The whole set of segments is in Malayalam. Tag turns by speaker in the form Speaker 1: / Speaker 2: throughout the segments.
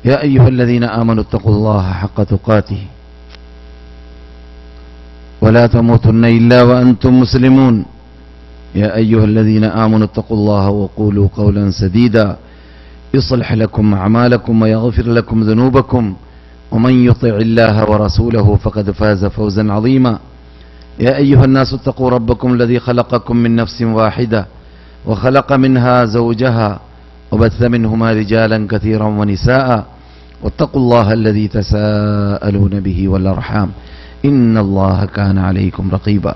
Speaker 1: يا أيها الذين آمنوا اتقوا الله حق تقاته ولا تموتن إلا وأنتم مسلمون يا أيها الذين آمنوا اتقوا الله وقولوا قولا سديدا يصلح لكم أعمالكم ويغفر لكم ذنوبكم ومن يطع الله ورسوله فقد فاز فوزا عظيما يا أيها الناس اتقوا ربكم الذي خلقكم من نفس واحدة وخلق منها زوجها وبث منهما رجالا كثيرا ونساء واتقوا الله الذي تساءلون به والأرحام إن الله كان عليكم رقيبا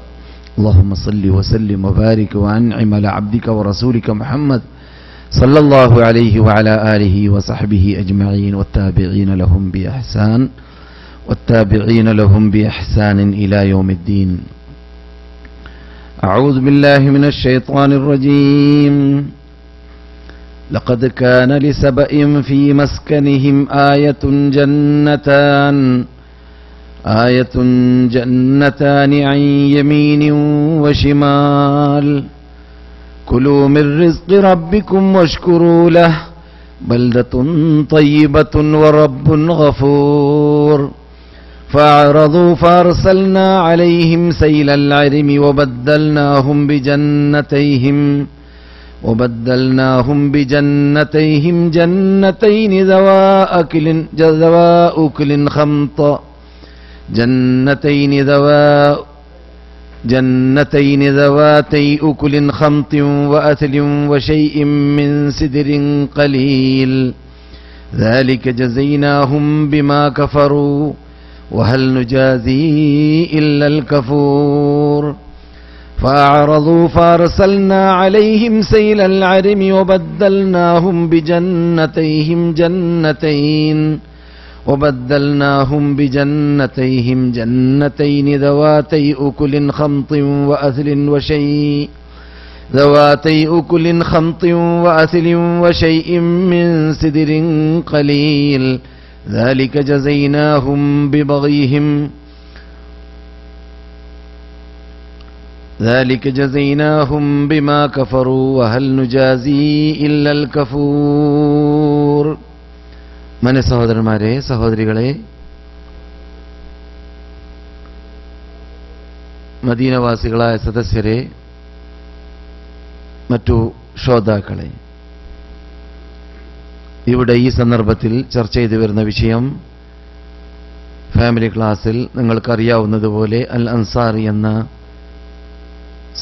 Speaker 1: اللهم صل وسلم وبارك وأنعم على عبدك ورسولك محمد صلى الله عليه وعلى آله وصحبه أجمعين والتابعين لهم بإحسان إلى يوم الدين. أعوذ بالله من الشيطان الرجيم. لقد كان لسبإ في مسكنهم آية جنتان عن يمين وشمال كلوا من رزق ربكم واشكروا له بلدة طيبة ورب غفور فأعرضوا فأرسلنا عليهم سيل العرم وبدلناهم بجنتيهم جنتين ذواتي أكل خمط وأثل وشيء من سدر قليل ذلك جزيناهم بما كفروا وهل نجازي إلا الكفور فأعرضوا فأرسلنا عليهم سيل العرم وبدلناهم جنتين ذواتي أكل خمط وأثل وشيء من سدر قليل ذلك جزيناهم بما كفروا وهل نجازي إلا الكفور. മന സഹോദരന്മാരെ, സഹോദരികളെ, മദീനവാസികളായ സദസ്യരെ, മറ്റു ശ്രോതാക്കളെ, ഇവിടെ ഈ സന്ദർഭത്തിൽ ചർച്ച ചെയ്തു വരുന്ന വിഷയം ഫാമിലി ക്ലാസ്സിൽ നിങ്ങൾക്കറിയാവുന്നതുപോലെ അൽ അൻസാർ എന്ന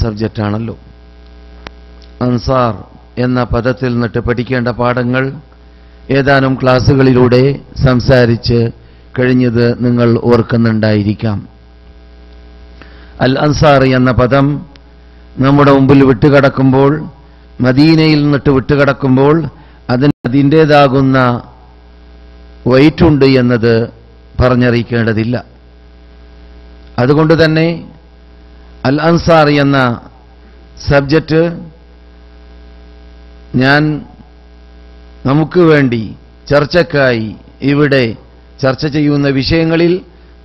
Speaker 1: സബ്ജക്റ്റാണല്ലോ. അൻസാർ എന്ന പദത്തിൽ നിന്നിട്ട് പഠിക്കേണ്ട പാഠങ്ങൾ ഏതാനും ക്ലാസ്സുകളിലൂടെ സംസാരിച്ച് കഴിഞ്ഞത് നിങ്ങൾ ഓർക്കുന്നുണ്ടായിരിക്കാം. അൽ അൻസാർ എന്ന പദം നമ്മുടെ മുമ്പിൽ വിട്ടുകിടക്കുമ്പോൾ, മദീനയിൽ നിന്നിട്ട് വിട്ടുകിടക്കുമ്പോൾ അതിൻ്റേതാകുന്ന വെയിറ്റുണ്ട് എന്നത് പറഞ്ഞറിയിക്കേണ്ടതില്ല. അതുകൊണ്ട് തന്നെ അൽ അൻസാർ എന്ന സബ്ജക്റ്റ് ഞാൻ നമുക്ക് വേണ്ടി ചർച്ചക്കായി ഇവിടെ ചർച്ച ചെയ്യുന്ന വിഷയങ്ങളിൽ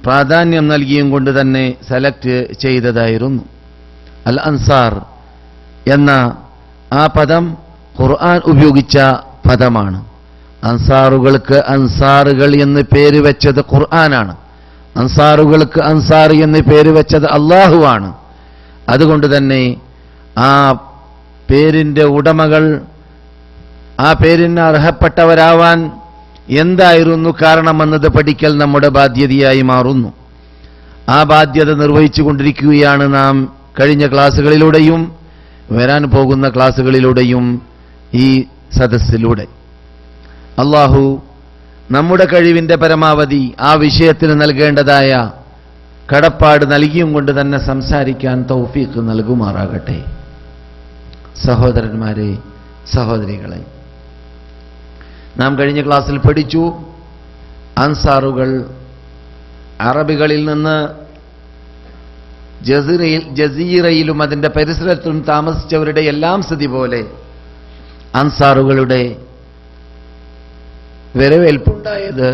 Speaker 1: പ്രാധാന്യം നൽകിയും കൊണ്ട് തന്നെ സെലക്ട് ചെയ്തതായിരുന്നു. അൽ അൻസാർ എന്ന ആ പദം ഖുർആൻ ഉപയോഗിച്ച പദമാണ്. അൻസാറുകൾക്ക് അൻസാറുകൾ എന്ന് പേര് വെച്ചത് ഖുർആനാണ്. അൻസാറുകൾക്ക് അൻസാർ എന്ന് പേര് വെച്ചത് അള്ളാഹുവാണ്. അതുകൊണ്ട് തന്നെ ആ പേരിൻ്റെ ഉടമകൾ, ആ പേരിന് അർഹപ്പെട്ടവരാവാൻ എന്തായിരുന്നു കാരണമെന്നത് പഠിക്കൽ നമ്മുടെ ബാധ്യതയായി മാറുന്നു. ആ ബാധ്യത നിർവഹിച്ചു കൊണ്ടിരിക്കുകയാണ് നാം കഴിഞ്ഞ ക്ലാസ്സുകളിലൂടെയും വരാൻ പോകുന്ന ക്ലാസ്സുകളിലൂടെയും ഈ സദസ്സിലൂടെ. അള്ളാഹു നമ്മുടെ കഴിവിൻ്റെ പരമാവധി ആ വിഷയത്തിന് നൽകേണ്ടതായ കടപ്പാട് നൽകിയും കൊണ്ട് തന്നെ സംസാരിക്കാൻ തൗഫീഖ് നൽകുമാറാകട്ടെ. സഹോദരന്മാരെ, സഹോദരികളെ, നാം കഴിഞ്ഞ ക്ലാസ്സിൽ പഠിച്ചു അൻസാറുകൾ അറബികളിൽ നിന്ന് ജസീറയിലും അതിൻ്റെ പരിസരത്തും താമസിച്ചവരുടെ എല്ലാം സ്ഥിതി പോലെ അൻസാറുകളുടെ വരവേൽപ്പുണ്ടായത്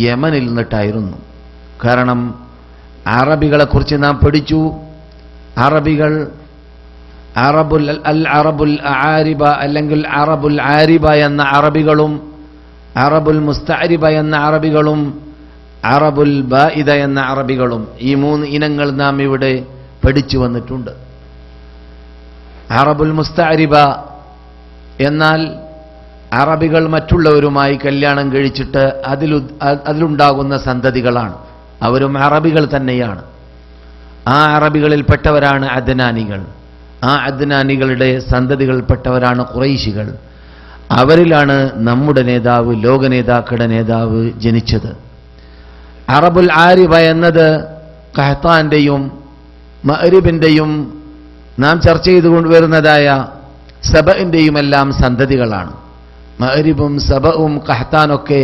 Speaker 1: യമനിൽ നിന്നിട്ടായിരുന്നു. കാരണം അറബികളെക്കുറിച്ച് നാം പഠിച്ചു. അറബികൾ അറബുൽ ആരിബ അല്ലെങ്കിൽ അറബുൽ ആരിബ എന്ന അറബികളും അറബുൽ മുസ്തഅരിബ എന്ന അറബികളും അറബുൽ ബാഇദ എന്ന അറബികളും, ഈ 3 ഇനങ്ങൾ നാം ഇവിടെ പഠിച്ചു വന്നിട്ടുണ്ട്. അറബുൽ മുസ്തഅരിബ എന്നാൽ അറബികൾ മറ്റുള്ളവരുമായി കല്യാണം കഴിച്ചിട്ട് അതിലുണ്ടാകുന്ന സന്തതികളാണ്. അവരും അറബികൾ തന്നെയാണ്. ആ അറബികളിൽപ്പെട്ടവരാണ് അദ്നാനികൾ. ആ അദ്നാനികളുടെ സന്തതികളിൽപ്പെട്ടവരാണ് ഖുറൈശികൾ. അവരിലാണ് നമ്മുടെ നേതാവ്, ലോക നേതാക്കളുടെ നേതാവ് ജനിച്ചത്. അറബുൽ ആരിബ എന്നത് ഖഹ്താന്റെയും മഅരിബിന്റെയും നാം ചർച്ച ചെയ്തുകൊണ്ടുവരുന്നതായ സബഇന്റെയും എല്ലാം സന്തതികളാണ്. മഅരിബും സബഉം ഖഹ്താനൊക്കെ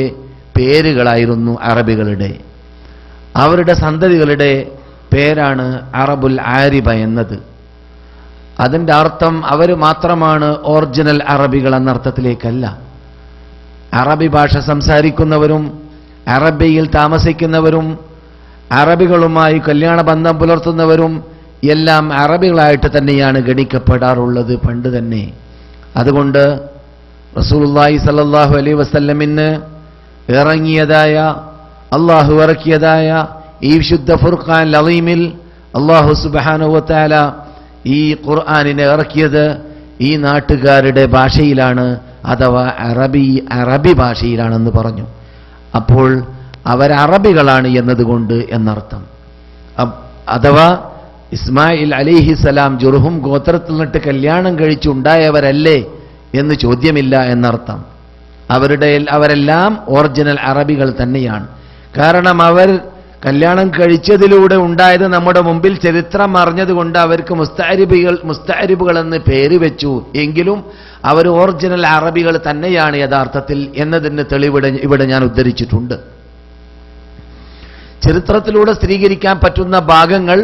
Speaker 1: പേരുകളായിരുന്നു അറബികളുടെ. അവരുടെ സന്തതികളുടെ പേരാണ് അറബുൽ ആരിബ എന്നത്. അതിൻ്റെ അർത്ഥം അവർ മാത്രമാണ് ഒറിജിനൽ അറബികൾ എന്നർത്ഥത്തിലേക്കല്ല. അറബി ഭാഷ സംസാരിക്കുന്നവരും അറബിയിൽ താമസിക്കുന്നവരും അറബികളുമായി കല്യാണ ബന്ധം പുലർത്തുന്നവരും എല്ലാം അറബികളായിട്ട് തന്നെയാണ് ഗണിക്കപ്പെടാറുള്ളത് പണ്ട് തന്നെ. അതുകൊണ്ട് റസൂലുള്ളാഹി സ്വല്ലല്ലാഹു അലൈഹി വസല്ലമിന് ഇറങ്ങിയതായ, അള്ളാഹു ഇറക്കിയതായ ഈ വിശുദ്ധ ഫുർഖാൻ അളീമിൽ അള്ളാഹു സുബ്ഹാനഹു വ തആല ഈ ഖുർആനിനെ ഇറക്കിയത് ഈ നാട്ടുകാരുടെ ഭാഷയിലാണ്, അഥവാ അറബി ഭാഷയിലാണെന്ന് പറഞ്ഞു. അപ്പോൾ അവരറബികളാണ് എന്നതുകൊണ്ട് എന്നർത്ഥം. അഥവാ ഇസ്മായിൽ അലൈഹിസലാം ജുർഹും ഗോത്രത്തിൽ നിന്നിട്ട് കല്യാണം കഴിച്ചുണ്ടായവരല്ലേ എന്ന് ചോദ്യമില്ല എന്നർത്ഥം. അവരെല്ലാം ഒറിജിനൽ അറബികൾ തന്നെയാണ്. കാരണം അവർ കല്യാണം കഴിച്ചതിലൂടെ ഉണ്ടായത് നമ്മുടെ മുമ്പിൽ ചരിത്രം അറിഞ്ഞതുകൊണ്ട് അവർക്ക് മുസ്തഅരിബുകൾ എന്ന് പേര് വെച്ചു. എങ്കിലും അവർ ഒറിജിനൽ അറബികൾ തന്നെയാണ് യഥാർത്ഥത്തിൽ എന്നതിന് തെളിവ് ഇവിടെ ഞാൻ ഉദ്ധരിച്ചിട്ടുണ്ട്. ചരിത്രത്തിലൂടെ സ്ഥിരീകരിക്കാൻ പറ്റുന്ന ഭാഗങ്ങൾ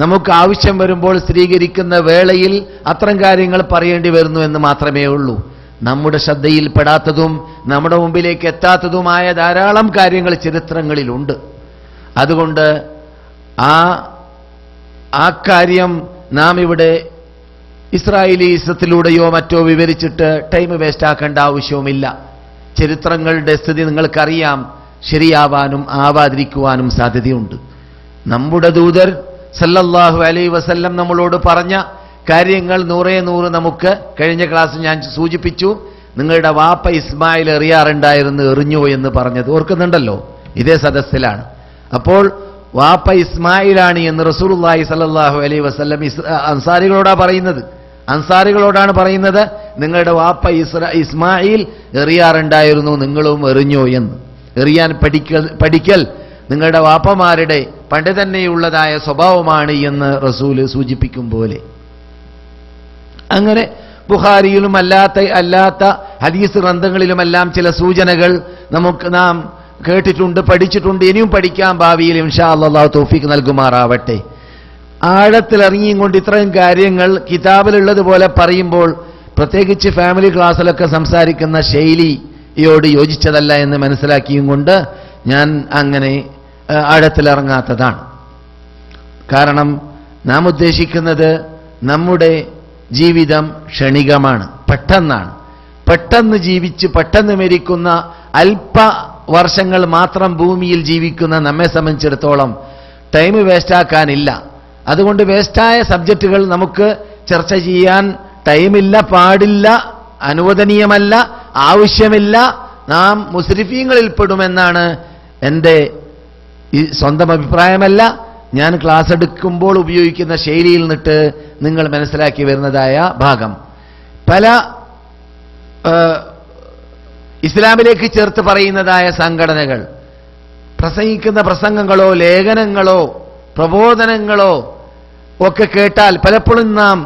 Speaker 1: നമുക്ക് ആവശ്യം വരുമ്പോൾ സ്ഥിരീകരിക്കുന്ന വേളയിൽ അത്തരം കാര്യങ്ങൾ പറയേണ്ടി വരുന്നു എന്ന് മാത്രമേ ഉള്ളൂ. നമ്മുടെ ശ്രദ്ധയിൽപ്പെടാത്തതും നമ്മുടെ മുമ്പിലേക്ക് എത്താത്തതുമായ ധാരാളം കാര്യങ്ങൾ ചരിത്രങ്ങളിലുണ്ട്. അതുകൊണ്ട് ആ കാര്യം നാം ഇവിടെ ഇസ്രായേലീസത്തിലൂടെയോ മറ്റോ വിവരിച്ചിട്ട് ടൈം വേസ്റ്റ് ആക്കേണ്ട ആവശ്യവുമില്ല. ചരിത്രങ്ങളുടെ സ്ഥിതി നിങ്ങൾക്കറിയാം. ശരിയാവാനും ആവാതിരിക്കുവാനും സാധ്യതയുണ്ട്. നമ്മുടെ ദൂതർ സല്ലല്ലാഹു അലൈഹി വസല്ലം നമ്മളോട് പറഞ്ഞ കാര്യങ്ങൾ 100% നമുക്ക് കഴിഞ്ഞ ക്ലാസ്സിൽ ഞാൻ സൂചിപ്പിച്ചു. നിങ്ങളുടെ വാപ്പ ഇസ്മായിൽ എറിയാറുണ്ടായിരുന്നു, എറിഞ്ഞു എന്ന് പറഞ്ഞത് ഓർക്കുന്നുണ്ടല്ലോ, ഇതേ സദസ്സിലാണ്. അപ്പോൾ വാപ്പ ഇസ്മായിലാണ് എന്ന് റസൂലുള്ളാഹി സ്വല്ലല്ലാഹു അലൈഹി വസല്ലം അൻസാരികളോടാണ് പറയുന്നത്. നിങ്ങളുടെ വാപ്പ ഇസ്മായിൽ എറിയാറുണ്ടായിരുന്നു, നിങ്ങളും എറിഞ്ഞോ എന്ന്. എറിയാൻ പഠിക്കൽ നിങ്ങളുടെ വാപ്പമാരുടെ പണ്ട് തന്നെയുള്ളതായ സ്വഭാവമാണ് എന്ന് റസൂല് സൂചിപ്പിക്കും പോലെ. അങ്ങനെ ബുഖാരിയിലും അല്ലാത്ത ഹദീസ് ഗ്രന്ഥങ്ങളിലുമെല്ലാം ചില സൂചനകൾ നാം കേട്ടിട്ടുണ്ട്, പഠിച്ചിട്ടുണ്ട്. ഇനിയും പഠിക്കാൻ ഭാവിയിൽ ഇൻഷാ അല്ലാഹു തൗഫീഖ് നൽകുമാറാവട്ടെ. ആഴത്തിലിറങ്ങിയും കൊണ്ട് ഇത്രയും കാര്യങ്ങൾ കിതാബിലുള്ളതുപോലെ പറയുമ്പോൾ, പ്രത്യേകിച്ച് ഫാമിലി ക്ലാസ്സിലൊക്കെ സംസാരിക്കുന്ന ശൈലിയോട് യോജിച്ചതല്ല എന്ന് മനസ്സിലാക്കിയും കൊണ്ട് ഞാൻ അങ്ങനെ ആഴത്തിലിറങ്ങാത്തതാണ്. കാരണം നാം ഉദ്ദേശിക്കുന്നത് നമ്മുടെ ജീവിതം ക്ഷണികമാണ്, പെട്ടെന്നാണ്. പെട്ടെന്ന് ജീവിച്ച് പെട്ടെന്ന് മരിക്കുന്ന അല്പ വർഷങ്ങൾ മാത്രം ഭൂമിയിൽ ജീവിക്കുന്ന നമ്മെ സംബന്ധിച്ചിടത്തോളം ടൈം വേസ്റ്റാക്കാനില്ല. അതുകൊണ്ട് വേസ്റ്റായ സബ്ജക്റ്റുകൾ നമുക്ക് ചർച്ച ചെയ്യാൻ ടൈമില്ല, പാടില്ല, അനുവദനീയമല്ല, ആവശ്യമില്ല. നാം മുസ്രിഫീങ്ങളിൽപ്പെടുമെന്നാണ് എൻ്റെ സ്വന്തം അഭിപ്രായമല്ല, ഞാൻ ക്ലാസ് എടുക്കുമ്പോൾ ഉപയോഗിക്കുന്ന ശൈലിയിൽ നിന്നിട്ട് നിങ്ങൾ മനസ്സിലാക്കി വരുന്നതായ ഭാഗം. പല ഇസ്ലാമിലേക്ക് ചേർത്ത് പറയുന്നതായ സംഘടനകൾ പ്രസംഗിക്കുന്ന പ്രസംഗങ്ങളോ ലേഖനങ്ങളോ പ്രബോധനങ്ങളോ ഒക്കെ കേട്ടാൽ പലപ്പോഴും നാം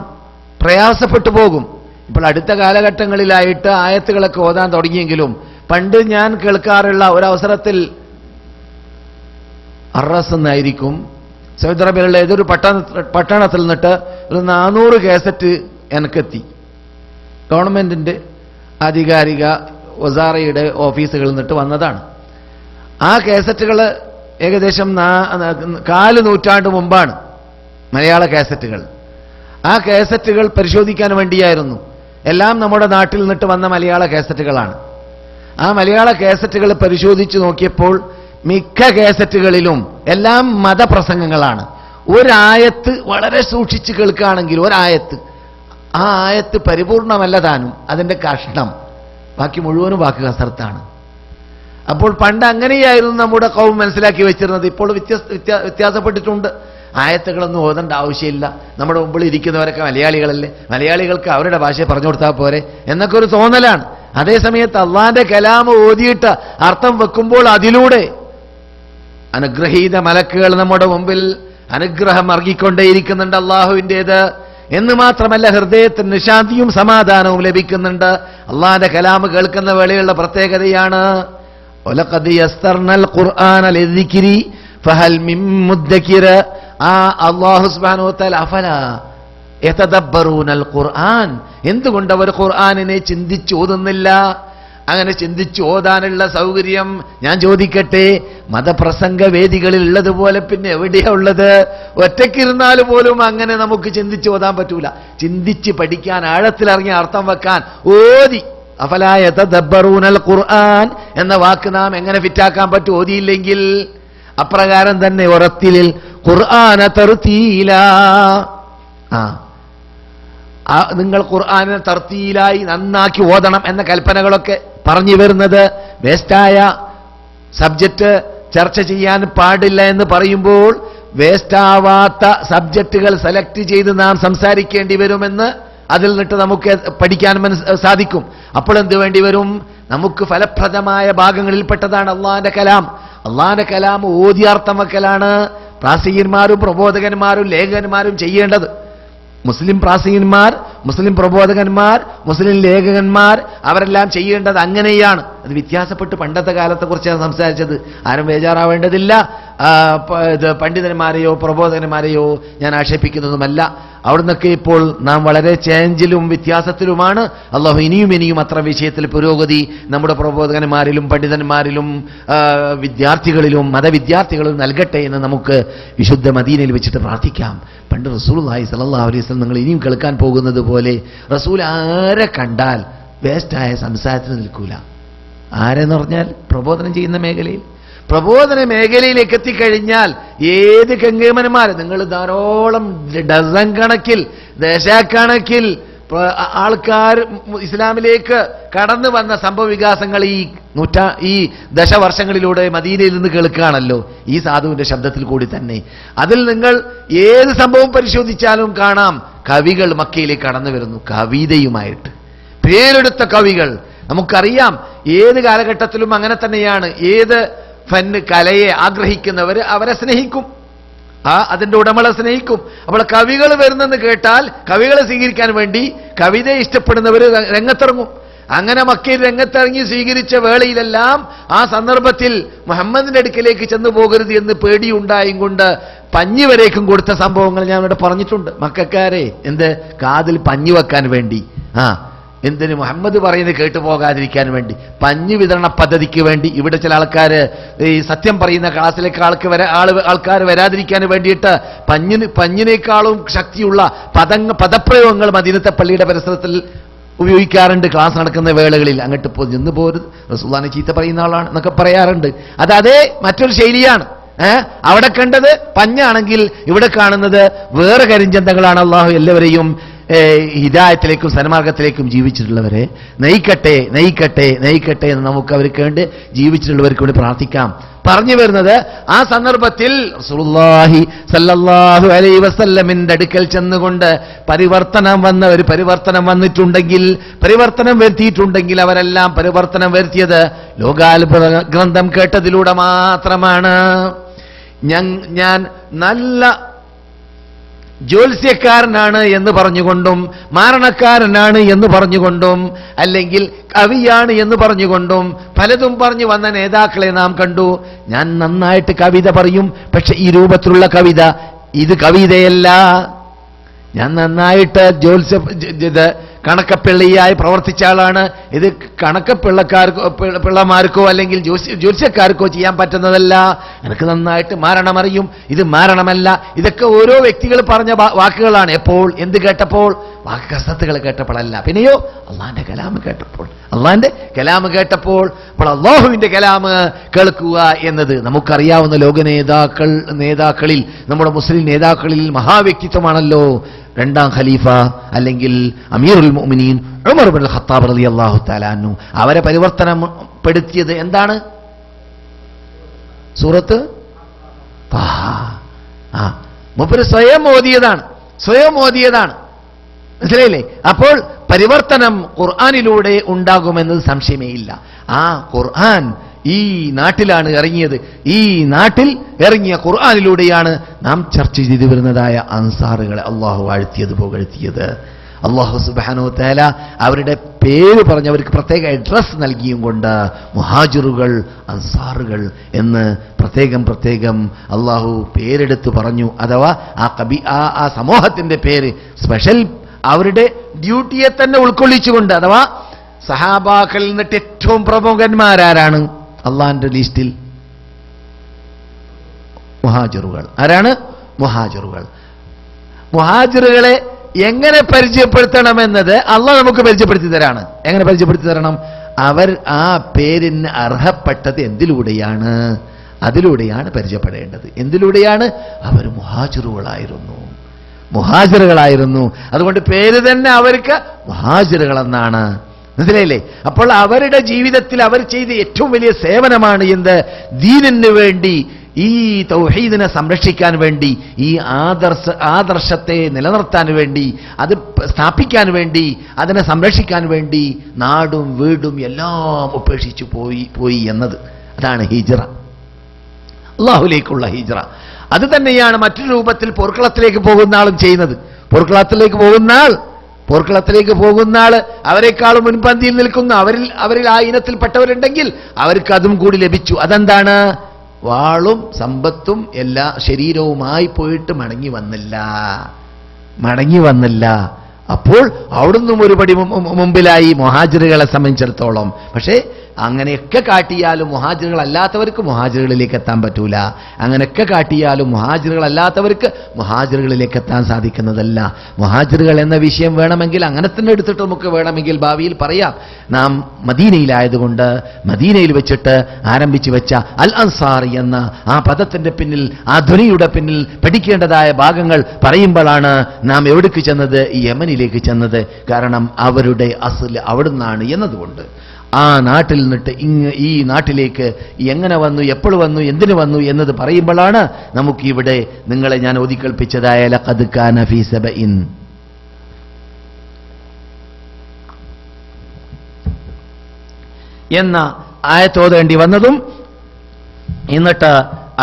Speaker 1: പ്രയാസപ്പെട്ടു പോകും. ഇപ്പോൾ അടുത്ത കാലഘട്ടങ്ങളിലായിട്ട് ആയത്തുകളൊക്കെ ഓതാൻ തുടങ്ങിയെങ്കിലും പണ്ട് ഞാൻ കേൾക്കാറുള്ള ഒരവസരത്തിൽ അറസ് എന്നായിരിക്കും, സൗദി അറേബ്യയിലുള്ള ഏതൊരു പട്ടണത്തിൽ നിന്നിട്ട് ഒരു 400 കാസറ്റ് എനിക്കെത്തി. ഗവൺമെന്റിന്റെ ആധികാരിക വസാറയുടെ ഓഫീസുകളിൽ നിന്നിട്ട് വന്നതാണ്. ആ കാസറ്റുകൾ ഏകദേശം 4 നൂറ്റാണ്ട് മുമ്പാണ്, മലയാള കാസറ്റുകൾ. ആ കാസറ്റുകൾ പരിശോധിക്കാൻ വേണ്ടിയായിരുന്നു. എല്ലാം നമ്മുടെ നാട്ടിൽ നിന്നിട്ട് വന്ന മലയാള കാസറ്റുകളാണ്. ആ മലയാള കാസറ്റുകൾ പരിശോധിച്ചു നോക്കിയപ്പോൾ മിക്ക കാസറ്റുകളിലും എല്ലാം മതപ്രസംഗങ്ങളാണ്. ഒരായത്ത് വളരെ സൂക്ഷിച്ച് കേൾക്കുകയാണെങ്കിൽ ആ ആയത്ത് പരിപൂർണമല്ല താനും, അതിന്റെ കഷ്ണം, ബാക്കി മുഴുവനും വാക്ക് കസർത്താണ്. അപ്പോൾ പണ്ട് അങ്ങനെയായിരുന്നു നമ്മുടെ കൗം മനസ്സിലാക്കി വെച്ചിരുന്നത്. ഇപ്പോൾ വ്യത്യാസപ്പെട്ടിട്ടുണ്ട്. ആയത്തുകളൊന്നും ഓതേണ്ട ആവശ്യമില്ല, നമ്മുടെ മുമ്പിൽ ഇരിക്കുന്നവരൊക്കെ മലയാളികളല്ലേ, മലയാളികൾക്ക് അവരുടെ ഭാഷയെ പറഞ്ഞു കൊടുത്താൽ പോരെ എന്നൊക്കെ ഒരു തോന്നലാണ്. അതേസമയത്ത് അള്ളാന്റെ കലാമ് ഓതിയിട്ട് അർത്ഥം വെക്കുമ്പോൾ അതിലൂടെ അനുഗ്രഹീത മലക്കുകൾ നമ്മുടെ മുമ്പിൽ അനുഗ്രഹം അർഹിക്കൊണ്ടേയിരിക്കുന്നുണ്ട് അള്ളാഹുവിൻ്റേത് എന്ന് മാത്രമല്ല, ഹൃദയത്തിന് ശാന്തിയും സമാധാനവും ലഭിക്കുന്നുണ്ട്. അള്ളാന്റെ കലാമ് കേൾക്കുന്ന വേളയുള്ള പ്രത്യേകതയാണ് വലഖദ് യസ്തർനൽ ഖുർആന ലിദ്ദിക്രി ഫഹൽ മിൻ മുദ്ദക്കിർ. ആ അല്ലാഹു സുബ്ഹാനഹു വ തആല അഫലാ യതദബ്ബറൂനൽ ഖുർആൻ, എന്തുകൊണ്ട് അവർ ഖുർആനിനെ ചിന്തിച്ച് ഓതുന്നില്ല? അങ്ങനെ ചിന്തിച്ച് ഓതാനുള്ള സൗകര്യം ഞാൻ ചോദിക്കട്ടെ, മതപ്രസംഗ വേദികളിൽ ഉള്ളതുപോലെ പിന്നെ എവിടെയാ ഉള്ളത്? ഒറ്റയ്ക്കിരുന്നാൽ പോലും അങ്ങനെ നമുക്ക് ചിന്തിച്ച് ഓതാൻ പറ്റൂല. ചിന്തിച്ച് പഠിക്കാൻ, ആഴത്തിലിറങ്ങി അർത്ഥം വെക്കാൻ ഓതി അഫലാ യതദബ്ബറൂനൽ ഖുർആൻ എന്ന വാക്ക് നാം എങ്ങനെ ഫിറ്റാക്കാൻ പറ്റും ഓതിയില്ലെങ്കിൽ? അപ്രകാരം തന്നെ ഉറത്തിലിൽ ഖുർആന തർതീലാ, നിങ്ങൾ ഖുർആനെ തർത്തീലായി നന്നാക്കി ഓതണം എന്ന കൽപ്പനകളൊക്കെ പറഞ്ഞു വരുന്നത് വേസ്റ്റായ സബ്ജക്റ്റ് ചർച്ച ചെയ്യാൻ പാടില്ല എന്ന് പറയുമ്പോൾ വേസ്റ്റാവാത്ത സബ്ജക്റ്റുകൾ സെലക്ട് ചെയ്ത് നാം സംസാരിക്കേണ്ടി വരുമെന്ന് അതിൽ നിന്നിട്ട് നമുക്ക് പഠിക്കാൻ സാധിക്കും. അപ്പോൾ എന്ത് വേണ്ടി വരും? നമുക്ക് ഫലപ്രദമായ ഭാഗങ്ങളിൽപ്പെട്ടതാണ് അള്ളാന്റെ കലാം. അള്ളാന്റെ കലാം ഓതിയാർത്ഥം വെക്കലാണ് പ്രാസംഗികന്മാരും പ്രബോധകന്മാരും ലേഖകന്മാരും ചെയ്യേണ്ടത്. മുസ്ലിം പ്രാസംഗികന്മാർ, മുസ്ലിം പ്രബോധകന്മാർ, മുസ്ലിം ലേഖകന്മാർ അവരെല്ലാം ചെയ്യേണ്ടത് അങ്ങനെയാണ്. അത് വ്യത്യാസപ്പെട്ട് പണ്ടത്തെ കാലത്തെക്കുറിച്ചാണ് സംസാരിച്ചത്. ആരും ബേജാറാവേണ്ടതില്ല. പണ്ഡിതന്മാരെയോ പ്രബോധകന്മാരെയോ ഞാൻ ആക്ഷേപിക്കുന്നതുമല്ല. അവിടുന്നൊക്കെ ഇപ്പോൾ നാം വളരെ ചേഞ്ചിലും വ്യത്യാസത്തിലുമാണ്. അള്ളാഹു ഇനിയും അത്ര വിഷയത്തിൽ പുരോഗതി നമ്മുടെ പ്രബോധകന്മാരിലും പണ്ഡിതന്മാരിലും വിദ്യാർത്ഥികളിലും മതവിദ്യാർത്ഥികളിലും നൽകട്ടെ എന്ന് നമുക്ക് വിശുദ്ധ മദീനയിൽ വെച്ചിട്ട് പ്രാർത്ഥിക്കാം. പണ്ട് റസൂലുള്ളാഹി സ്വല്ലല്ലാഹു അലൈഹി വസല്ലം നിങ്ങൾ ഇനിയും കേൾക്കാൻ പോകുന്നത് പോലെ റസൂൽ ആരെ കണ്ടാൽ വേസ്റ്റായ സംസാരത്തിന് നിൽക്കൂല. ആരെന്ന് പറഞ്ഞാൽ പ്രബോധനം ചെയ്യുന്ന മേഖലയിൽ, പ്രബോധന മേഖലയിലേക്ക് എത്തിക്കഴിഞ്ഞാൽ ഏത് കങ്കേമന്മാർ, നിങ്ങൾ ധാരാളം ഡസൻ കണക്കിൽ ദശക്കണക്കിൽ ആൾക്കാർ ഇസ്ലാമിലേക്ക് കടന്നു വന്ന സംഭവ വികാസങ്ങൾ ഈ ദശവർഷങ്ങളിലൂടെ മദീനയിൽ നിന്ന് കേൾക്കുകയാണല്ലോ, ഈ സാധുവിന്റെ ശബ്ദത്തിൽ കൂടി തന്നെ. അതിൽ നിങ്ങൾ ഏത് സംഭവം പരിശോധിച്ചാലും കാണാം, കവികൾ മക്കയിലേക്ക് കടന്നു വരുന്നു കവിതയുമായിട്ട്. പേരെടുത്ത കവികൾ. നമുക്കറിയാം ഏത് കാലഘട്ടത്തിലും അങ്ങനെ തന്നെയാണ്. ഏത് കലയെ ആഗ്രഹിക്കുന്നവർ അവരെ സ്നേഹിക്കും, അതിന്റെ ഉടമകളെ സ്നേഹിക്കും. അപ്പോൾ കവികൾ വരുന്നെന്ന് കേട്ടാൽ കവികളെ സ്വീകരിക്കാൻ വേണ്ടി കവിതയെ ഇഷ്ടപ്പെടുന്നവർ രംഗത്തിറങ്ങും. അങ്ങനെ മക്കയിൽ രംഗത്തിറങ്ങി സ്വീകരിച്ച വേളയിലെല്ലാം ആ സന്ദർഭത്തിൽ മുഹമ്മദിന്റെ അടുക്കലേക്ക് ചെന്നു പോകരുത് എന്ന് പേടിയുണ്ടായും കൊണ്ട് പഞ്ഞി വരേക്കും കൊടുത്ത സംഭവങ്ങൾ ഞാൻ ഇവിടെ പറഞ്ഞിട്ടുണ്ട്. മക്കക്കാരെ കാതിൽ പഞ്ഞി വെക്കാൻ വേണ്ടി, എന്തിന് മുഹമ്മദ് പറയുന്നത് കേട്ടു പോകാതിരിക്കാൻ വേണ്ടി, പഞ്ഞു വിതരണ പദ്ധതിക്ക് വേണ്ടി ഇവിടെ ചില ആൾക്കാർ ഈ സത്യം പറയുന്ന ക്ലാസ്സിലേക്ക് ആൾക്കാർ വരാതിരിക്കാൻ വേണ്ടിയിട്ട് പഞ്ഞിനേക്കാളും ശക്തിയുള്ള പദപ്രയോഗങ്ങൾ മദീനത്തെ പള്ളിയുടെ പരിസരത്തിൽ ഉപയോഗിക്കാറുണ്ട് ക്ലാസ് നടക്കുന്ന വേളകളിൽ. അങ്ങോട്ട് നിന്ന് പോരുത്, റസൂലുള്ളാഹിനെ ചീത്ത പറയുന്ന ആളാണ് എന്നൊക്കെ പറയാറുണ്ട്. അതേ മറ്റൊരു ശൈലിയാണ്. അവിടെ കണ്ടത് പഞ്ഞാണെങ്കിൽ ഇവിടെ കാണുന്നത് വേറെ കരിഞ്ചന്തകളാണ്. അള്ളാഹു എല്ലാവരെയും ഹിദായത്തിലേക്കും സന്മാർഗത്തിലേക്കും ജീവിച്ചിട്ടുള്ളവരെ നയിക്കട്ടെ എന്ന് നമുക്ക് അവർക്ക് വേണ്ടി ജീവിച്ചിട്ടുള്ളവർക്ക് വേണ്ടി പ്രാർത്ഥിക്കാം. പറഞ്ഞു വരുന്നത്, ആ സന്ദർഭത്തിൽ റസൂലുള്ളാഹി സ്വല്ലല്ലാഹു അലൈഹി വസല്ലമിന്റെ അടുക്കൽ ചെന്നുകൊണ്ട് പരിവർത്തനം വന്നിട്ടുണ്ടെങ്കിൽ, പരിവർത്തനം വരുത്തിയിട്ടുണ്ടെങ്കിൽ അവരെല്ലാം പരിവർത്തനം വരുത്തിയത് ലോകാത്ഭുത ഗ്രന്ഥം കേട്ടതിലൂടെ മാത്രമാണ്. ഞാൻ നല്ല ജ്യോത്സ്യക്കാരനാണ് എന്ന് പറഞ്ഞുകൊണ്ടും മാരണക്കാരനാണ് എന്ന് പറഞ്ഞുകൊണ്ടും അല്ലെങ്കിൽ കവിയാണ് എന്ന് പറഞ്ഞുകൊണ്ടും പലതും പറഞ്ഞു വന്ന നേതാക്കളെ നാം കണ്ടു. ഞാൻ നന്നായിട്ട് കവിത പറയും, പക്ഷെ ഈ രൂപത്തിലുള്ള കവിത ഇത് കവിതയല്ല. ഞാൻ നന്നായിട്ട് കണക്കപ്പിള്ളിയായി പ്രവർത്തിച്ച ആളാണ്. ഇത് പിള്ളമാർക്കോ അല്ലെങ്കിൽ ജ്യോത്സ്യക്കാർക്കോ ചെയ്യാൻ പറ്റുന്നതല്ല. എനിക്ക് നന്നായിട്ട് മാരണമറിയും, ഇത് മാരണമല്ല. ഇതൊക്കെ ഓരോ വ്യക്തികൾ പറഞ്ഞ വാക്കുകളാണ്. എപ്പോൾ എന്ത് കേട്ടപ്പോൾ? വാക്ക് കസത്തുകൾ കേട്ടപ്പോഴല്ല, പിന്നെയോ അള്ളാന്റെ കലാമ് കേട്ടപ്പോൾ. അള്ളാന്റെ കലാമ് കേട്ടപ്പോൾ അപ്പോൾ അള്ളാഹുവിന്റെ കലാമ് കേൾക്കുക എന്നത് നമുക്കറിയാവുന്ന ലോക നേതാക്കളിൽ നമ്മുടെ മുസ്ലിം നേതാക്കളിൽ മഹാവ്യക്തിത്വമാണല്ലോ രണ്ടാം ഖലീഫ അല്ലെങ്കിൽ അമീറുൽ മുഅ്മിനീൻ ഉമർ ഇബ്നുൽ ഖത്താബ് റളിയല്ലാഹു തആല അൻഹു. അവരെ പരിവർത്തനപ്പെടുത്തിയത് എന്താണ്? സൂറത്ത് മൂപ്പര് സ്വയം ഓതിയതാണ്. മനസ്സിലായില്ലേ? അപ്പോൾ പരിവർത്തനം ഖുർആനിലൂടെ ഉണ്ടാകുമെന്നത് സംശയമേ ഇല്ല. ആ ഖുർആൻ ഈ നാട്ടിലാണ് ഇറങ്ങിയത്. ഈ നാട്ടിൽ ഇറങ്ങിയ ഖുർആനിലൂടെയാണ് നാം ചർച്ച ചെയ്തു വരുന്നതായ അൻസാറുകളെ അള്ളാഹു വാഴ്ത്തിയത്, പുകഴ്ത്തിയത്. അള്ളാഹു സുബ്ഹാനഹു വ തആല അവരുടെ പേര് പറഞ്ഞവർക്ക് പ്രത്യേക അഡ്രസ് നൽകിയും കൊണ്ട് മുഹാജിറുകൾ, അൻസാറുകൾ എന്ന് പ്രത്യേകം അള്ളാഹു പേരെടുത്ത് പറഞ്ഞു. അഥവാ ആ സമൂഹത്തിന്റെ പേര് സ്പെഷ്യൽ അവരുടെ ഡ്യൂട്ടിയെ തന്നെ ഉൾക്കൊള്ളിച്ചുകൊണ്ട്, അഥവാ സഹാബാക്കളിൽ നിന്നിട്ട് ഏറ്റവും പ്രമുഖന്മാരാരാണ് അള്ളാന്റെ ലിസ്റ്റിൽ? മുഹാജിറുകൾ. ആരാണ്? മുഹാജിറുകളെ എങ്ങനെ പരിചയപ്പെടുത്തണമെന്നത് അള്ളാഹ് നമുക്ക് പരിചയപ്പെടുത്തി തരാണ്. എങ്ങനെ പരിചയപ്പെടുത്തി തരണം? അവർ ആ പേരിന് അർഹപ്പെട്ടത് എന്തിലൂടെയാണ്? അതിലൂടെയാണ് പരിചയപ്പെടേണ്ടത്. എന്തിലൂടെയാണ്? അവർ മുഹാജിറുകളായിരുന്നു. അതുകൊണ്ട് പേര് തന്നെ അവർക്ക് മുഹാജിറുകൾ എന്നാണ്. മനസ്സിലായില്ലേ? അപ്പോൾ അവരുടെ ജീവിതത്തിൽ അവർ ചെയ്ത ഏറ്റവും വലിയ സേവനമാണ് എന്ത്? ദീനിന് വേണ്ടി, ഈ തൗഹീദിനെ സംരക്ഷിക്കാൻ വേണ്ടി, ഈ ആദർശത്തെ നിലനിർത്താൻ വേണ്ടി, അത് സ്ഥാപിക്കാൻ വേണ്ടി, അതിനെ സംരക്ഷിക്കാൻ വേണ്ടി നാടും വീടും എല്ലാം ഉപേക്ഷിച്ചു പോയി എന്നത്. അതാണ് ഹിജ്റ, അല്ലാഹുവിലേക്കുള്ള ഹിജ്റ. അത് തന്നെയാണ് മറ്റൊരു രൂപത്തിൽ പോർക്കളത്തിലേക്ക് പോകുന്ന ആളും ചെയ്യുന്നത്. പോർക്കളത്തിലേക്ക് പോകുന്ന ആള് അവരെക്കാളും മുൻപന്തിയിൽ നിൽക്കുന്നു. അവരിൽ ആ ഇനത്തിൽപ്പെട്ടവരുണ്ടെങ്കിൽ അവർക്ക് അതും കൂടി ലഭിച്ചു. അതെന്താണ്? വാളും സമ്പത്തും എല്ലാ ശരീരവുമായി പോയിട്ട് മടങ്ങി വന്നില്ല. അപ്പോൾ അവിടുന്നും ഒരുപടി മുമ്പിലായി മുഹാജിറുകളെ സംബന്ധിച്ചിടത്തോളം. പക്ഷേ അങ്ങനെയൊക്കെ കാട്ടിയാലും മുഹാജിറുകളല്ലാത്തവർക്ക് മുഹാജിറുകളിലേക്ക് എത്താൻ പറ്റൂല. അങ്ങനെയൊക്കെ കാട്ടിയാലും മുഹാജിറുകളല്ലാത്തവർക്ക് മുഹാജിറുകളിലേക്ക് എത്താൻ സാധിക്കുന്നതല്ല. മുഹാജിറുകൾ എന്ന വിഷയം വേണമെങ്കിൽ അങ്ങനെ തന്നെ എടുത്തിട്ട് നമുക്ക് വേണമെങ്കിൽ ഭാവിയിൽ പറയാം. നാം മദീനയിലായതുകൊണ്ട് മദീനയിൽ വെച്ചിട്ട് ആരംഭിച്ചു വെച്ച അൽ അൻസാറി എന്ന ആ പദത്തിന്റെ പിന്നിൽ, ആ ധ്വനിയുടെ പിന്നിൽ പഠിക്കേണ്ടതായ ഭാഗങ്ങൾ പറയുമ്പോഴാണ് നാം എവിടേക്ക് ചെന്നത്? യമനിലേക്ക് ചെന്നത്. കാരണം അവരുടെ അസ്ൽ അവിടുന്നാണ് എന്നതുകൊണ്ട്. ആ നാട്ടിൽ നിന്നിട്ട് ഈ നാട്ടിലേക്ക് എങ്ങനെ വന്നു, എപ്പോൾ വന്നു, എന്തിനു വന്നു എന്നത് പറയുമ്പോഴാണ് നമുക്കിവിടെ നിങ്ങളെ ഞാൻ ഓതിക്കൽപ്പിച്ചതായ ലഖദ് കാന ഫീ സബഇൻ എന്ന ആയത്തോതേണ്ടി വന്നതും എന്നിട്ട്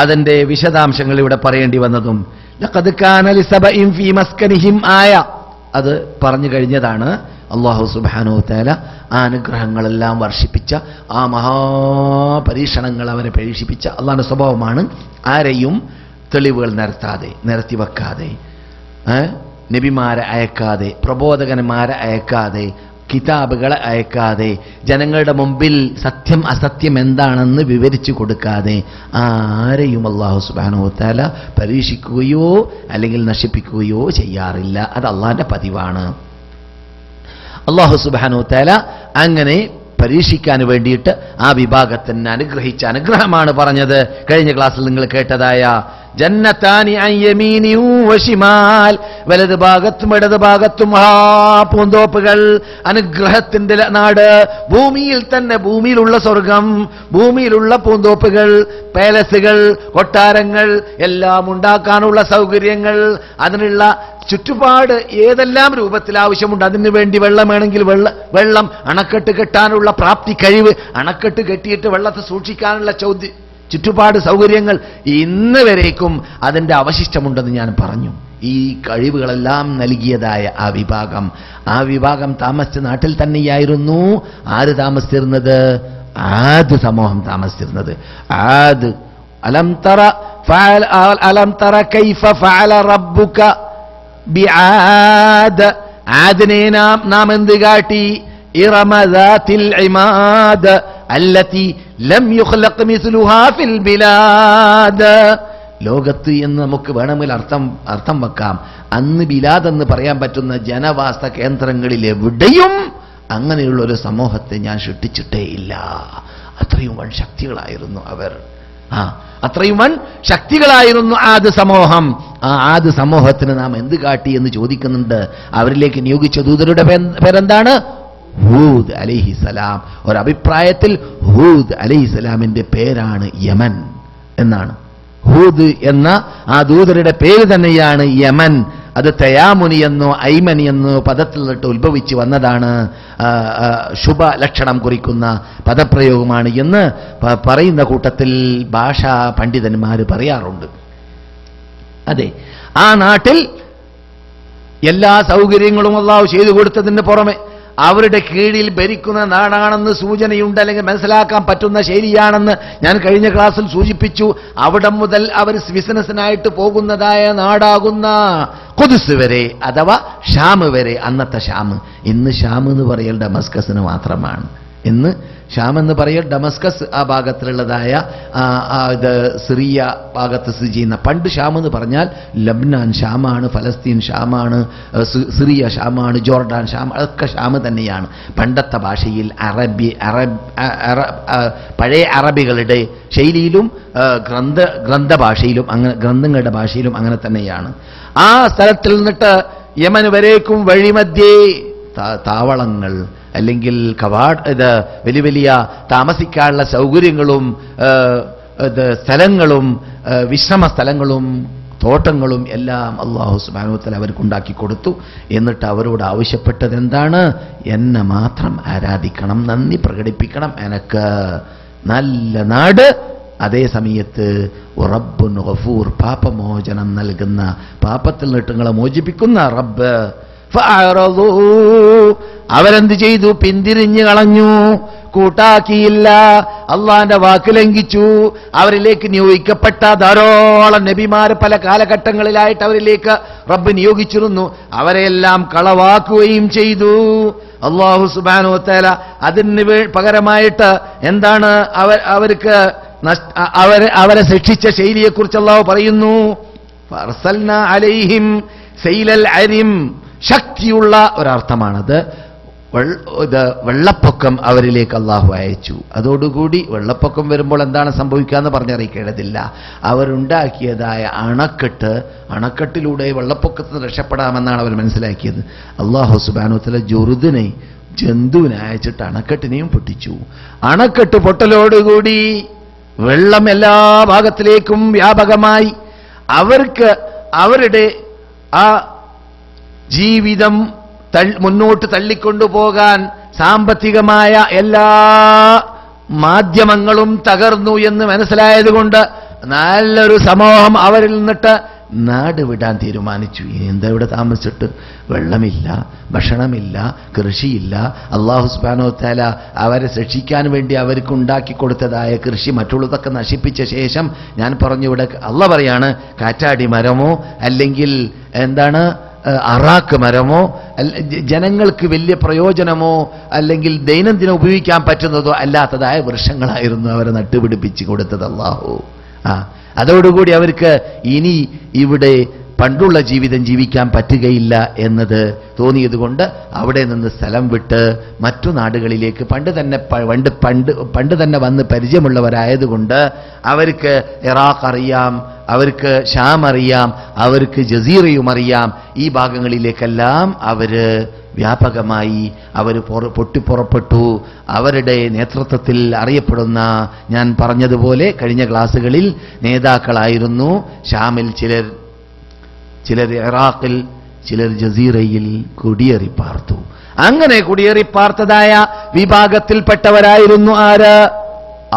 Speaker 1: അതിന്റെ വിശദാംശങ്ങൾ ഇവിടെ പറയേണ്ടി വന്നതും. ലഖദ് കാന ലിസബഇൻ ഫീ മസ്കനിഹിം ആയ, അത് പറഞ്ഞു കഴിഞ്ഞതാണ്. അല്ലാഹു സുബ്ഹാനഹു വ തആല ആ അനുഗ്രഹങ്ങളെല്ലാം വർഷിപ്പിച്ച, ആ മഹാപരീക്ഷണങ്ങൾ അവരെ പരീക്ഷിപ്പിച്ച അള്ളാഹുവിന്റെ സ്വഭാവമാണ്. ആരെയും തെളിവുകൾ നിരത്തി വെക്കാതെ, നബിമാരെ അയക്കാതെ, പ്രബോധകന്മാരെ അയക്കാതെ, കിതാബുകളെ അയക്കാതെ, ജനങ്ങളുടെ മുമ്പിൽ സത്യം അസത്യം എന്താണെന്ന് വിവരിച്ചു കൊടുക്കാതെ ആരെയും അല്ലാഹു സുബ്ഹാനഹു വ തആല പരീക്ഷിക്കുകയോ അല്ലെങ്കിൽ നശിപ്പിക്കുകയോ ചെയ്യാറില്ല. അത് അള്ളാഹിന്റെ പതിവാണ്. അല്ലാഹു സുബ്ഹാനഹു വ തആല അങ്ങനെ പരീക്ഷിക്കാൻ വേണ്ടിയിട്ട് ആ വിഭാഗത്തിന് അനുഗ്രഹിച്ച അനുഗ്രഹമാണ് പറഞ്ഞത്. കഴിഞ്ഞ ക്ലാസ്സിൽ നിങ്ങൾ കേട്ടതായ ജന്നത്താനി അൻ യമീനി വശിമാൽ, വലത് ഭാഗത്തും ഇടത് ഭാഗത്തും പൂന്തോപ്പുകൾ, അനുഗ്രഹത്തിന്റെ നാട്. ഭൂമിയിൽ തന്നെ, ഭൂമിയിലുള്ള സ്വർഗം, ഭൂമിയിലുള്ള പൂന്തോപ്പുകൾ, പാലസുകൾ, കൊട്ടാരങ്ങൾ എല്ലാം ഉണ്ടാക്കാനുള്ള സൗകര്യങ്ങൾ, അതിനുള്ള ചുറ്റുപാട് ഏതെല്ലാം രൂപത്തിൽ ആവശ്യമുണ്ട്. അതിനു വേണ്ടി വെള്ളം വേണമെങ്കിൽ വെള്ളം, അണക്കെട്ട് കെട്ടാനുള്ള പ്രാപ്തി, കഴിവ്, അണക്കെട്ട് കെട്ടിയിട്ട് വെള്ളത്തെ സൂക്ഷിക്കാനുള്ള ചുറ്റുപാട് സൗകര്യങ്ങൾ ഇന്ന് വരേക്കും അതിന്റെ അവശിഷ്ടമുണ്ടെന്ന് ഞാൻ പറഞ്ഞു. ഈ കഴിവുകളെല്ലാം നൽകിയതായ ആ വിഭാഗം താമസിച്ച നാട്ടിൽ തന്നെയായിരുന്നു ആര് താമസിച്ചിരുന്നത്? ആദ് സമൂഹം താമസിച്ചിരുന്നത്. ആദ് അലം തറ കൈഫ ഫഅല റബ്ബുക ബിആദ് ആദിനെ നാം എന്ത് കാട്ടി? ഇറമ ദാതിൽ ഇമാദ് അല്ലതി ലം യുഖ്ലഖ് മിസ്ലുഹാ ഫിൽ ബിലാദ്. ലോകത്ത് എന്ന് നമുക്ക് വേണമെങ്കിൽ അർത്ഥം വെക്കാം. അന്ന് ബിലാദ് എന്ന് പറയാൻ പറ്റുന്ന ജനവാസ കേന്ദ്രങ്ങളിൽ എവിടെയും അങ്ങനെയുള്ള ഒരു സമൂഹത്തെ ഞാൻ സൃഷ്ടിച്ചിട്ടേ ഇല്ല. അത്രയും വൻ ശക്തികളായിരുന്നു അവർ. അത്രയും വൻ ശക്തികളായിരുന്നു ആദ് സമൂഹം. ആ ആദ് സമൂഹത്തിന് നാം എന്ത് കാട്ടി എന്ന് ചോദിക്കുന്നുണ്ട്. അവരിലേക്ക് നിയോഗിച്ച ദൂതരുടെ പേരെന്താണ്? ഹൂദ് അലൈഹിസലാം. ഒരഭിപ്രായത്തിൽ ഹൂദ് അലൈഹിസലാമിന്റെ പേരാണ് യമൻ എന്നാണ്. ഹൂദ് എന്ന ആ ദൂതരുടെ പേര് തന്നെയാണ് യമൻ. അത് തയാമുനി എന്നോ ഐമനി എന്നോ പദത്തിൽ നിന്നിട്ട് ഉത്ഭവിച്ച് വന്നതാണ്. ശുഭ ലക്ഷണം കുറിക്കുന്ന പദപ്രയോഗമാണ് എന്ന് പറയുന്ന കൂട്ടത്തിൽ ഭാഷാ പണ്ഡിതന്മാർ പറയാറുണ്ട്. അതെ, ആ നാട്ടിൽ എല്ലാ സൗകര്യങ്ങളും അല്ലാഹു ചെയ്തു കൊടുത്തതിന് പുറമെ അവരുടെ കീഴിൽ ഭരിക്കുന്ന നാടാണെന്ന് സൂചനയുണ്ട്, അല്ലെങ്കിൽ മനസ്സിലാക്കാൻ പറ്റുന്ന ശൈലിയാണെന്ന് ഞാൻ കഴിഞ്ഞ ക്ലാസ്സിൽ സൂചിപ്പിച്ചു. അവിടെ മുതൽ അവർ ബിസിനസ്സിനായിട്ട് പോകുന്നതായ നാടാകുന്ന ഖുദ്സ് വരെ അഥവാ ഷാം വരെ, അന്നത്തെ ഷാം. ഇന്ന് ഷാം എന്ന് പറയൽ ഡമസ്കസിന് മാത്രമാണ്. ഇന്ന് ഷാം എന്ന് പറയൽ ഡമസ്കസ് ആ ഭാഗത്തിലുള്ളതായ ഇത് സിറിയ ഭാഗത്ത് സ്ഥിതി ചെയ്യുന്ന. പണ്ട് ഷാം എന്ന് പറഞ്ഞാൽ ലബ്നാൻ ഷാമാണ്, ഫലസ്തീൻ ഷാമാണ്, സിറിയ ഷാമാണ്, ജോർഡാൻ ഷാം, അതൊക്കെ ഷാം തന്നെയാണ്. പണ്ടത്തെ ഭാഷയിൽ പഴയ അറബികളുടെ ശൈലിയിലും ഗ്രന്ഥഭാഷയിലും അങ്ങനെ ഗ്രന്ഥങ്ങളുടെ ഭാഷയിലും അങ്ങനെ തന്നെയാണ്. ആ സ്ഥലത്തിൽ നിന്നിട്ട് യമൻ വരേക്കും വഴിമധ്യേ താവളങ്ങൾ അല്ലെങ്കിൽ വലിയ വലിയ താമസിക്കാനുള്ള സൗകര്യങ്ങളും സ്ഥലങ്ങളും വിശ്രമ സ്ഥലങ്ങളും തോട്ടങ്ങളും എല്ലാം അല്ലാഹു സുബ്ഹാനഹു വ തആല അവർക്കുണ്ടാക്കി കൊടുത്തു. എന്നിട്ട് അവരോട് ആവശ്യപ്പെട്ടത് എന്താണ്? എന്നെ മാത്രം ആരാധിക്കണം, നന്ദി പ്രകടിപ്പിക്കണം, എനക്ക് നല്ല നാട്, അതേ സമയത്ത് റബ്ബുൻ ഗഫൂർ, പാപമോചനം നൽകുന്ന, പാപത്തിൽ നിന്നിട്ട് നിങ്ങളെ മോചിപ്പിക്കുന്ന റബ്ബ്. അവരെന്ത് ചെയ്തു? പിന്തിരിഞ്ഞു കളഞ്ഞു, കൂട്ടാക്കിയില്ല, അള്ളാന്റെ വാക്ക് ലംഘിച്ചു. അവരിലേക്ക് നിയോഗിക്കപ്പെട്ട ധാരാളം നബിമാര് പല കാലഘട്ടങ്ങളിലായിട്ട് അവരിലേക്ക് റബ്ബ് നിയോഗിച്ചിരുന്നു. അവരെയെല്ലാം കളവാക്കുകയും ചെയ്തു. അല്ലാഹു സുബ്ഹാനഹു വ തആല അതിന് പകരമായിട്ട് എന്താണ് അവർക്ക് അവരെ ശിക്ഷിച്ച ശൈലിയെക്കുറിച്ച് അല്ലാഹു പറയുന്നു. ഫർസൽനാ അലൈഹിം സൈലൽ അരിം, ശക്തിയുള്ള ഒരർത്ഥമാണത്. വെള്ളപ്പൊക്കം അവരിലേക്ക് അള്ളാഹു അയച്ചു. അതോടുകൂടി വെള്ളപ്പൊക്കം വരുമ്പോൾ എന്താണ് സംഭവിക്കാന്ന് പറഞ്ഞറിയിക്കേണ്ടതില്ല. അവരുണ്ടാക്കിയതായ അണക്കെട്ടിലൂടെ വെള്ളപ്പൊക്കത്തിന് രക്ഷപ്പെടാമെന്നാണ് അവർ മനസ്സിലാക്കിയത്. അള്ളാഹു സുബ്ഹാനഹു വ തആല ജുറുദിനെ, ജന്തുവിനെ അയച്ചിട്ട് അണക്കെട്ടിനെയും പൊട്ടിച്ചു. അണക്കെട്ട് പൊട്ടലോടുകൂടി വെള്ളം എല്ലാ ഭാഗത്തിലേക്കും വ്യാപകമായി. അവർക്ക് അവരുടെ ആ ജീവിതം മുന്നോട്ട് തള്ളിക്കൊണ്ടുപോകാൻ സാമ്പത്തികമായ എല്ലാ മാധ്യമങ്ങളും തകർന്നു എന്ന് മനസ്സിലായതുകൊണ്ട് നല്ലൊരു സമൂഹം അവരിൽ നിന്നിട്ട് നാട് വിടാൻ തീരുമാനിച്ചു. എന്താ ഇവിടെ താമസിച്ചിട്ട്? വെള്ളമില്ല, ഭക്ഷണമില്ല, കൃഷിയില്ല. അല്ലാഹു സുബ്ഹാനഹു വ തആല അവരെ രക്ഷിക്കാൻ വേണ്ടി അവർക്ക് ഉണ്ടാക്കി കൊടുത്തതായ കൃഷി മറ്റുള്ളതൊക്കെ നശിപ്പിച്ച ശേഷം, ഞാൻ പറഞ്ഞു ഇവിടെ അല്ലാഹ് പറയാണ്, കാറ്റാടി മരമോ അല്ലെങ്കിൽ എന്താണ് അറാക്ക് മരമോ ജനങ്ങൾക്ക് വലിയ പ്രയോജനമോ അല്ലെങ്കിൽ ദൈനംദിനം ഉപയോഗിക്കാൻ പറ്റുന്നതോ അല്ലാത്തതായ വൃക്ഷങ്ങളായിരുന്നു അവരെ നട്ടുപിടിപ്പിച്ച് കൊടുത്തത് അല്ലാഹു. അതോടുകൂടി അവർക്ക് ഇനി ഇവിടെ പണ്ടുള്ള ജീവിതം ജീവിക്കാൻ പറ്റുകയില്ല എന്നത് തോന്നിയതുകൊണ്ട് അവിടെ നിന്ന് സ്ഥലം വിട്ട് മറ്റു നാടുകളിലേക്ക് പണ്ട് തന്നെ വന്ന് പരിചയമുള്ളവരായതുകൊണ്ട് അവർക്ക് ഇറാഖ് അറിയാം, അവർക്ക് ഷാം അറിയാം, അവർക്ക് ജസീറയും അറിയാം. ഈ ഭാഗങ്ങളിലേക്കെല്ലാം അവര് വ്യാപകമായി അവർ പൊട്ടിപ്പുറപ്പെട്ടു. അവരുടെ നേതൃത്വത്തിൽ അറിയപ്പെടുന്ന, ഞാൻ പറഞ്ഞതുപോലെ കഴിഞ്ഞ ക്ലാസ്സുകളിൽ നേതാക്കളായിരുന്നു. ഷാമിൽ ചിലർ ഇറാഖിൽ, ചിലർ ജസീറയിൽ കുടിയേറിപ്പാർത്തു. അങ്ങനെ കുടിയേറിപ്പാർത്തതായ വിഭാഗത്തിൽപ്പെട്ടവരായിരുന്നു ആര്?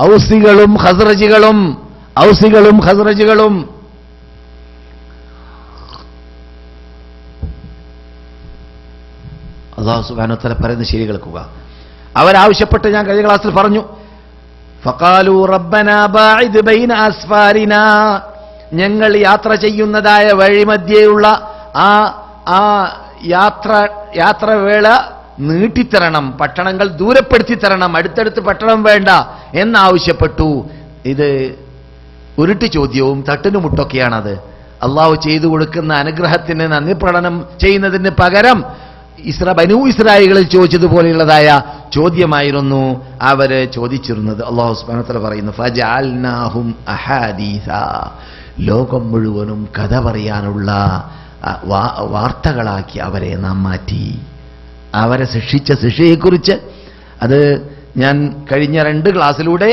Speaker 1: ഔസികളും ഖസ്റജികളും. അല്ലാഹു സുബ്ഹാനഹു വ തആല പറയുന്നത് ശരി കേൾക്കുക. അവരാവശ്യപ്പെട്ട് ഞാൻ കഴിഞ്ഞ ക്ലാസ്സിൽ പറഞ്ഞു, ഫഖാലു റബ്ബനാ ബാഇദ് ബൈന അസ്ഫാരിനാ, ഞങ്ങൾ യാത്ര ചെയ്യുന്നതായ വഴിമധ്യേയുള്ള ആ യാത്രവേള നീട്ടിത്തരണം, പട്ടണങ്ങൾ ദൂരപ്പെടുത്തി തരണം, അടുത്തടുത്ത് പട്ടണം വേണ്ട എന്നാവശ്യപ്പെട്ടു. ഇത് ഉരുട്ടി ചോദ്യവും തട്ടിനുമുട്ടൊക്കെയാണത്. അള്ളാഹു ചെയ്തു കൊടുക്കുന്ന അനുഗ്രഹത്തിന് നന്ദി പ്രകടനം ചെയ്യുന്നതിന് പകരം ബനൂ ഇസ്രായേലുകളിൽ ചോദിച്ചതുപോലെയുള്ളതായ ചോദ്യമായിരുന്നു അവര് ചോദിച്ചിരുന്നത്. അള്ളാഹു സുബ്ഹാനഹു വ തആല പറയുന്നു, ഫജഅൽനാഹും അഹാദീസ, ലോകം മുഴുവനും കഥ പറയാനുള്ള വാർത്തകളാക്കി അവരെ നാം മാറ്റി. അവരെ ശിക്ഷിച്ച ശിക്ഷയെക്കുറിച്ച് അത് ഞാൻ കഴിഞ്ഞ 2 ക്ലാസ്സിലൂടെ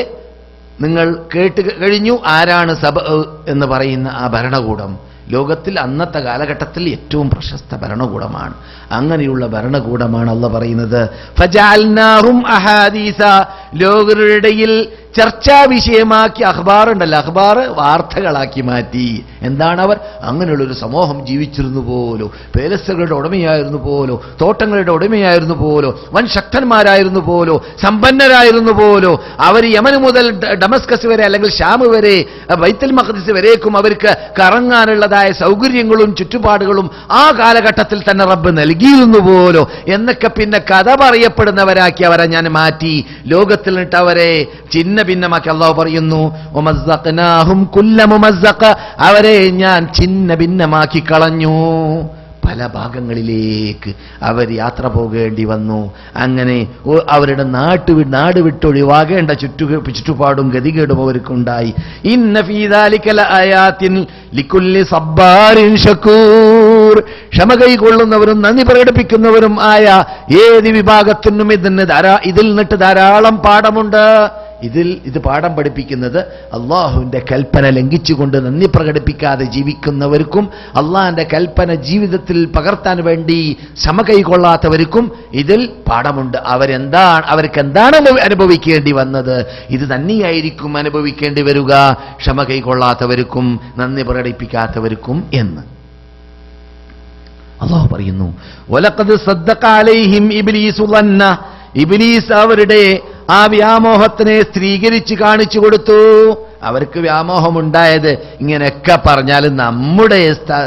Speaker 1: നിങ്ങൾ കേട്ട് കഴിഞ്ഞു. ആരാണ് സബ എന്ന് പറയുന്ന ആ ഭരണകൂടം? ലോകത്തിൽ അന്നത്തെ കാലഘട്ടത്തിൽ ഏറ്റവും പ്രശസ്ത ഭരണകൂടമാണ്. അങ്ങനെയുള്ള ഭരണകൂടമാണ് അല്ലാഹു പറയുന്നത് ഫജഅൽനാഹും അഹാദീസ, ലോകരുടെ ഇടയിൽ ചർച്ചാ വിഷയമാക്കി. അഖ്ബാർ ഉണ്ടല്ലോ, അഖ്ബാർ വാർത്തകളാക്കി മാറ്റി. എന്താണ് അവർ? അങ്ങനെയുള്ളൊരു സമൂഹം ജീവിച്ചിരുന്നു പോലോ, പേലസുകളുടെ ഉടമയായിരുന്നു പോലോ, തോട്ടങ്ങളുടെ ഉടമയായിരുന്നു പോലോ, വൻ ശക്തന്മാരായിരുന്നു പോലോ, സമ്പന്നരായിരുന്നു പോലോ. അവർ യമൻ മുതൽ ഡമസ്കസ് വരെ അല്ലെങ്കിൽ ഷാം വരെ ബൈത്തുൽ മഖ്ദിസ് വരേക്കും അവർക്ക് കറങ്ങാനുള്ളതായ സൗകര്യങ്ങളും ചുറ്റുപാടുകളും ആ കാലഘട്ടത്തിൽ തന്നെ റബ്ബ് നൽകിയിരുന്നു പോലോ എന്നൊക്കെ പിന്നെ കഥ പറയപ്പെടുന്നവരാക്കി അവരെ ഞാൻ മാറ്റി. ലോകത്തിൽ നിന്നിട്ട് അവരെ ചിന്ന ഭിന്നമാക്കി. അല്ലാഹു പറയുന്നു വമസ്സഖ്നാഹും കുല്ല മുമസ്സഖ, അവരെ ഞാൻ ചിന്ന ഭിന്നമാക്കി കളഞ്ഞു. പല ഭാഗങ്ങളിലേക്ക് അവർ യാത്ര പോകേണ്ടി വന്നു. അങ്ങനെ അവരുടെ നാട് വിട്ടൊഴിവാകേണ്ട ചുറ്റുപാടും ഗതികേടും അവർക്കുണ്ടായി. ഇന്ന ഫീ ദാലിക ലആയാത്തിൻ ലികുല്ലി സബ്ബാരിൻ ശകൂർ, ക്ഷമ കൈകൊള്ളുന്നവരും നന്ദി പ്രകടിപ്പിക്കുന്നവരും ആയ ഏത് വിഭാഗത്തിനും ഇതിൽ നിന്നിട്ട് ധാരാളം പാഠമുണ്ട്. ഇത് പാഠം പഠിപ്പിക്കുന്നത് അള്ളാഹുവിന്റെ കൽപ്പന ലംഘിച്ചുകൊണ്ട് നന്ദി പ്രകടിപ്പിക്കാതെ ജീവിക്കുന്നവർക്കും അള്ളാഹിന്റെ കൽപ്പന ജീവിതത്തിൽ പകർത്താൻ വേണ്ടി ക്ഷമ കൈകൊള്ളാത്തവർക്കും ഇതിൽ പാഠമുണ്ട്. അവർക്ക് എന്താണ് അനുഭവിക്കേണ്ടി വന്നത്? ഇത് തന്നെയായിരിക്കും അനുഭവിക്കേണ്ടി വരിക ക്ഷമ കൈകൊള്ളാത്തവർക്കും നന്ദി പ്രകടിപ്പിക്കാത്തവർക്കും എന്ന് അള്ളാഹു പറയുന്നു. വലഖദ് സദ്ദഖ അലൈഹിം ഇബ്ലീസു ളന്ന, ഇബ്ലീസ് അവരുടെ ആ വ്യാമോഹത്തിനെ സ്ത്രീകരിച്ച് കാണിച്ചു കൊടുത്തു. അവർക്ക് വ്യാമോഹമുണ്ടായത് ഇങ്ങനെയൊക്കെ പറഞ്ഞാൽ നമ്മുടെ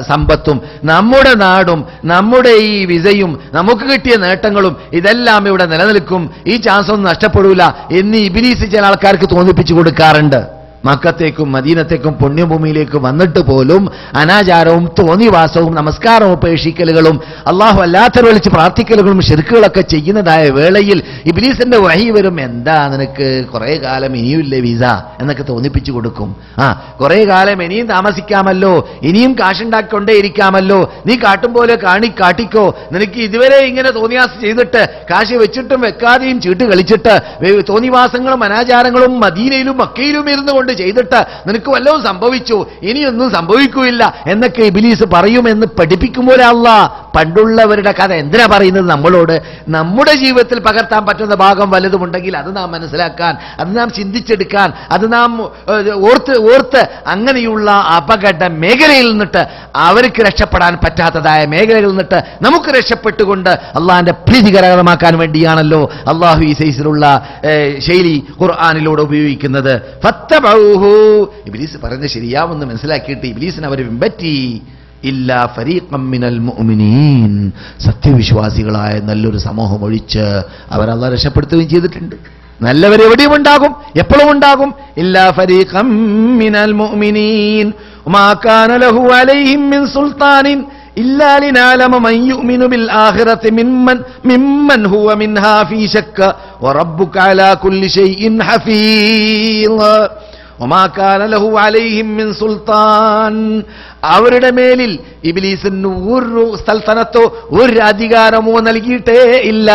Speaker 1: സമ്പത്തും നമ്മുടെ നാടും നമ്മുടെ ഈ വിസയും നമുക്ക് കിട്ടിയ നേട്ടങ്ങളും ഇതെല്ലാം ഇവിടെ നിലനിൽക്കും, ഈ ചാൻസ് ഒന്നും നഷ്ടപ്പെടൂല എന്ന് ഇബ്ലീസ് ചില ആൾക്കാർക്ക് തോന്നിപ്പിച്ചു കൊടുക്കാറുണ്ട്. മക്കത്തേക്കും മദീനത്തേക്കും പുണ്യഭൂമിയിലേക്കും വന്നിട്ട് പോലും അനാചാരവും തോന്നിവാസവും നമസ്കാരവും ഉപേക്ഷിക്കലുകളും അള്ളാഹു അല്ലാത്തവരെ വിളിച്ച് പ്രാർത്ഥിക്കലുകളും ശിർക്കുകളൊക്കെ ചെയ്യുന്നതായ വേളയിൽ ഇബ്ലീസിന്റെ വഹി വരും. എന്താ നിനക്ക് കുറെ കാലം ഇനിയുമില്ലേ വിസ എന്നൊക്കെ തോന്നിപ്പിച്ചു കൊടുക്കും. കുറെ കാലം ഇനിയും താമസിക്കാമല്ലോ, ഇനിയും കാശുണ്ടാക്കിക്കൊണ്ടേ ഇരിക്കാമല്ലോ, നീ കാട്ടും പോലെ കാട്ടിക്കോ, നിനക്ക് ഇതുവരെ ഇങ്ങനെ തോന്നിവാസം ചെയ്തിട്ട് കാശ് വെച്ചിട്ടും വെക്കാതെയും ചീട്ട് കളിച്ചിട്ട് തോന്നിവാസങ്ങളും അനാചാരങ്ങളും മദീനയിലും മക്കയിലും ഇരുന്നു കൊണ്ട് ചെയ്തിട്ട് നിനക്ക് വല്ലതും സംഭവിച്ചു, ഇനിയൊന്നും സംഭവിക്കുകയില്ല എന്നൊക്കെ ഇബ്ലീസ് പറയുമെന്ന് പഠിപ്പിക്കുമ്പോൾ അല്ലാഹ് പണ്ടുള്ളവരുടെ കഥ എന്തിനാ പറയുന്നത് നമ്മളോട്? നമ്മുടെ ജീവിതത്തിൽ പകർത്താൻ പറ്റുന്ന ഭാഗം വലുതുമുണ്ടെങ്കിൽ അത് നാം മനസ്സിലാക്കാൻ, അത് നാം ചിന്തിച്ചെടുക്കാൻ, അത് നാം ഓർത്ത് അങ്ങനെയുള്ള അപകട മേഖലയിൽ നിന്നിട്ട് അവർക്ക് രക്ഷപ്പെടാൻ പറ്റാത്തതായ മേഖലകളിൽ നിന്നിട്ട് നമുക്ക് രക്ഷപ്പെട്ടുകൊണ്ട് അള്ളാഹിന്റെ പ്രീതികരമാക്കാൻ വേണ്ടിയാണല്ലോ അള്ളാഹു ഈ സൈസിലുള്ള ശൈലി ഖുർആനിലൂടെ ഉപയോഗിക്കുന്നത്. ഇബ്ലീസ് പറയുന്നത് ശരിയാവെന്ന് മനസ്സിലാക്കിയിട്ട് ഇബ്ലീസിനെ അവർ പിൻപറ്റി. ഇല്ലാ ഫരീഖം മിനൽ മുഅ്മിനീൻ, സത്യവിശ്വാസികളായ നല്ലൊരു സമൂഹം ഒഴിച്ച് അവർ അല്ലാഹു രക്ഷപ്പെടുത്തുകയും ചെയ്തിട്ടുണ്ട്. നല്ലവർ എവിടെയും ഉണ്ടാകും, എപ്പോഴും ഉണ്ടാകും. ഇല്ലാ ഫരീഖം മിനൽ മുഅ്മിനീൻ വമാ കാന ലഹു അലൈഹിം മിൻ സുൽത്താനിൻ ഇല്ലാ ലിനഅലമ മൻ യുഅ്മിനു ബിൽ ആഖിറതി മിമ്മൻ ഹുവ മിൻഹാ ഫീ ശക്ക വറബ്ബുക അലാ കുല്ലി ഷൈഇൻ ഹഫീള്. വമാ കാന ലഹു അലൈഹിം മിൻ സുൽത്താൻ, അവരുടെ മേലിൽ ഇബ്ലീസിന് ഒരു സൽത്തനത്തോ ഒരു അധികാരമോ നൽകിയിട്ടേ ഇല്ല.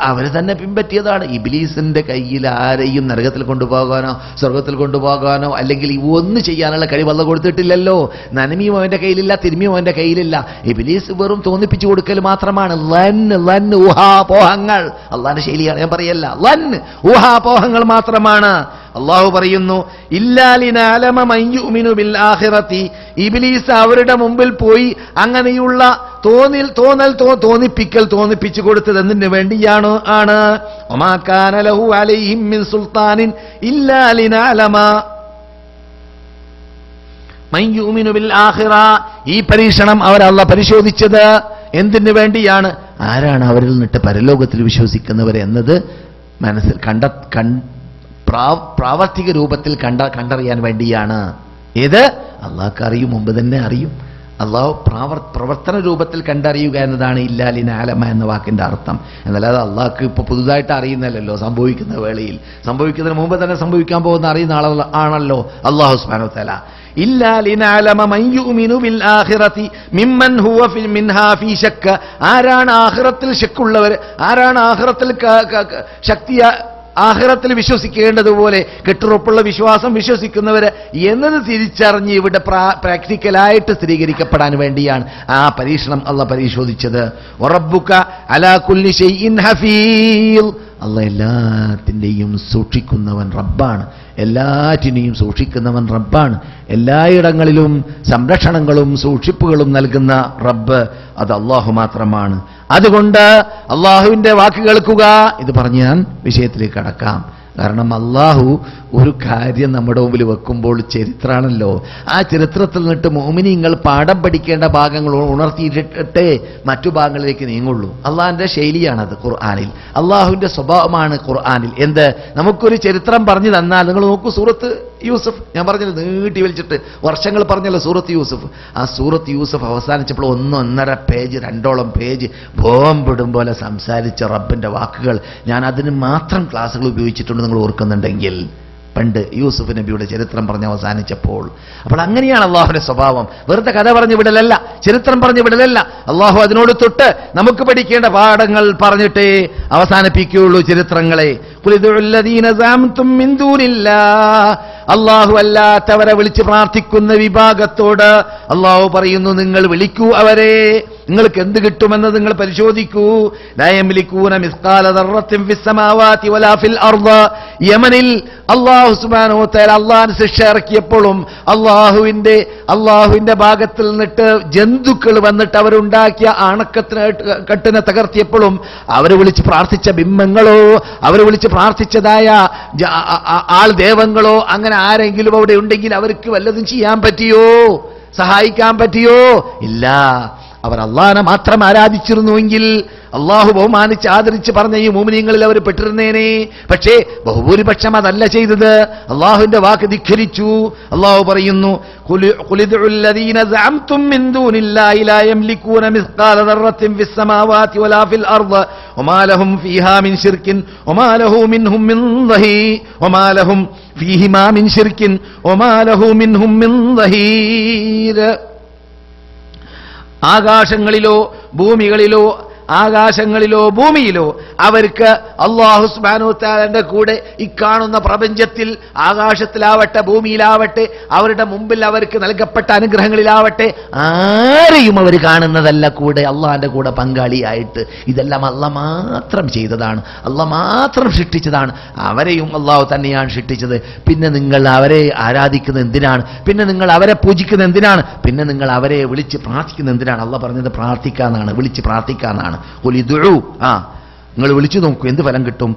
Speaker 1: അവർ തന്നെ പിൻപറ്റിയതാണ്. ഇബ്ലീസിന്റെ കയ്യിൽ ആരെയും നരകത്തിൽ കൊണ്ടുപോകാനോ സ്വർഗത്തിൽ കൊണ്ടുപോകാനോ അല്ലെങ്കിൽ ഒന്നും ചെയ്യാനുള്ള കഴിവ് അല്ലാഹു കൊടുത്തിട്ടില്ലല്ലോ. നന്മയും അവന്റെ കയ്യിലില്ല, തിന്മയും അവന്റെ കയ്യിലില്ല. ഇബ്ലീസ് വെറും തോന്നിപ്പിച്ചു കൊടുക്കൽ മാത്രമാണ്. ഊഹാപോഹങ്ങൾ, അള്ളാന്റെ ശൈലിയാണ് ഞാൻ പറയല്ല. ഊഹാപോഹങ്ങൾ മാത്രമാണ്. അള്ളാഹു പറയുന്നു ഇല്ലാ ലിനഅലമ മൻ യുഅ്മിനു ബിൽ ആഖിറതി, ഇബ്ലീസ് അവരുടെ മുമ്പിൽ പോയി അങ്ങനെയുള്ള തോന്നിപ്പിച്ചു കൊടുത്തത് എന്തിനു വേണ്ടിയാണ്? വമാ കാന ലഹു അലൈഹിം മിൻ സുൽത്താനിൻ ഇല്ലാ ലിനഅലമ മൻ യുഅ്മിനു ബിൽ ആഖിറ. ഈ പരീക്ഷണം അവർ അല്ലാഹു പരിശോധിച്ചത്
Speaker 2: എന്തിനു വേണ്ടിയാണ്? ആരാണ് അവരിൽ നിന്നിട്ട് പരലോകത്തിൽ വിശ്വസിക്കുന്നവർ എന്നത് മനസ്സിൽ പ്രാവർത്തിക രൂപത്തിൽ കണ്ടറിയാൻ വേണ്ടിയാണ്. ഏത്? അള്ളാഹ്ക്ക് അറിയും, മുമ്പ് തന്നെ അറിയും. അള്ളാഹു പ്രവർത്തന രൂപത്തിൽ കണ്ടറിയുക എന്നതാണ് ഇല്ലാലിനാലമ എന്ന വാക്കിന്റെ അർത്ഥം. എന്നല്ലാതെ അള്ളാഹ്ക്ക് ഇപ്പൊ പുതുതായിട്ട് അറിയുന്നല്ലോ, സംഭവിക്കുന്ന വേളയിൽ, സംഭവിക്കുന്നതിന് മുമ്പ് തന്നെ സംഭവിക്കാൻ പോകുന്ന അറിയുന്ന ആണല്ലോ അള്ളാഹു സുബ്ഹാനഹു വ തആല. ഇല്ലാലിനാലമ മൻ യുമിനു ബിൽ ആഖിറതി മിമ്മൻ ഹുവ മിൻഹാ ഫീ ശക്ക. ആരാണ് ആഖിറത്തിൽ ശക്കുള്ളവർ, ആരാണ് ആഖിറത്തിൽ ആഖിറത്തിൽ വിശ്വസിക്കേണ്ടതുപോലെ കെട്ടുറപ്പുള്ള വിശ്വാസം വിശ്വസിക്കുന്നവര് എന്നത് തിരിച്ചറിഞ്ഞ് ഇവിടെ പ്രാക്ടിക്കലായിട്ട് സ്ഥിരീകരിക്കപ്പെടാൻ വേണ്ടിയാണ് ആ പരീക്ഷണം അള്ളാഹ് പരിശോധിച്ചത്. വറബ്ബുക അലാ കുല്ലി ശൈഇൻ ഹഫീൽ. അള്ളാഹ് എല്ലാത്തിൻ്റെയും സൂക്ഷിക്കുന്നവൻ റബ്ബാണ്, എല്ലാറ്റിനെയും സൂക്ഷിക്കുന്നവൻ റബ്ബാണ്. എല്ലായിടങ്ങളിലും സംരക്ഷണങ്ങളും സൂക്ഷിപ്പുകളും നൽകുന്ന റബ്ബ് അത് അള്ളാഹു മാത്രമാണ്. അതുകൊണ്ട് അള്ളാഹുവിന്റെ വാക്ക് കേൾക്കുക. ഇത് പറഞ്ഞ് ഞാൻ വിഷയത്തിലേക്ക് കടക്കാം. കാരണം അള്ളാഹു ഒരു കാര്യം നമ്മുടെ മുമ്പിൽ വെക്കുമ്പോൾ ചരിത്രമാണല്ലോ. ആ ചരിത്രത്തിൽ നിന്നിട്ട് മുഅ്മിനീങ്ങൾ പാഠം പഠിക്കേണ്ട ഭാഗങ്ങൾ ഉണർത്തിയിട്ടേ മറ്റു ഭാഗങ്ങളിലേക്ക് നീങ്ങുള്ളൂ. അള്ളാഹിന്റെ ശൈലിയാണത് ഖുർആനിൽ, അള്ളാഹുവിന്റെ സ്വഭാവമാണ് ഖുർആനിൽ. എന്ത്? നമുക്കൊരു ചരിത്രം പറഞ്ഞു തന്നാൽ, നിങ്ങൾ നോക്കൂ, സൂറത്ത് യൂസുഫ്, ഞാൻ പറഞ്ഞത് നീട്ടി വലിച്ചിട്ട് വർഷങ്ങൾ പറഞ്ഞല്ലോ സൂറത്ത് യൂസുഫ്. ആ സൂറത്ത് യൂസുഫ് അവസാനിച്ചപ്പോൾ 1.5 പേജ് 2ഓളം പേജ് ബോംബിടും പോലെ സംസാരിച്ച റബ്ബിന്റെ വാക്കുകൾ ഞാൻ അതിന് മാത്രം ക്ലാസ്സുകൾ ഉപയോഗിച്ചിട്ടുണ്ട്, നിങ്ങൾ ഓർക്കുന്നുണ്ടെങ്കിൽ, പണ്ട് യൂസുഫ് നബിയുടെ ചരിത്രം പറഞ്ഞ് അവസാനിച്ചപ്പോൾ. അപ്പോൾ അങ്ങനെയാണ് അള്ളാഹുവിന്റെ സ്വഭാവം. വെറുതെ കഥ പറഞ്ഞു വിടലല്ല, ചരിത്രം പറഞ്ഞു വിടലല്ല. അള്ളാഹു അതിനോട് തൊട്ട് നമുക്ക് പഠിക്കേണ്ട പാഠങ്ങൾ പറഞ്ഞിട്ടേ അവസാനിപ്പിക്കുകയുള്ളൂ ചരിത്രങ്ങളെ. അള്ളാഹു അല്ലാത്തവരെ വിളിച്ച് പ്രാർത്ഥിക്കുന്ന വിഭാഗത്തോട് അള്ളാഹു പറയുന്നു, നിങ്ങൾ വിളിക്കൂ അവരെ, നിങ്ങൾക്ക് എന്ത് കിട്ടുമെന്ന് നിങ്ങൾ പരിശോധിക്കൂ. യമനിൽ അള്ളാഹു സുബ്ഹാനഹു വ തആല അള്ളാഹിന്റെ ശിക്ഷ ഇറക്കിയപ്പോഴും അള്ളാഹുവിന്റെ ഭാഗത്തിൽ നിന്നിട്ട് ജന്തുക്കൾ വന്നിട്ട് അവരുണ്ടാക്കിയ അണക്കെട്ടിനെ തകർത്തിയപ്പോഴും അവർ വിളിച്ച് പ്രാർത്ഥിച്ച ബിംബങ്ങളോ അവർ വിളിച്ച് പ്രാർത്ഥിച്ചതായ ആൾ ദേവങ്ങളോ അങ്ങനെ ആരെങ്കിലും അവിടെ ഉണ്ടെങ്കിൽ അവർക്ക് വല്ലതും ചെയ്യാൻ പറ്റിയോ, സഹായിക്കാൻ പറ്റിയോ? ഇല്ല. അവർ അള്ളാഹനെ മാത്രം ആരാധിച്ചിരുന്നുവെങ്കിൽ അള്ളാഹു ബഹുമാനിച്ച് ആദരിച്ച് പറഞ്ഞ ഈ മുഅ്മിനീങ്ങളിൽ അവർ പെട്ടിരുന്നേനെ. പക്ഷേ ബഹുഭൂരിപക്ഷം അതല്ല ചെയ്തത്, അള്ളാഹുവിന്റെ വാക്ക് ധിക്കരിച്ചു. അള്ളാഹു പറയുന്നു, ആകാശങ്ങളിലോ ഭൂമികളിലോ ആകാശങ്ങളിലോ ഭൂമിയിലോ അവർക്ക് അല്ലാഹു സുബ്ഹാനഹു വ തആലയുടെ കൂടെ ഈ കാണുന്ന പ്രപഞ്ചത്തിൽ ആകാശത്തിലാവട്ടെ ഭൂമിയിലാവട്ടെ അവരുടെ മുമ്പിൽ അവർക്ക് നൽകപ്പെട്ട അനുഗ്രഹങ്ങളിലാവട്ടെ ആരെയും അവർ കാണുന്നതല്ല കൂടെ അള്ളാഹിന്റെ കൂടെ പങ്കാളിയായിട്ട്. ഇതെല്ലാം അള്ളാഹ് മാത്രം ചെയ്തതാണ്, അള്ളാഹ് മാത്രം സൃഷ്ടിച്ചതാണ്. അവരെയും അള്ളാഹു തന്നെയാണ് സൃഷ്ടിച്ചത്. പിന്നെ നിങ്ങൾ അവരെ ആരാധിക്കുന്നത് എന്തിനാണ്? പിന്നെ നിങ്ങൾ അവരെ പൂജിക്കുന്നത് എന്തിനാണ്? പിന്നെ നിങ്ങൾ അവരെ വിളിച്ച് പ്രാർത്ഥിക്കുന്നത് എന്തിനാണ്? അള്ളാഹ് പറഞ്ഞത് പ്രാർത്ഥിക്കാന്നാണ്, വിളിച്ച് പ്രാർത്ഥിക്കാന്നാണ്. നിങ്ങൾ വിളിച്ചു നോക്കൂ, എന്ത് ഫലം കിട്ടും?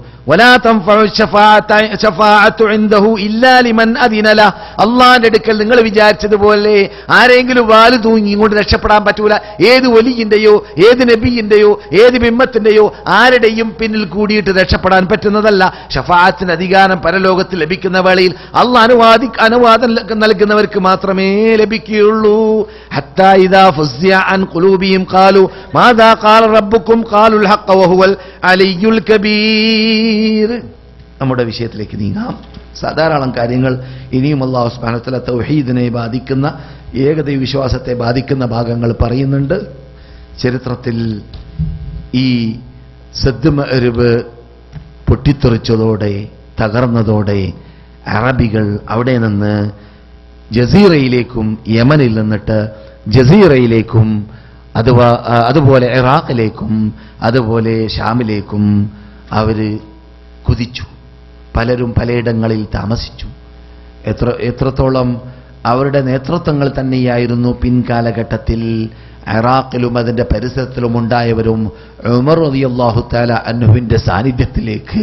Speaker 2: അള്ളാന്റെ അടുക്കൽ നിങ്ങൾ വിചാരിച്ചതുപോലെ ആരെങ്കിലും വാല് തൂങ്ങി ഇങ്ങോട്ട് രക്ഷപ്പെടാൻ പറ്റൂല. ഏത് വലിയിന്റെയോ ഏത് നബിയിന്റെയോ ഏത് ബിംബത്തിന്റെയോ ആരുടെയും പിന്നിൽ കൂടിയിട്ട് രക്ഷപ്പെടാൻ പറ്റുന്നതല്ല. ഷഫാഅത്തിന് അധികാരം പരലോകത്തിൽ ലഭിക്കുന്ന വേളയിൽ അള്ളാഹ് അനുവാദം നൽകുന്നവർക്ക് മാത്രമേ ലഭിക്കുകയുള്ളൂ. ഹത്താ ഇദാ ഫുസ്സിയ അൻ ഖുലൂബിഹിം ഖാലു മാദാ ഖാല റബ്ബുക്കും ഖാലുൽ ഹഖ് വഹുവൽ അലിയുൽ കബീർ. നമ്മുടെ വിഷയത്തിലേക്ക് നീങ്ങാം. ധാരാളം കാര്യങ്ങൾ ഇനിയും അല്ലാഹു സുബ്ഹാനഹു വ തആല തൗഹീദിനെ ബാധിക്കുന്ന ഏകദൈവ വിശ്വാസത്തെ ബാധിക്കുന്ന ഭാഗങ്ങൾ പറയുന്നുണ്ട്. ചരിത്രത്തിൽ ഈ സദ് മഅരിബ് പൊട്ടിത്തെറിച്ചതോടെ തകർന്നതോടെ അറബികൾ അവിടെ നിന്ന് ജസീറയിലേക്കും യമനിൽ നിന്നിട്ട് ജസീറയിലേക്കും അതുപോലെ ഇറാഖിലേക്കും അതുപോലെ ഷാമിലേക്കും അവർ കുതിച്ചു. പലരും പലയിടങ്ങളിൽ താമസിച്ചു. എത്രത്തോളം അവരുടെ നേതൃത്വങ്ങൾ തന്നെയായിരുന്നു പിൻകാലഘട്ടത്തിൽ ഇറാഖിലും അതിൻ്റെ പരിസരത്തിലും ഉണ്ടായവരും ഉമർ റളിയല്ലാഹു തആല അൻഹുവിൻ്റെ സാന്നിധ്യത്തിലേക്ക്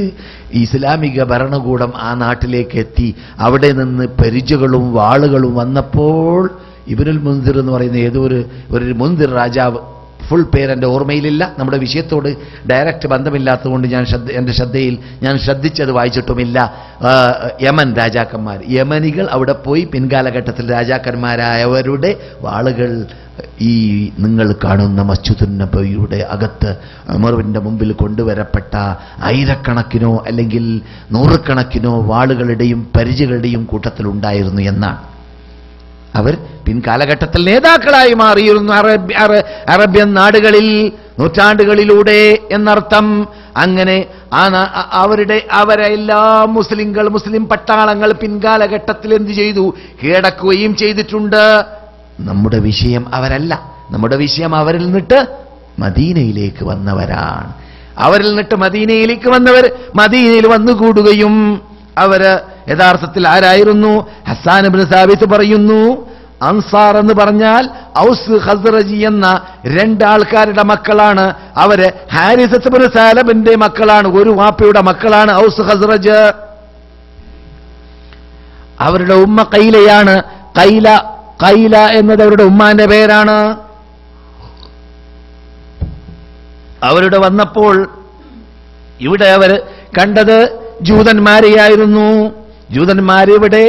Speaker 2: ഇസ്ലാമിക ഭരണകൂടം ആ നാട്ടിലേക്ക് എത്തി. അവിടെ നിന്ന് പരിചകളും വാളുകളും വന്നപ്പോൾ ഇബ്നുൽ മുൻസിർ എന്ന് പറയുന്ന ഏതോ ഒരു മുൻസിർ രാജാവ് ഫുൾ പേര് എൻ്റെ ഓർമ്മയിലില്ല. നമ്മുടെ വിഷയത്തോട് ഡയറക്റ്റ് ബന്ധമില്ലാത്തതുകൊണ്ട് എൻ്റെ ശ്രദ്ധയിൽ ഞാൻ ശ്രദ്ധിച്ചത് വായിച്ചിട്ടുമില്ല. യമൻ രാജാക്കന്മാർ, യമനികൾ അവിടെ പോയി പിൻകാലഘട്ടത്തിൽ രാജാക്കന്മാരായവരുടെ വാളുകൾ ഈ നിങ്ങൾ കാണുന്ന മസ്ജിദുൻ നബവിയുടെ അകത്ത് ഉമറിന്റെ മുമ്പിൽ കൊണ്ടുവരപ്പെട്ട ആയിരക്കണക്കിനോ അല്ലെങ്കിൽ നൂറുകണക്കിനോ വാളുകളുടെയും പരിചകളുടെയും കൂട്ടത്തിലുണ്ടായിരുന്നു എന്നാണ്. അവർ പിൻകാലഘട്ടത്തിൽ നേതാക്കളായി മാറിയിരുന്നു അറേബ്യൻ നാടുകളിൽ നൂറ്റാണ്ടുകളിലൂടെ എന്നർത്ഥം. അങ്ങനെ അവരെല്ലാ മുസ്ലിം പട്ടാളങ്ങൾ പിൻകാലഘട്ടത്തിൽ എന്ത് ചെയ്തു? കീഴടക്കുകയും ചെയ്തിട്ടുണ്ട്. നമ്മുടെ വിഷയം അവരല്ല. നമ്മുടെ വിഷയം അവരിൽ നിന്നിട്ട് മദീനയിലേക്ക് വന്നവരാണ്. അവരിൽ നിന്നിട്ട് മദീനയിലേക്ക് വന്നവർ മദീനയിൽ വന്നുകൂടുകയും അവര് യഥാർത്ഥത്തിൽ ആരായിരുന്നു? ഹസ്സാൻ ഇബ്നു സാബിത്ത് പറയുന്നു, അൻസാർ എന്ന് പറഞ്ഞാൽ ഔസ് ഖസ്റജി എന്ന രണ്ടാൾക്കാരുടെ മക്കളാണ്. അവര് ഹാരിസത്ത് ഇബ്നു സാലബിന്റെ മക്കളാണ്. ഒരു വാപ്പയുടെ മക്കളാണ് ഔസ് ഖസ്റജ്. അവരുടെ ഉമ്മ ഖൈലയാണ്. ഖൈല എന്നത് അവരുടെ ഉമ്മാന്റെ പേരാണ്. അവരുടെ വന്നപ്പോൾ ഇവിടെ അവർ കണ്ടത് ജൂതന്മാരെയായിരുന്നു. ജൂതന്മാരിവിടെ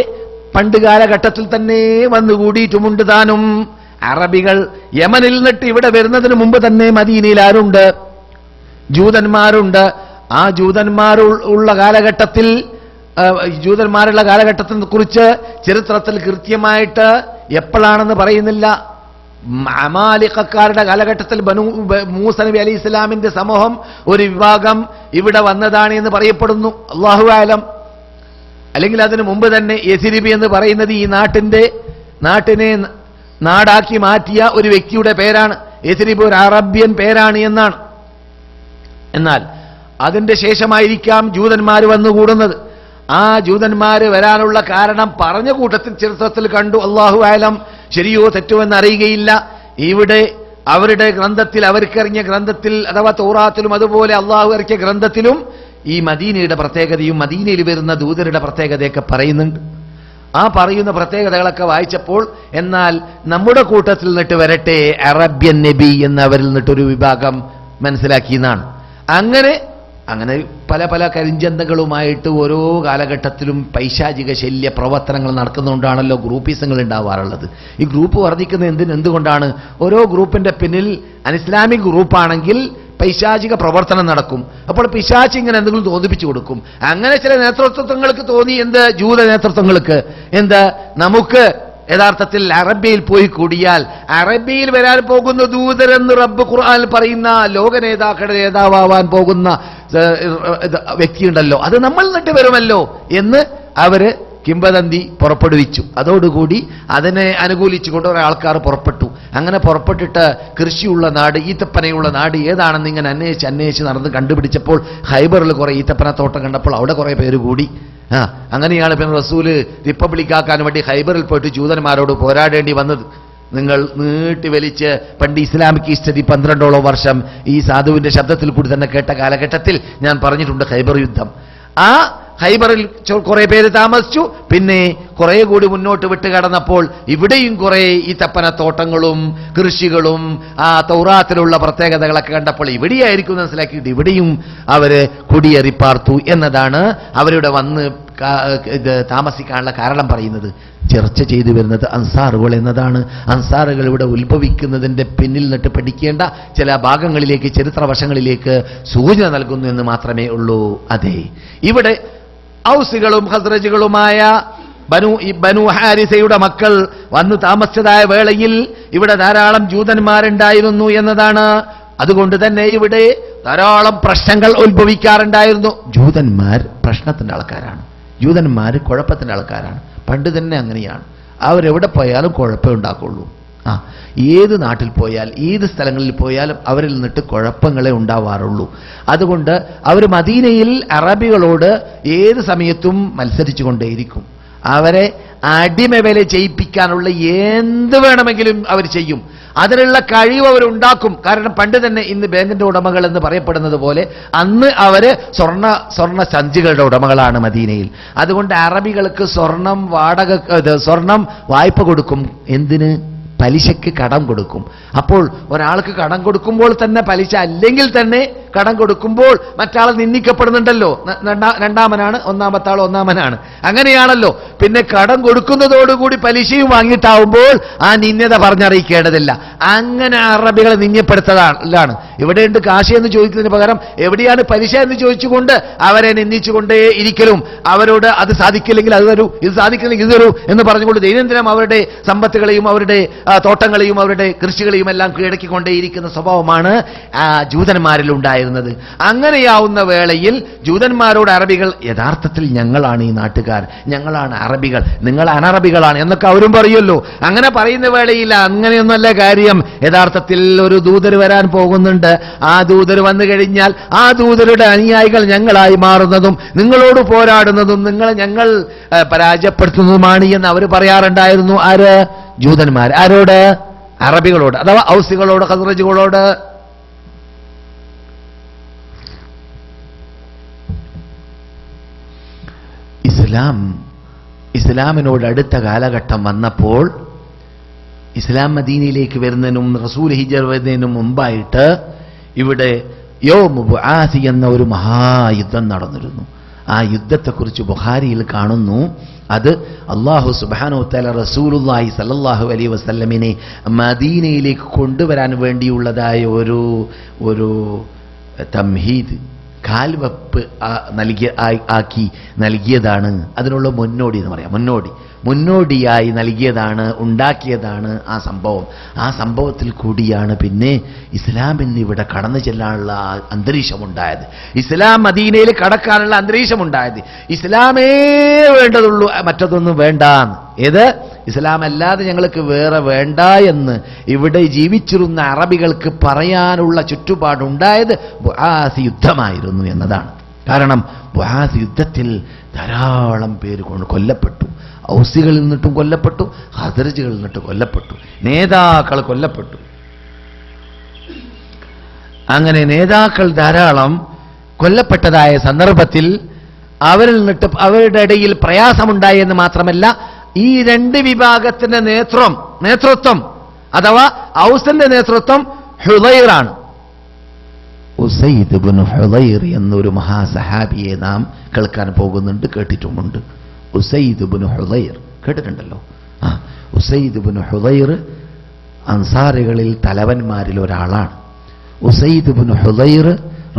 Speaker 2: പണ്ട് കാലഘട്ടത്തിൽ തന്നെ വന്നുകൂടിയിട്ടുമുണ്ട് താനും. അറബികൾ യമനിൽ നിന്നിട്ട് ഇവിടെ വരുന്നതിന് മുമ്പ് തന്നെ മദീനയിൽ ആരുണ്ട്? ജൂതന്മാരുണ്ട്. ആ ജൂതന്മാരുള്ള കാലഘട്ടത്തിൽ ജൂതന്മാരുള്ള കാലഘട്ടത്തെ കുറിച്ച് ചരിത്രത്തിൽ കൃത്യമായിട്ട് എപ്പോഴാണെന്ന് പറയുന്നില്ല. അമാലിഖക്കാരുടെ കാലഘട്ടത്തിൽ മൂസ നബി അലൈഹി ഇസ്ലാമിന്റെ സമൂഹം ഒരു വിഭാഗം ഇവിടെ വന്നതാണ് എന്ന് പറയപ്പെടുന്നു. അല്ലാഹു ആലം. അല്ലെങ്കിൽ അതിനു മുമ്പ് തന്നെ യസിരിബ് എന്ന് പറയുന്നത് ഈ നാട്ടിനെ നാടാക്കി മാറ്റിയ ഒരു വ്യക്തിയുടെ പേരാണ്. യസിരിബ് ഒരു അറബ്യൻ പേരാണ് എന്നാണ്. എന്നാൽ അതിന്റെ ശേഷമായിരിക്കാം ജൂതന്മാർ വന്നുകൂടുന്നത്. ആ ജൂതന്മാര് വരാനുള്ള കാരണം പറഞ്ഞ കൂട്ടത്തിൽ ചരിത്രത്തിൽ കണ്ടു. അല്ലാഹു ആലം. ശരിയോ തെറ്റോ എന്നറിയുകയില്ല. ഇവിടെ അവരുടെ ഗ്രന്ഥത്തിൽ, അവർക്കിറങ്ങിയ ഗ്രന്ഥത്തിൽ അഥവാ തൗറാത്തിലും അതുപോലെ അള്ളാഹു ഇറക്കിയ ഗ്രന്ഥത്തിലും ഈ മദീനയുടെ പ്രത്യേകതയും മദീനയിൽ വരുന്ന ദൂതരുടെ പ്രത്യേകതയൊക്കെ പറയുന്നുണ്ട്. ആ പറയുന്ന പ്രത്യേകതകളൊക്കെ വായിച്ചപ്പോൾ എന്നാൽ നമ്മുടെ കൂട്ടത്തിൽ നിന്നിട്ട് വരട്ടെ അറബ്യൻ നബി എന്നവരിൽ നിന്നിട്ടൊരു വിഭാഗം മനസ്സിലാക്കിയെന്നാണ്. അങ്ങനെ പല കരിഞ്ചന്തകളുമായിട്ട് ഓരോ കാലഘട്ടത്തിലും പൈശാചിക ശല്യ പ്രവർത്തനങ്ങൾ നടക്കുന്നതുകൊണ്ടാണല്ലോ ഗ്രൂപ്പിസങ്ങൾ ഉണ്ടാവാറുള്ളത്. ഈ ഗ്രൂപ്പ് വർദ്ധിക്കുന്നത് എന്തുകൊണ്ടാണ്? ഓരോ ഗ്രൂപ്പിന്റെ പിന്നിൽ അനിസ്ലാമിക് ഗ്രൂപ്പാണെങ്കിൽ പൈശാചിക പ്രവർത്തനം നടക്കും. അപ്പോൾ പിശാച് ഇങ്ങനെ എന്തെങ്കിലും തോന്നിപ്പിച്ചു കൊടുക്കും. അങ്ങനെ ചില നേതൃത്വങ്ങൾക്ക് തോന്നി, ജൂത നേതൃത്വങ്ങൾക്ക് നമുക്ക് യഥാർത്ഥത്തിൽ അറബിയിൽ പോയി കൂടിയാൽ അറബിയിൽ വരാൻ പോകുന്ന ദൂതരെന്ന് റബ്ബ് ഖുർആനിൽ പറയുന്ന ലോക നേതാക്കളുടെ നേതാവാൻ പോകുന്ന വ്യക്തിയുണ്ടല്ലോ, അത് നമ്മൾ നിന്നിട്ട് വരുമല്ലോ എന്ന് അവര് കിംവദന്തി പുറപ്പെടുവിച്ചു. അതോടുകൂടി അതിനെ അനുകൂലിച്ചുകൊണ്ട് കുറെ ആൾക്കാർ പുറപ്പെട്ടു. അങ്ങനെ പുറപ്പെട്ടിട്ട് കൃഷിയുള്ള നാട്, ഈത്തപ്പനയുള്ള നാട് ഏതാണെന്ന് ഇങ്ങനെ അന്വേഷിച്ച് നടന്ന് കണ്ടുപിടിച്ചപ്പോൾ ഖൈബറിൽ കുറെ ഈത്തപ്പന തോട്ടം കണ്ടപ്പോൾ അവിടെ കുറെ പേര് കൂടി. അങ്ങനെയാണ് പിന്നെ റസൂല് റിപ്പബ്ലിക്കാക്കാൻ വേണ്ടി ഖൈബറിൽ പോയിട്ട് ജൂതന്മാരോട് പോരാടേണ്ടി വന്നത്. നിങ്ങൾ നീട്ടി വലിച്ച് പണ്ട് ഇസ്ലാമിക് ഹിസ്റ്ററി 12ഓളം വർഷം ഈ സാധുവിന്റെ ശബ്ദത്തിൽ കൂടി തന്നെ കേട്ട കാലഘട്ടത്തിൽ ഞാൻ പറഞ്ഞിട്ടുണ്ട് ഖൈബർ യുദ്ധം. ആ ഖൈബറിൽ കുറെ പേര് താമസിച്ചു. പിന്നെ കുറെ കൂടി മുന്നോട്ട് വിട്ട് കടന്നപ്പോൾ ഇവിടെയും കുറെ ഈ തപ്പനത്തോട്ടങ്ങളും കൃഷികളും ആ തൗറാത്തിലുള്ള പ്രത്യേകതകളൊക്കെ കണ്ടപ്പോൾ ഇവിടെയായിരിക്കും മനസ്സിലാക്കിയിട്ട് ഇവിടെയും അവര് കുടിയേറിപ്പാർത്തു എന്നതാണ് അവരുടെ വന്ന് താമസിക്കാനുള്ള കാരണം പറയുന്നത്. ചർച്ച ചെയ്തു വരുന്നത് അൻസാറുകൾ എന്നതാണ്. അൻസാറുകൾ ഇവിടെ ഉത്ഭവിക്കുന്നതിന്റെ പിന്നിൽ നിന്നിട്ട് പഠിക്കേണ്ട ചില ഭാഗങ്ങളിലേക്ക്, ചരിത്ര വശങ്ങളിലേക്ക് സൂചന നൽകുന്നു എന്ന് മാത്രമേ ഉള്ളൂ. അതെ, ഇവിടെ ഔസുകളും ഖസ്റജുകളുമായ ബനു ഹാരിസയുടെ മക്കൾ വന്നു താമസിച്ചതായ വേളയിൽ ഇവിടെ ധാരാളം ജൂതന്മാരുണ്ടായിരുന്നു എന്നതാണ്. അതുകൊണ്ട് തന്നെ ഇവിടെ ധാരാളം പ്രശ്നങ്ങൾ ഉത്ഭവിക്കാറുണ്ടായിരുന്നു. ജൂതന്മാർ പ്രശ്നത്തിന്റെ ആൾക്കാരാണ്. ജൂതന്മാർ കുഴപ്പത്തിന്റെ ആൾക്കാരാണ്. പണ്ട് തന്നെ അങ്ങനെയാണ്. അവരെവിടെ പോയാലും കുഴപ്പമേ ഉണ്ടാക്കുള്ളൂ. ഏത് നാട്ടിൽ പോയാൽ ഏത് സ്ഥലങ്ങളിൽ പോയാലും അവരിൽ നിന്നിട്ട് കുഴപ്പങ്ങളെ ഉണ്ടാവാറുള്ളൂ. അതുകൊണ്ട് അവർ മദീനയിൽ അറബികളോട് ഏത് സമയത്തും മത്സരിച്ചു കൊണ്ടേയിരിക്കും. അവരെ അടിമ വില ചെയ്യിപ്പിക്കാനുള്ള എന്ത് വേണമെങ്കിലും അവർ ചെയ്യും. അതിനുള്ള കഴിവ് അവരുണ്ടാക്കും. കാരണം പണ്ട് തന്നെ ഇന്ന് ബാങ്കിന്റെ ഉടമകൾ എന്ന് പറയപ്പെടുന്നത് പോലെ അന്ന് അവര് സ്വർണ്ണ സഞ്ചികളുടെ ഉടമകളാണ് മദീനയിൽ. അതുകൊണ്ട് അറബികൾക്ക് സ്വർണം വായ്പ കൊടുക്കും. എന്തിന്? പലിശയ്ക്ക് കടം കൊടുക്കും. അപ്പോൾ ഒരാൾക്ക് കടം കൊടുക്കുമ്പോൾ തന്നെ പലിശ അല്ലെങ്കിൽ തന്നെ കടം കൊടുക്കുമ്പോൾ മറ്റാൾ നിന്ദിക്കപ്പെടുന്നുണ്ടല്ലോ. രണ്ടാമനാണ്, ഒന്നാമത്തെ ആൾ ഒന്നാമനാണ്, അങ്ങനെയാണല്ലോ. പിന്നെ കടം കൊടുക്കുന്നതോടുകൂടി പലിശയും വാങ്ങിയിട്ടാവുമ്പോൾ ആ നിന്ദത പറഞ്ഞറിയിക്കേണ്ടതില്ല. അങ്ങനെ അറബികളെ നിന്ദപ്പെടുത്തലാണ്. ഇവിടെയുണ്ട് കാശ് എന്ന് ചോദിക്കുന്നതിന് പകരം എവിടെയാണ് പലിശ എന്ന് ചോദിച്ചുകൊണ്ട് അവരെ നിന്ദിച്ചുകൊണ്ടേ ഇരിക്കലും, അവരോട് അത് സാധിക്കില്ലെങ്കിൽ അത് തരൂ, ഇത് സാധിക്കില്ലെങ്കിൽ ഇത് തരൂ എന്ന് പറഞ്ഞുകൊണ്ട് ദൈനംദിനം അവരുടെ സമ്പത്തുകളെയും അവരുടെ തോട്ടങ്ങളെയും അവരുടെ കൃഷികളെയും എല്ലാം കീഴടക്കിക്കൊണ്ടേയിരിക്കുന്ന സ്വഭാവമാണ് ജൂതന്മാരിൽ ഉണ്ടായിരുന്നത്. അങ്ങനെയാവുന്ന വേളയിൽ ജൂതന്മാരോട് അറബികൾ യഥാർത്ഥത്തിൽ ഞങ്ങളാണ് ഈ നാട്ടുകാർ, ഞങ്ങളാണ് അറബികൾ, നിങ്ങൾ അനറബികളാണ് എന്നൊക്കെ അവരും പറയുമല്ലോ. അങ്ങനെ പറയുന്ന വേളയിൽ അങ്ങനെയൊന്നല്ല കാര്യം. യഥാർത്ഥത്തിൽ ഒരു ദൂതർ വരാൻ പോകുന്നുണ്ട്. ആ ദൂതർ വന്നു കഴിഞ്ഞാൽ ആ ദൂതരുടെ അനുയായികൾ ഞങ്ങളായി മാറുന്നതും നിങ്ങളോട് പോരാടുന്നതും ഞങ്ങൾ പരാജയപ്പെടുത്തുന്നതുമാണ് എന്ന് അവർ പറയാറുണ്ടായിരുന്നു. ആര്? ജൂതന്മാർ. ആരോട്? അറബികളോട്, അഥവാ ഔസികളോട്, ഖസ്റജുകളോട്. ഇസ്ലാമിനോട് അടുത്ത കാലഘട്ടം വന്നപ്പോൾ, ഇസ്ലാം മദീനയിലേക്ക് വരുന്നതിനും റസൂൽ ഹിജ്റ വരുന്നതിനും മുമ്പായിട്ട് ഇവിടെ യൗമു ബുആസി എന്ന ഒരു മഹായുദ്ധം നടന്നിരുന്നു. ആ യുദ്ധത്തെക്കുറിച്ച് ബുഖാരിയിൽ കാണുന്നു. അത് അല്ലാഹു സുബ്ഹാനഹു വ തആല റസൂലുള്ളാഹി സ്വല്ലല്ലാഹു അലൈഹി വസല്ലമിനെ മദീനയിലേക്ക് കൊണ്ടുവരാൻ വേണ്ടിയുള്ളതായ ഒരു തംഹീദ്, കാൽവെപ്പ് നൽകിയതാണ്. അതിനുള്ള മുന്നോടി എന്ന് പറയാം. മുന്നോടിയായി നൽകിയതാണ്, ഉണ്ടാക്കിയതാണ് ആ സംഭവം. ആ സംഭവത്തിൽ കൂടിയാണ് പിന്നെ ഇസ്ലാമിന് ഇവിടെ കടന്നു ചെല്ലാനുള്ള അന്തരീക്ഷമുണ്ടായത്, ഇസ്ലാം മദീനയിൽ കടക്കാനുള്ള അന്തരീക്ഷമുണ്ടായത്. ഇസ്ലാമേ വേണ്ടതുള്ളൂ, മറ്റതൊന്നും വേണ്ട. ഏത്? ഇസ്ലാം അല്ലാതെ ഞങ്ങൾക്ക് വേറെ വേണ്ട എന്ന് ഇവിടെ ജീവിച്ചിരുന്ന അറബികൾക്ക് പറയാനുള്ള ചുറ്റുപാടുണ്ടായത് ബുആസ് യുദ്ധമായിരുന്നു എന്നതാണ്. കാരണം ബുആസ് യുദ്ധത്തിൽ ധാരാളം പേര് കൊല്ലപ്പെട്ടു. ഔസികളിൽ നിന്നിട്ടും കൊല്ലപ്പെട്ടു, ഖസ്റജുകളിൽ നിന്നിട്ട് കൊല്ലപ്പെട്ടു, നേതാക്കൾ കൊല്ലപ്പെട്ടു. അങ്ങനെ നേതാക്കൾ ധാരാളം കൊല്ലപ്പെട്ടതായ സന്ദർഭത്തിൽ അവരിൽ നിന്നിട്ട് അവരുടെ ഇടയിൽ പ്രയാസമുണ്ടായി എന്ന് മാത്രമല്ല, ഈ രണ്ട് വിഭാഗത്തിന്റെ നേതൃത്വം അഥവാ ഔസിന്റെ നേതൃത്വം ഹുദൈറാണ്. ഉസൈദ് ഇബ്നു ഹുദൈർ എന്നൊരു മഹാസഹാബിയെ നാം കേൾക്കാൻ പോകുന്നുണ്ട്, കേട്ടിട്ടുമുണ്ട്. ഉസൈദ് ഇബ്നു ഹുദൈർ കേട്ടിട്ടുണ്ടല്ലോ. ഉസൈദ് ഇബ്നു ഹുദൈർ അൻസാരികളിൽ തലവന്മാരിൽ ഒരാളാണ്. ഉസൈദ് ഇബ്നു ഹുദൈർ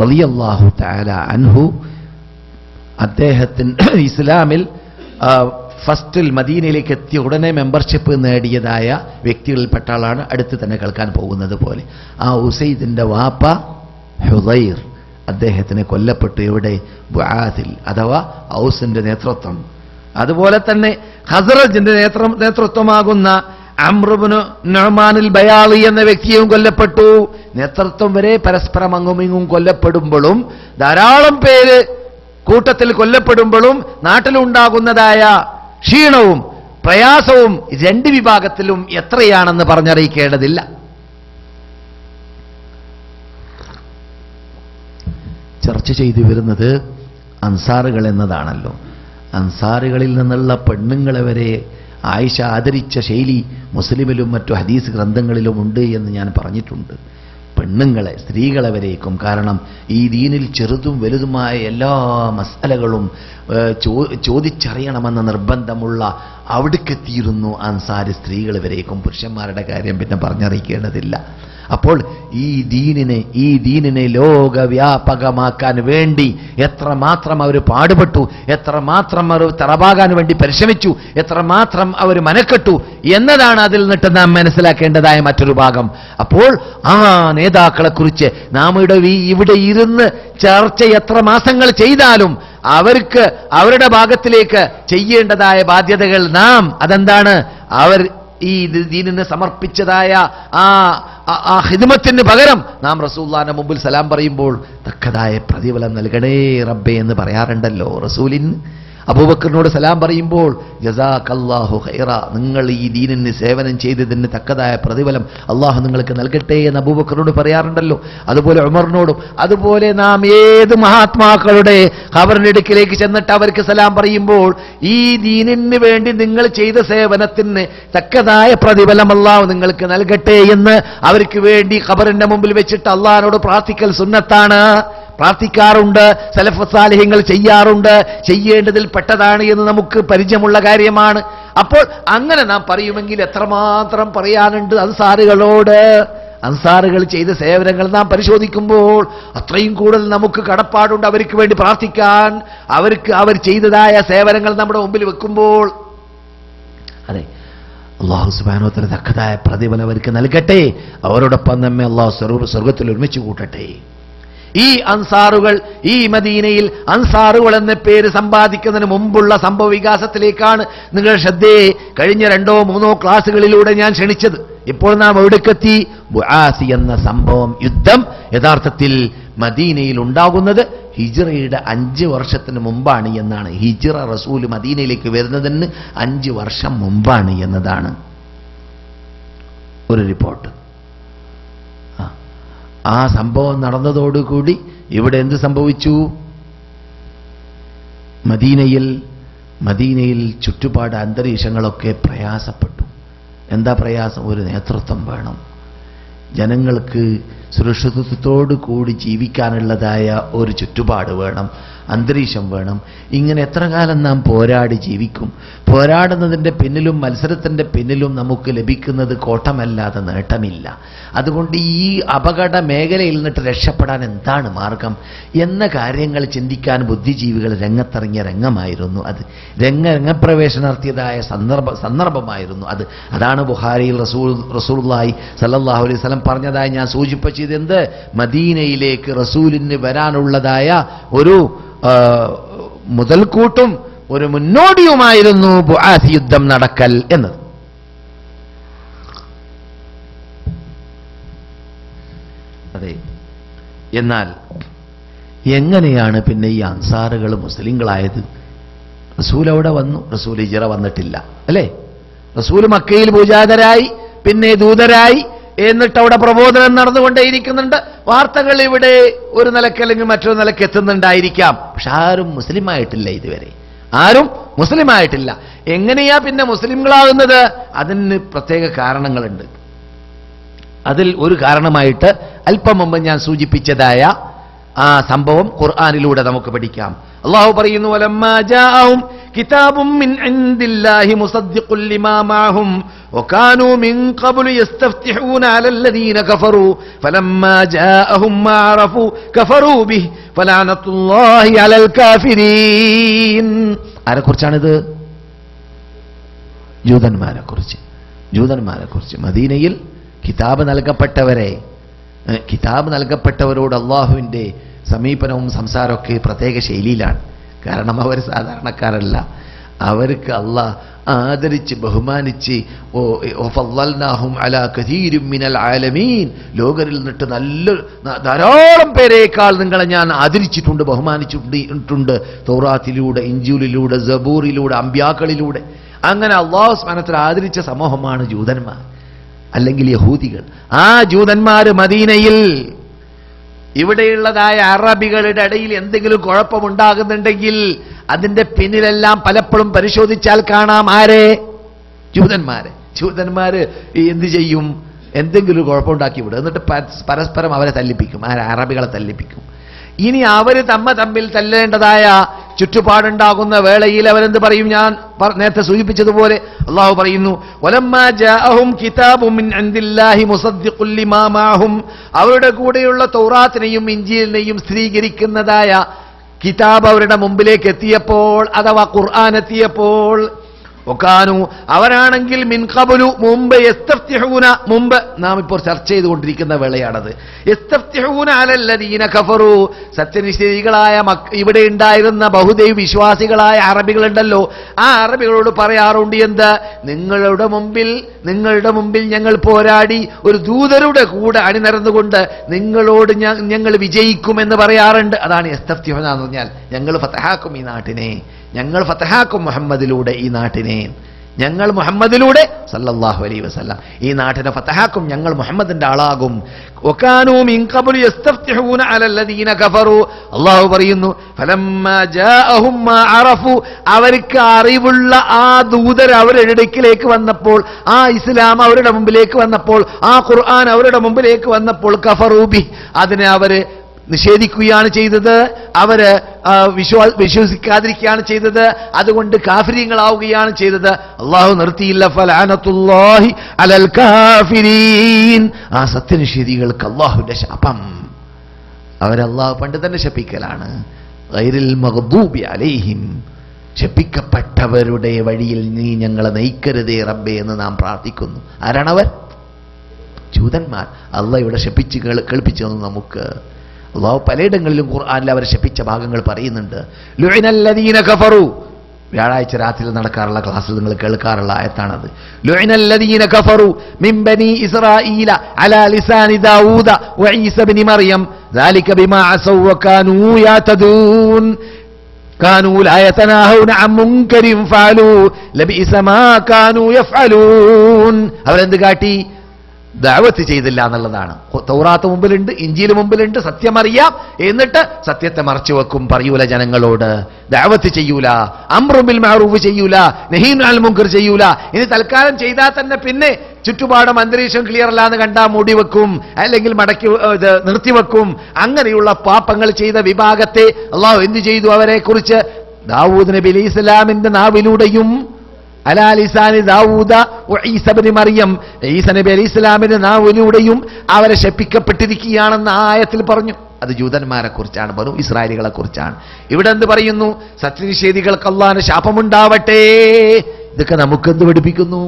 Speaker 2: റളിയല്ലാഹു തആല അൻഹു അദ്ദേഹത്തിന് ഇസ്ലാമിൽ ഫസ്റ്റിൽ മദീനയിലേക്ക് എത്തിയ ഉടനെ മെമ്പർഷിപ്പ് നേടിയതായ വ്യക്തികളിൽപ്പെട്ട ആളാണ്. അടുത്ത് തന്നെ കേൾക്കാൻ പോകുന്നത് പോലെ ആ ഉസൈദിന്റെ വാപ്പ ഹുദൈർ അദ്ദേഹത്തിന് കൊല്ലപ്പെട്ടു. എവിടെ? ബുആസിൽ, അഥവാ ഔസിന്റെ നേതൃത്വം. അതുപോലെ തന്നെ ഖസ്റജിന്റെ നേതൃത്വമാകുന്ന അംർ ഇബ്നു നുഅ്മാനിൽ ബയാളി എന്ന വ്യക്തിയും കൊല്ലപ്പെട്ടു. നേതൃത്വം വരെ പരസ്പരം അങ്ങുമിങ്ങും കൊല്ലപ്പെടുമ്പോഴും ധാരാളം പേര് കൂട്ടത്തിൽ കൊല്ലപ്പെടുമ്പോഴും നാട്ടിലുണ്ടാകുന്നതായ ക്ഷീണവും പ്രയാസവും രണ്ട് വിഭാഗത്തിലും എത്രയാണെന്ന് പറഞ്ഞറിയിക്കേണ്ടതില്ല. ചർച്ച ചെയ്തു വരുന്നത് അൻസാറുകൾ എന്നതാണല്ലോ. അൻസാറുകളിൽ നിന്നുള്ള പെണ്ണുങ്ങളെ വരെ ആയിഷ ആദരിച്ച ശൈലി മുസ്ലിമിലും മറ്റു ഹദീസ് ഗ്രന്ഥങ്ങളിലും ഉണ്ട് എന്ന് ഞാൻ പറഞ്ഞിട്ടുണ്ട്. പെണ്ണുങ്ങളെ, സ്ത്രീകളെ വരേക്കും. കാരണം ഈ ദീനിൽ ചെറുതും വലുതുമായ എല്ലാ മസലകളും ചോദിച്ചറിയണമെന്ന നിർബന്ധമുള്ള അവിടേക്കെത്തിയിരുന്നു അൻസാരി സ്ത്രീകൾ വരേക്കും. പുരുഷന്മാരുടെ കാര്യം പിന്നെ പറഞ്ഞറിയിക്കേണ്ടതില്ല. അപ്പോൾ ഈ ദീനിനെ ലോകവ്യാപകമാക്കാൻ വേണ്ടി എത്രമാത്രം അവർ പാടുപെട്ടു, എത്രമാത്രം അവർ തറവാകാൻ വേണ്ടി പരിശ്രമിച്ചു, എത്രമാത്രം അവർ മനക്കെട്ടു എന്നതാണ് അതിൽ നിന്നിട്ട് നാം മനസ്സിലാക്കേണ്ടതായ മറ്റൊരു ഭാഗം. അപ്പോൾ ആ നേതാക്കളെ കുറിച്ച് നാം ഇവിടെ ഇരുന്ന് ചർച്ച എത്ര മാസങ്ങൾ ചെയ്താലും അവർക്ക് അവരുടെ ഭാഗത്തിലേക്ക് ചെയ്യേണ്ടതായ ബാധ്യതകൾ നാം അതെന്താണ്? അവർ ഈ ദീനിന് സമർപ്പിച്ചതായ ആ ഖിദ്മത്തിന് പകരം നാം റസൂലുള്ളാഹിന്റെ മുമ്പിൽ സലാം പറയുമ്പോൾ തക്കതായ പ്രതിഫലം നൽകണേ റബ്ബേ എന്ന് പറയാറുണ്ടല്ലോ റസൂലിന്. അബൂബക്കറിനോട് സലാം പറയുമ്പോൾ ജസാക്കല്ലാഹു ഖൈറ, നിങ്ങൾ ഈ ദീനിന് സേവനം ചെയ്തതിന് തക്കതായ പ്രതിഫലം അള്ളാഹു നിങ്ങൾക്ക് നൽകട്ടെ എന്ന് അബൂബക്കറിനോട് പറയാറുണ്ടല്ലോ. അതുപോലെ ഉമറിനോടും. അതുപോലെ നാം ഏത് മഹാത്മാക്കളുടെ ഖബറിനടുക്കിലേക്ക് ചെന്നിട്ട് അവർക്ക് സലാം പറയുമ്പോൾ ഈ ദീനിന് വേണ്ടി നിങ്ങൾ ചെയ്ത സേവനത്തിന് തക്കതായ പ്രതിഫലം അള്ളാഹു നിങ്ങൾക്ക് നൽകട്ടെ എന്ന് അവർക്ക് വേണ്ടി ഖബറിന്റെ മുമ്പിൽ വെച്ചിട്ട് അള്ളാഹിനോട് പ്രാർത്ഥിക്കൽ സുന്നത്താണ്, പ്രാർത്ഥിക്കാറുണ്ട്. സലഫ് സാലിഹ്യങ്ങൾ ചെയ്യാറുണ്ട്, ചെയ്യേണ്ടതിൽ പെട്ടതാണ് എന്ന് നമുക്ക് പരിചയമുള്ള കാര്യമാണ്. അപ്പോൾ അങ്ങനെ നാം പറയുമെങ്കിൽ എത്രമാത്രം പറയാനുണ്ട് അൻസാറുകളോട്. അൻസാറുകൾ ചെയ്ത സേവനങ്ങൾ നാം പരിശോധിക്കുമ്പോൾ അത്രയും കൂടുതൽ നമുക്ക് കടപ്പാടുണ്ട് അവർക്ക് വേണ്ടി പ്രാർത്ഥിക്കാൻ. അവർ ചെയ്തതായ സേവനങ്ങൾ നമ്മുടെ മുമ്പിൽ വെക്കുമ്പോൾ അതെ, അള്ളാഹു സുബ്ഹാനഹു വ തആല തക്കതായ പ്രതിഫലം അവർക്ക് നൽകട്ടെ, അവരോടൊപ്പം നമ്മെ അള്ളാഹു സ്വർഗ്ഗത്തിൽ ഒരുമിച്ച് കൂട്ടട്ടെ. ഈ അൻസാറുകൾ, ഈ മദീനയിൽ അൻസാറുകൾ എന്ന പേര് സമ്പാദിക്കുന്നതിന് മുമ്പുള്ള സംഭവ വികാസത്തിലേക്കാണ് നിങ്ങളുടെ ശ്രദ്ധയെ കഴിഞ്ഞ 2-3 ക്ലാസുകളിലൂടെ ഞാൻ ക്ഷണിച്ചത്. ഇപ്പോൾ നാം എവിടേക്കെത്തി? ബുആസി എന്ന സംഭവം, യുദ്ധം യഥാർത്ഥത്തിൽ മദീനയിൽ ഉണ്ടാകുന്നത് ഹിജ്റയുടെ 5 വർഷത്തിന് മുമ്പാണ് എന്നാണ്. ഹിജ്റ റസൂൽ മദീനയിലേക്ക് വരുന്നതിന് 5 വർഷം മുമ്പാണ് എന്നതാണ് ഒരു റിപ്പോർട്ട്. ആ സംഭവം നടന്നതോടുകൂടി ഇവിടെ എന്ത് സംഭവിച്ചു? മദീനയിൽ ചുറ്റുപാട് അന്തരീക്ഷങ്ങളൊക്കെ പ്രയാസപ്പെട്ടു. എന്താ പ്രയാസം? ഒരു നേതൃത്വം വേണം, ജനങ്ങൾക്ക് സുരക്ഷിതത്വത്തോടു കൂടി ജീവിക്കാനുള്ളതായ ഒരു ചുറ്റുപാട് വേണം, അന്തരീക്ഷം വേണം. ഇങ്ങനെ എത്ര കാലം നാം പോരാടി ജീവിക്കും? പോരാടുന്നതിൻ്റെ പിന്നിലും മത്സരത്തിൻ്റെ പിന്നിലും നമുക്ക് ലഭിക്കുന്നത് കോട്ടമല്ലാതെ നേട്ടമില്ല. അതുകൊണ്ട് ഈ അപകട മേഖലയിൽ നിന്നിട്ട് രക്ഷപ്പെടാൻ എന്താണ് മാർഗം എന്ന കാര്യങ്ങൾ ചിന്തിക്കാൻ ബുദ്ധിജീവികൾ രംഗത്തിറങ്ങിയ രംഗമായിരുന്നു അത്. രംഗപ്രവേശനം നടത്തിയതായ സന്ദർഭമായിരുന്നു അത്. അതാണ് ബുഖാരിയിൽ റസൂലുള്ളാഹി സ്വല്ലല്ലാഹു അലൈഹി വസല്ലം പറഞ്ഞതായി ഞാൻ സൂചിപ്പിച്ചത്. എന്ത്? മദീനയിലേക്ക് റസൂലിന് വരാനുള്ളതായ ഒരു മുതൽക്കൂട്ടും ഒരു മുന്നോടിയുമായിരുന്നു ബുആസി യുദ്ധം നടക്കൽ എന്നത്. അതെ, എന്നാൽ എങ്ങനെയാണ് പിന്നെ ഈ അൻസാറുകൾ മുസ്ലിങ്ങളായത്? റസൂൽ അവിടെ വന്നു, റസൂൽ ഹിജ്റ വന്നിട്ടില്ല അല്ലേ? റസൂൽ മക്കയിൽ പൂജാതരായി, പിന്നെ ദൂതരായി, എന്നിട്ട് അവിടെ പ്രബോധനം നടന്നുകൊണ്ടേയിരിക്കുന്നുണ്ട്. വാർത്തകൾ ഇവിടെ ഒരു നിലക്ക് അല്ലെങ്കിൽ മറ്റൊരു നിലക്ക് എത്തുന്നുണ്ടായിരിക്കാം. പക്ഷെ ആരും മുസ്ലിമായിട്ടില്ല ഇതുവരെ, ആരും മുസ്ലിമായിട്ടില്ല. എങ്ങനെയാ പിന്നെ മുസ്ലിങ്ങളാകുന്നത്? അതിന് പ്രത്യേക കാരണങ്ങളുണ്ട്. അതിൽ ഒരു കാരണമായിട്ട് അല്പം മുമ്പ് ഞാൻ സൂചിപ്പിച്ചതായ ആ സംഭവം ഖുർആനിലൂടെ നമുക്ക് പഠിക്കാം. അല്ലാഹു പറയുന്നു, വലമ്മാ ജാഅഹും കിതാബും മിൻ ഇൻദില്ലാഹി മുസദ്ദിഖുൽ ലിമാ മഅഹും വകാനൂ മിൻ ഖബ്ലു യസ്തഫ്തിഹൂന അലല്ലദീന കഫറൂ ഫലമ്മാ ജാഅഹും മാ അറഫൂ കഫറൂ ബിഹി ഫലഅനത്തുല്ലാഹി അലൽ കാഫിരീൻ. ആരെക്കുറിച്ചാണിത്? ജൂതന്മാരെക്കുറിച്ച്. മദീനയിൽ കിതാബ് നൽകപ്പെട്ടവരോട് അള്ളാഹുവിൻ്റെ സമീപനവും സംസാരമൊക്കെ പ്രത്യേക ശൈലിയിലാണ്. കാരണം അവർ സാധാരണക്കാരല്ല. അവർക്ക് അള്ളാഹ് ആദരിച്ച് ബഹുമാനിച്ച് ഫളൽനാഹും അലാ കസീരിൻ മിനൽ ആലമീൻ, ലോകരിൽ നിന്നിട്ട് ധാരാളം പേരേക്കാൾ നിങ്ങളെ ഞാൻ ആദരിച്ചിട്ടുണ്ട്, ബഹുമാനിച്ചിട്ടുണ്ട്. തൗറാത്തിലൂടെ, ഇഞ്ചീലിലൂടെ, സബൂറിലൂടെ, അമ്പ്യാക്കളിലൂടെ. അങ്ങനെ അള്ളാഹു സുബ്ഹാനഹു വ തആല ആദരിച്ച സമൂഹമാണ് ജൂതന്മാർ അല്ലെങ്കിൽ യഹൂദികൾ. ആ ജൂതന്മാർ മദീനയിൽ ഇവിടെയുള്ളതായ അറബികളുടെ ഇടയിൽ എന്തെങ്കിലും കുഴപ്പമുണ്ടാകുന്നുണ്ടെങ്കിൽ അതിന്റെ പിന്നിലെല്ലാം പലപ്പോഴും പരിശോധിച്ചാൽ കാണാം ആരെ? ജൂതന്മാര് എന്ത് ചെയ്യും? എന്തെങ്കിലും കുഴപ്പമുണ്ടാക്കി വിടും, എന്നിട്ട് പരസ്പരം അവരെ തല്ലിപ്പിക്കും, അറബികളെ തല്ലിപ്പിക്കും. ഇനി അവര് തമ്മിൽ തല്ലേണ്ടതായ ചുറ്റുപാടുണ്ടാകുന്ന വേളയിൽ അവരെന്ത് പറയും? ഞാൻ നേരത്തെ സൂചിപ്പിച്ചതുപോലെ അള്ളാഹു പറയുന്നു, വലമ്മാ ജാഅഹും കിതാബും മിൻ ഇൻദില്ലാഹി മുസദ്ദിഖുൽ ലിമാ മഅഹും, അവരുടെ കൂടെയുള്ള തൗറാത്തിനെയും ഇഞ്ചീലിനെയും സ്ഥിരീകരിക്കുന്നതായ കിതാബ് അവരുടെ മുമ്പിലേക്ക് എത്തിയപ്പോൾ, അഥവാ ഖുർആൻ എത്തിയപ്പോൾ, ഒക്കാനു അവരാണെങ്കിൽ മിൻ ഖബ്ലു മുമ്പ് യസ്തഫ്തിഹൂന, മുമ്പ് നാം ഇപ്പോൾ ചർച്ച ചെയ്തുകൊണ്ടിരിക്കുന്ന വേളയാണത്. യസ്തഫ്തിഹൂന അലല്ലദീന കഫറു, സത്യനിഷേധികളായ ഇവിടെ ഉണ്ടായിരുന്ന ബഹുദൈവ വിശ്വാസികളായ അറബികളുണ്ടല്ലോ, ആ അറബികളോട് പറയാറുണ്ട് എന്ത്? നിങ്ങളുടെ മുമ്പിൽ ഞങ്ങൾ പോരാടി ഒരു ദൂതരുടെ കൂടെ അണിനിരന്നുകൊണ്ട് നിങ്ങളോട് ഞങ്ങൾ വിജയിക്കുമെന്ന് പറയാറുണ്ട്. അതാണ് യസ്തഫ്തിഹൂന എന്ന് പറഞ്ഞാൽ, ഞങ്ങൾ ഫതഹാക്കും ഈ നാട്ടിനെ, ഞങ്ങൾ ഫതഹാക്കും മുഹമ്മദിലൂടെ ഈ നാട്ടിനെ, ഞങ്ങൾ മുഹമ്മദിലൂടെ സല്ലല്ലാഹു അലൈഹി വസല്ലം ഈ നാട്ടിനെ ഫതഹാക്കും, ഞങ്ങൾ മുഹമ്മദിന്റെ ആളാകും. വകാനൂ മിൻ ഖബ്ലു യസ്തഫ്തിഹൂന അലല്ലദീന കഫറൂ. അല്ലാഹു പറയുന്നു ഫലമ്മാ ജാഅഹും മാ അറഫു, അവർക്ക് അറിവുള്ള ആ ദൂതർ അവരുടെ അടുക്കിലേക്ക് വന്നപ്പോൾ, ആ ഇസ്ലാം അവരുടെ മുമ്പിലേക്ക് വന്നപ്പോൾ, ആ ഖുർആൻ അവരുടെ മുമ്പിലേക്ക് വന്നപ്പോൾ കഫറൂ ബി, അതിനെ അവര് നിഷേധിക്കുകയാണ് ചെയ്തത്, അവര് വിശ്വസിക്കാതിരിക്കുകയാണ് ചെയ്തത്, അതുകൊണ്ട് കാഫിരീങ്ങളാവുകയാണ് ചെയ്തത്. അല്ലാഹു നിർത്തിയില്ല, ഫലഅനത്തുല്ലാഹി അലൽ കാഫിരീൻ, ആ സത്യനിഷേധികൾക്ക് അല്ലാഹുവിന്റെ ശാപം. അവരല്ലാഹു പണ്ട് തന്നെ ശപിക്കലാണ്. ഗൈറിൽ മഗ്ദൂബി അലൈഹിം, ശപിക്കപ്പെട്ടവരുടെ വഴിയിൽ നീ ഞങ്ങളെ നയിക്കരുതേ റബ്ബേ എന്ന് നാം പ്രാർത്ഥിക്കുന്നു. ആരാണവർ? ജൂതന്മാർ. അല്ലാഹു ഇവിടെ ശപിച്ച് കേൾപ്പിച്ചു തന്നു നമുക്ക്. അല്ലാഹു പലയിടങ്ങളിലും ഖുർആനിൽ അവരെ ശപിച്ച ഭാഗങ്ങൾ പറയുന്നുണ്ട്. ലുഇനല്ലദീന കഫറു, വ്യാഴാഴ്ച രാത്രിയിൽ നടക്കാറുള്ള ക്ലാസ്സിൽ നിങ്ങൾ കേൾക്കാറുള്ള ആയത്താണത്. ലുഇനല്ലദീന കഫറു മിൻ ബനി ഇസ്രായീല അലാ ലിസാനി ദാവൂദ വഈസ ഇബ്നു മർയം ദാലിക ബിമാ അസൗ വകാനൂ യതദൂൻ കാനൂ ലാ യതനാഹൂന അൻ മുൻകരിൻ ഫഅലൂ ലബിഇസ മാ കാനൂ യഫ്അലൂൻ. അവരെന്ത് കാട്ടി? ദഅവത്ത് ചെയ്തില്ല എന്നുള്ളതാണ്. തൗറാത്ത് മുമ്പിലുണ്ട്, ഇഞ്ചീൽ മുമ്പിലുണ്ട്, സത്യമറിയാം, എന്നിട്ട് സത്യത്തെ മറച്ചു വെക്കും, പറയൂല ജനങ്ങളോട്, ദഅവത്ത് ചെയ്യൂല, അംറു ബിൽ മഅറൂഫ് ചെയ്യൂല, നഹീ അനിൽ മുൻകർ ചെയ്യൂല. ഇനി തൽക്കാലം ചെയ്താൽ തന്നെ പിന്നെ ചുറ്റുപാടും അന്തരീക്ഷം ക്ലിയർ അല്ലാന്ന് കണ്ടാ മൂടി വെക്കും, അല്ലെങ്കിൽ മടക്കി നിർത്തിവെക്കും. അങ്ങനെയുള്ള പാപങ്ങൾ ചെയ്ത വിഭാഗത്തെ അല്ലാഹു എന്ത് ചെയ്തു? അവരെ കുറിച്ച് ദാവൂദ് നബി അലൈഹി ഇസ്ലാമിന്റെ നാവിലൂടെയും അലാ ലിസാനി ദാവൂദ വഈസ ഇബ്നു മർയം, ഈസ നബി അലൈഹി ഇസ്ലാമിന്റെ നാവിലൂടെയും അവരെ ശപിക്കപ്പെട്ടിരിക്കുകയാണെന്ന് ആയത്തിൽ പറഞ്ഞു. അത് ജൂതന്മാരെ കുറിച്ചാണ്, ബനൂ ഇസ്രായേലികളെ കുറിച്ചാണ്. ഇവിടെ എന്ത് പറയുന്നു? സത്യനിഷേധികൾക്ക് അല്ലാഹുവിന്റെ ശാപമുണ്ടാവട്ടെ. ഇതൊക്കെ നമുക്കെന്ത് പഠിപ്പിക്കുന്നു?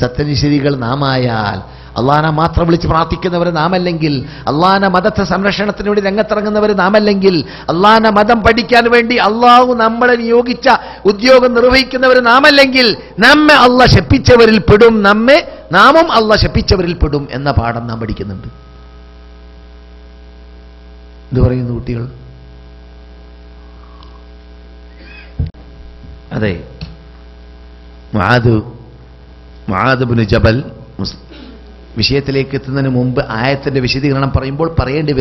Speaker 2: സത്യനിഷേധികൾ നാമായാൽ, അള്ളാഹനെ മാത്രം വിളിച്ച് പ്രാർത്ഥിക്കുന്നവർ നാമല്ലെങ്കിൽ, അള്ളാഹന്റെ മതത്തെ സംരക്ഷണത്തിന് വേണ്ടി രംഗത്തിറങ്ങുന്നവർ നാമല്ലെങ്കിൽ, അള്ളാഹന്റെ മതം പഠിക്കാൻ വേണ്ടി അള്ളാഹു നമ്മളെ നിയോഗിച്ച ഉദ്യോഗം നിർവഹിക്കുന്നവർ നാമല്ലെങ്കിൽ, നമ്മെ അള്ളാഹ് ശപിച്ചവരിൽ പെടും, നാമും അള്ളാഹ് ശപിച്ചവരിൽ പെടും എന്ന പാഠം നാം പഠിക്കുന്നുണ്ട്. എന്ത് പറയുന്നു കുട്ടികൾ? അതെ, മുആദ് ഇബ്നു ജബൽ വിഷയത്തിലേക്ക് എത്തുന്നതിന് മുമ്പ് ആയത്തിന്റെ വിശദീകരണം പറയുമ്പോൾ പറയേണ്ടി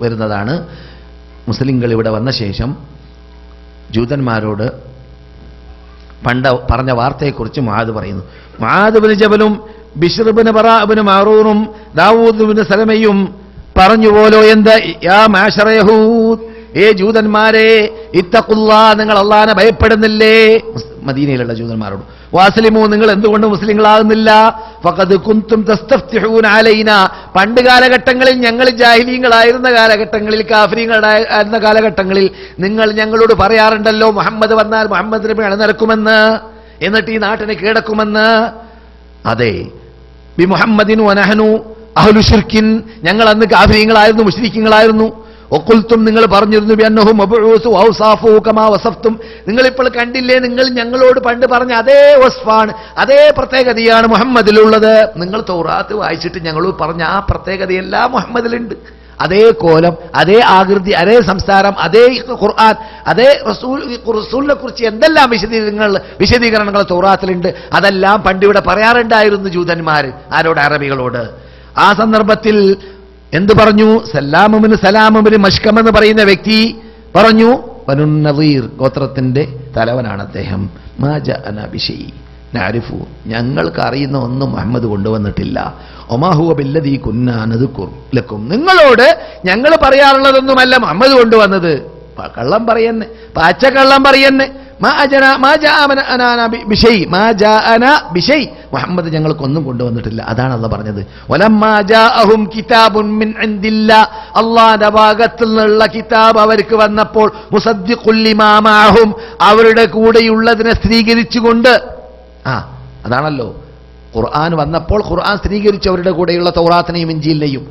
Speaker 2: വരുന്നതാണ്. മുസ്ലിങ്ങൾ ഇവിടെ വന്ന ശേഷം ജൂതന്മാരോട് പണ്ട് പറഞ്ഞ വാർത്തയെക്കുറിച്ച് മുആദ് പറയുന്നു. മുആദ് ഇബ്നു ജബലും ബിശ്ർ ഇബ്നു ബറാ ഇബ്നു മഅറൂറും ദാവൂദ് ഇബ്നു സലമയും പറഞ്ഞു പോലോ, എന്ത്? യാ മാശറ യഹൂദ്, ഏ ജൂതന്മാരെ, ഇത്തഖുല്ലാഹ്, നിങ്ങൾ അല്ലാഹനെ ഭയപ്പെടുന്നില്ലേ? മദീനയിലുള്ള ജൂതന്മാരോട്. വാസ്ലിമു, നിങ്ങൾ എന്തുകൊണ്ട് മുസ്ലിങ്ങളാകുന്നില്ല? ഫഖദ് കുൻതും തസ്തഫ്തിഹൂന അലൈനാ, പണ്ട് കാലഘട്ടങ്ങളിൽ, ഞങ്ങൾ ജാഹിലീങ്ങളായിരുന്ന കാലഘട്ടങ്ങളിൽ, കാഫിരീങ്ങളായിരുന്ന കാലഘട്ടങ്ങളിൽ നിങ്ങൾ ഞങ്ങളോട് പറയാറുണ്ടല്ലോ, മുഹമ്മദ് വന്നാൽ മുഹമ്മദ് നബി അണിനിരക്കുമെന്ന്, എന്നിട്ട് ഈ നാട്ടിനെ കീഴടക്കുമെന്ന്. അതെ, ബി മുഹമ്മദിൻ വനഹനു അഹ്ലു ശിർക്കിൻ, ഞങ്ങൾ അന്ന് കാഫിരീങ്ങളായിരുന്നു, മുശ്രിക്കീങ്ങളായിരുന്നു. ഒക്കുൽത്തും, നിങ്ങൾ പറഞ്ഞിരുന്നു, ബിഅന്നഹു മബ്ഊസു ഔസാഫു കമാ വസഫ്തും, നിങ്ങളിപ്പോൾ കണ്ടില്ലേ, നിങ്ങൾ ഞങ്ങളോട് പണ്ട് പറഞ്ഞ അതേ വസ്ഫാണ്, അതേ പ്രത്യേകതയാണ് മുഹമ്മദിലുള്ളത്. നിങ്ങൾ തൗറാത്ത് വായിച്ചിട്ട് ഞങ്ങളോട് പറഞ്ഞ ആ പ്രത്യേകതയെല്ലാം മുഹമ്മദിലുണ്ട്. അതേ കോലം, അതേ ആകൃതി, അതേ സംസാരം, അതേ ഖുർആൻ, അതേ റസൂലിനെ കുറിച്ച് എന്തെല്ലാം വിശദീകരണങ്ങൾ തൗറാത്തിലുണ്ട്, അതെല്ലാം പണ്ടിവിടെ പറയാറുണ്ടായിരുന്നു ജൂതന്മാർ. ആരോട്? അറബികളോട്. ആ സന്ദർഭത്തിൽ എന്ത് പറഞ്ഞു? സലാമുബിന് മഷ്കം എന്ന് പറയുന്ന വ്യക്തി പറഞ്ഞു, ബനു നളീർ ഗോത്രത്തിന്റെ തലവനാണ് അദ്ദേഹം. മാ ജഅന ബിശൈ നഅരിഫു, ഞങ്ങൾക്ക് അറിയുന്ന ഒന്നും മുഹമ്മദ് കൊണ്ടുവന്നിട്ടില്ല. ഒമാ ഹുവ ബില്ലദീ കുന്നാ നദ്കുർ ലക്കും, നിങ്ങളോട് ഞങ്ങൾ പറയാറുള്ളതൊന്നുമല്ല മുഹമ്മദ് കൊണ്ടുവന്നത്. കള്ളം പറയുന്നേ, പച്ചക്കള്ളം പറയുന്നേ. മുഹമ്മദ് ഞങ്ങൾക്കൊന്നും കൊണ്ടുവന്നിട്ടില്ല. അതാണ് അല്ലാഹ് പറഞ്ഞത്. അള്ളാന്റെ ഭാഗത്തു നിന്നുള്ള കിതാബ് അവർക്ക് വന്നപ്പോൾ, മുസദ്ദിഖുൽ ലിമാ മഅഹും, അവരുടെ കൂടെയുള്ളതിനെ സ്ഥിരീകരിച്ചുകൊണ്ട്, അതാണല്ലോ ഖുർആൻ വന്നപ്പോൾ ഖുർആൻ സ്ഥിരീകരിച്ചവരുടെ കൂടെയുള്ള തൗറാത്തിനെയും ഇഞ്ചീലിനെയും